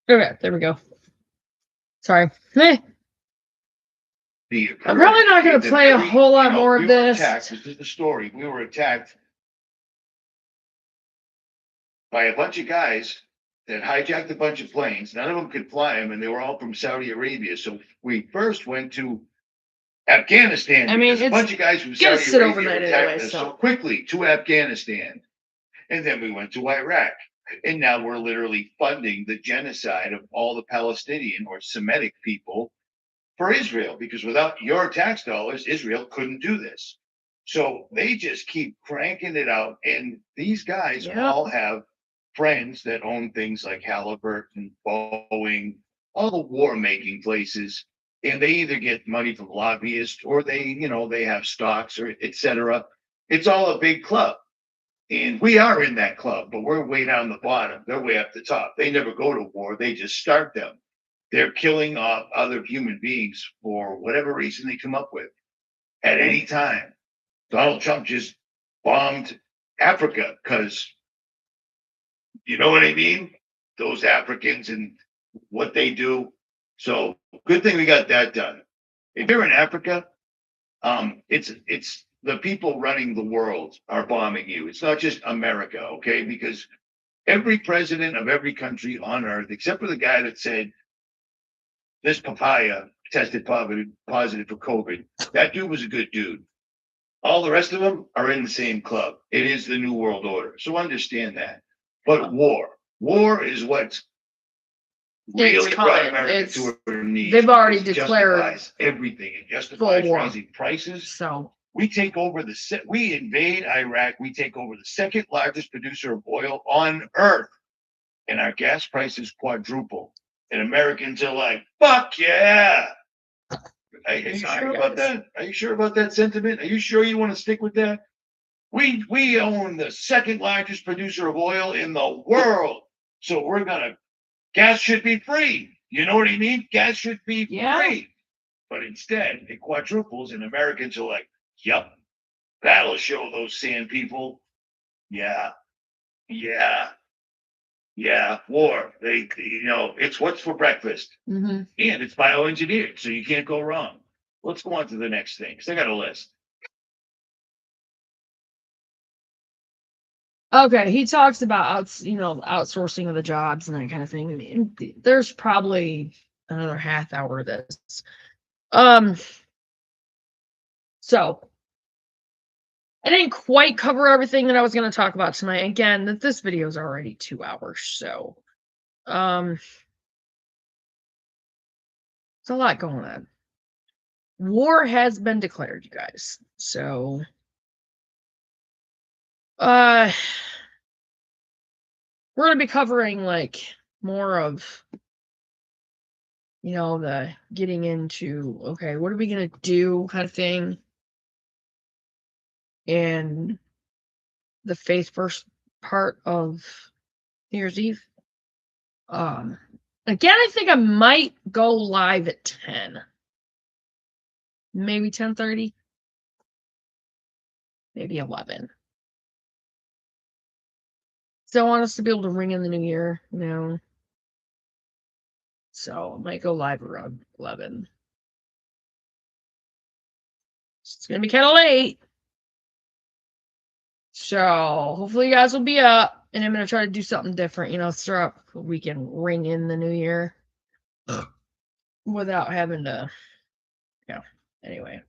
Okay, there we go. Sorry. I'm probably not going to play a whole lot more of this. This is the story. We were attacked by a bunch of guys that hijacked a bunch of planes. None of them could fly them, and they were all from Saudi Arabia. So we first went to Afghanistan. I mean, a bunch of guys from Saudi sit Arabia overnight attacked anyway, us so. so quickly to Afghanistan. And then we went to Iraq. And now we're literally funding the genocide of all the Palestinian or Semitic people for Israel, because without your tax dollars, Israel couldn't do this. So they just keep cranking it out. And these guys all have friends that own things like Halliburton, Boeing, all the war making places, and they either get money from lobbyists or they have stocks or etc. It's all a big club. And we are in that club, but we're way down the bottom. They're way up the top. They never go to war. They just start them. They're killing off other human beings for whatever reason they come up with at any time. Donald Trump just bombed Africa because, you know what I mean? Those Africans and what they do. So good thing we got that done. If you're in Africa, it's the people running the world are bombing you. It's not just America, okay? Because every president of every country on earth, except for the guy that said this papaya tested positive for COVID, that dude was a good dude. All the rest of them are in the same club. It is the new world order. So understand that. But war is what's really brought America to her knees. They've already It declared justifies everything. It justifies full war. raising prices. So we take over we invade Iraq. We take over the second largest producer of oil on earth, and our gas prices quadruple. And Americans are like, "Fuck yeah!" Are you sure about that? Are you sure about that sentiment? Are you sure you want to stick with that? We own the second largest producer of oil in the world, so gas should be free. You know what I mean? Gas should be free. But instead, it quadruples, and Americans are like, "Yup, that'll show those sand people." Yeah, war. It's what's for breakfast. Mm-hmm. And it's bioengineered, so you can't go wrong. Let's go on to the next thing, because I got a list. Okay, he talks about outsourcing of the jobs and that kind of thing. And there's probably another half hour of this. So I didn't quite cover everything that I was going to talk about tonight. Again, this video is already 2 hours, so there's a lot going on. War has been declared, you guys. So we're going to be covering more of the getting into, okay, what are we going to do kind of thing, and the faith first part of New Year's Eve. Again, I think I might go live at 10. Maybe 10:30. Maybe 11. So I want us to be able to ring in the new year, So I might go live around 11. It's going to be kind of late. So hopefully you guys will be up, and I'm going to try to do something different, so we can ring in the new year without having to, anyway.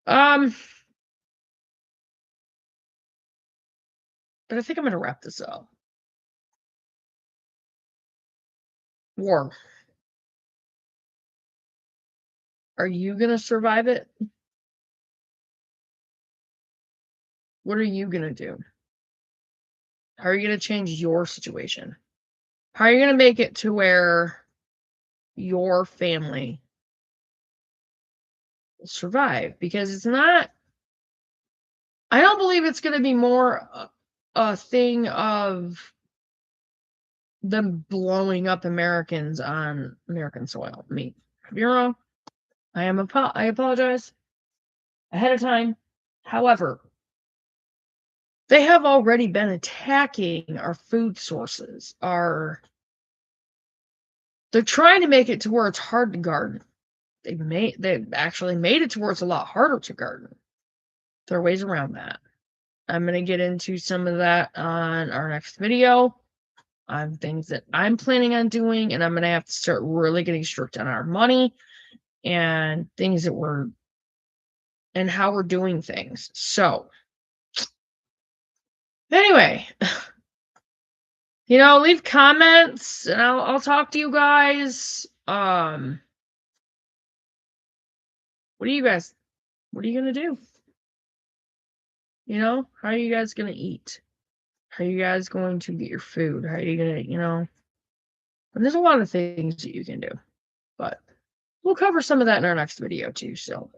But I think I'm going to wrap this up. War. Are you going to survive it? What are you going to do? How are you going to change your situation? How are you going to make it to where your family will survive? Because it's not, I don't believe it's going to be more a thing of them blowing up Americans on American soil. Me, could be wrong. I apologize ahead of time. However, they have already been attacking our food sources. They're trying to make it to where it's hard to garden. They've actually made it to where it's a lot harder to garden. There are ways around that. I'm going to get into some of that on our next video on things that I'm planning on doing, and I'm going to have to start really getting strict on our money and things that and how we're doing things. So anyway, leave comments and I'll talk to you guys. What are you going to do? How are you guys going to eat? How are you guys going to get your food? How are you gonna, and there's a lot of things that you can do, but we'll cover some of that in our next video too. So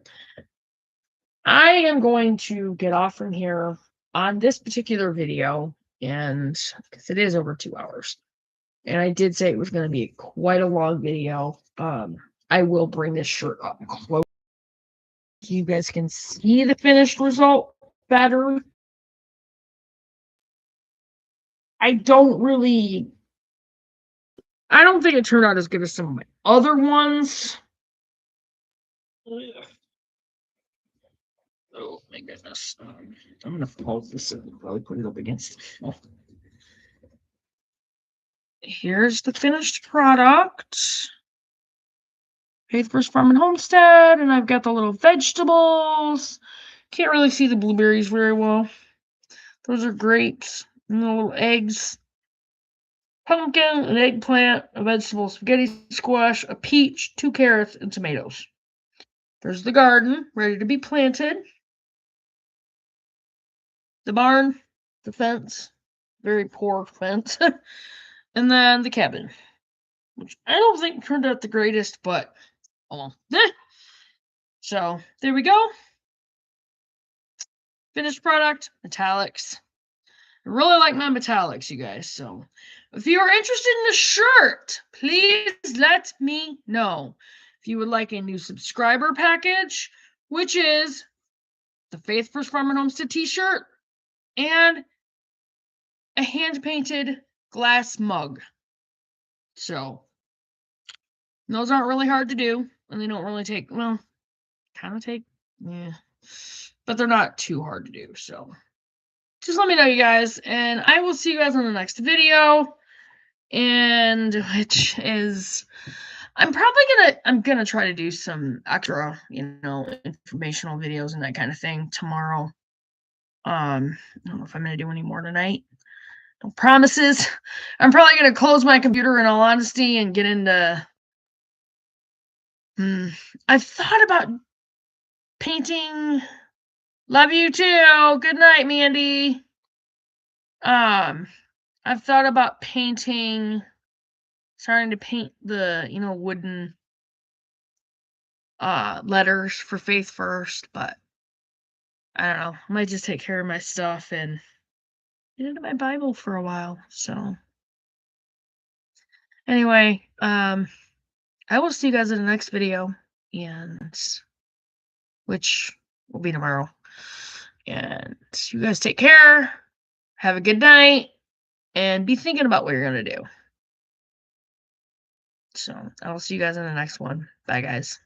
I am going to get off from here on this particular video, and because it is over 2 hours, and I did say it was going to be quite a long video. I will bring this shirt up close so you guys can see the finished result better. I don't think it turned out as good as some of my other ones. Oh my goodness. I'm going to pause this and probably put it up against. Here's the finished product. Faith First Farm and Homestead, and I've got the little vegetables. Can't really see the blueberries very well. Those are grapes and the little eggs. Pumpkin, an eggplant, a vegetable, spaghetti squash, a peach, 2 carrots, and tomatoes. There's the garden, ready to be planted. The barn, the fence, very poor fence. And then the cabin, which I don't think turned out the greatest, but so there we go. Finished product, metallics. I really like my metallics, you guys. So if you are interested in the shirt, please let me know. If you would like a new subscriber package, which is the Faith First Farm and Homestead t-shirt and a hand-painted glass mug. So those aren't really hard to do, and they don't really take, well, kind of take, yeah, but they're not too hard to do. So just let me know, you guys, and I will see you guys on the next video, and which is, I'm gonna try to do some extra, informational videos and that kind of thing tomorrow. I don't know if I'm gonna do any more tonight. No promises. I'm probably gonna close my computer in all honesty and get into. I've thought about painting. Love you too. Good night, Mandy. I've thought about starting to paint the, wooden letters for Faith First, but I don't know. I might just take care of my stuff and get into my Bible for a while. So anyway, I will see you guys in the next video, and which will be tomorrow. And you guys take care. Have a good night, and be thinking about what you're gonna do. So I will see you guys in the next one. Bye, guys.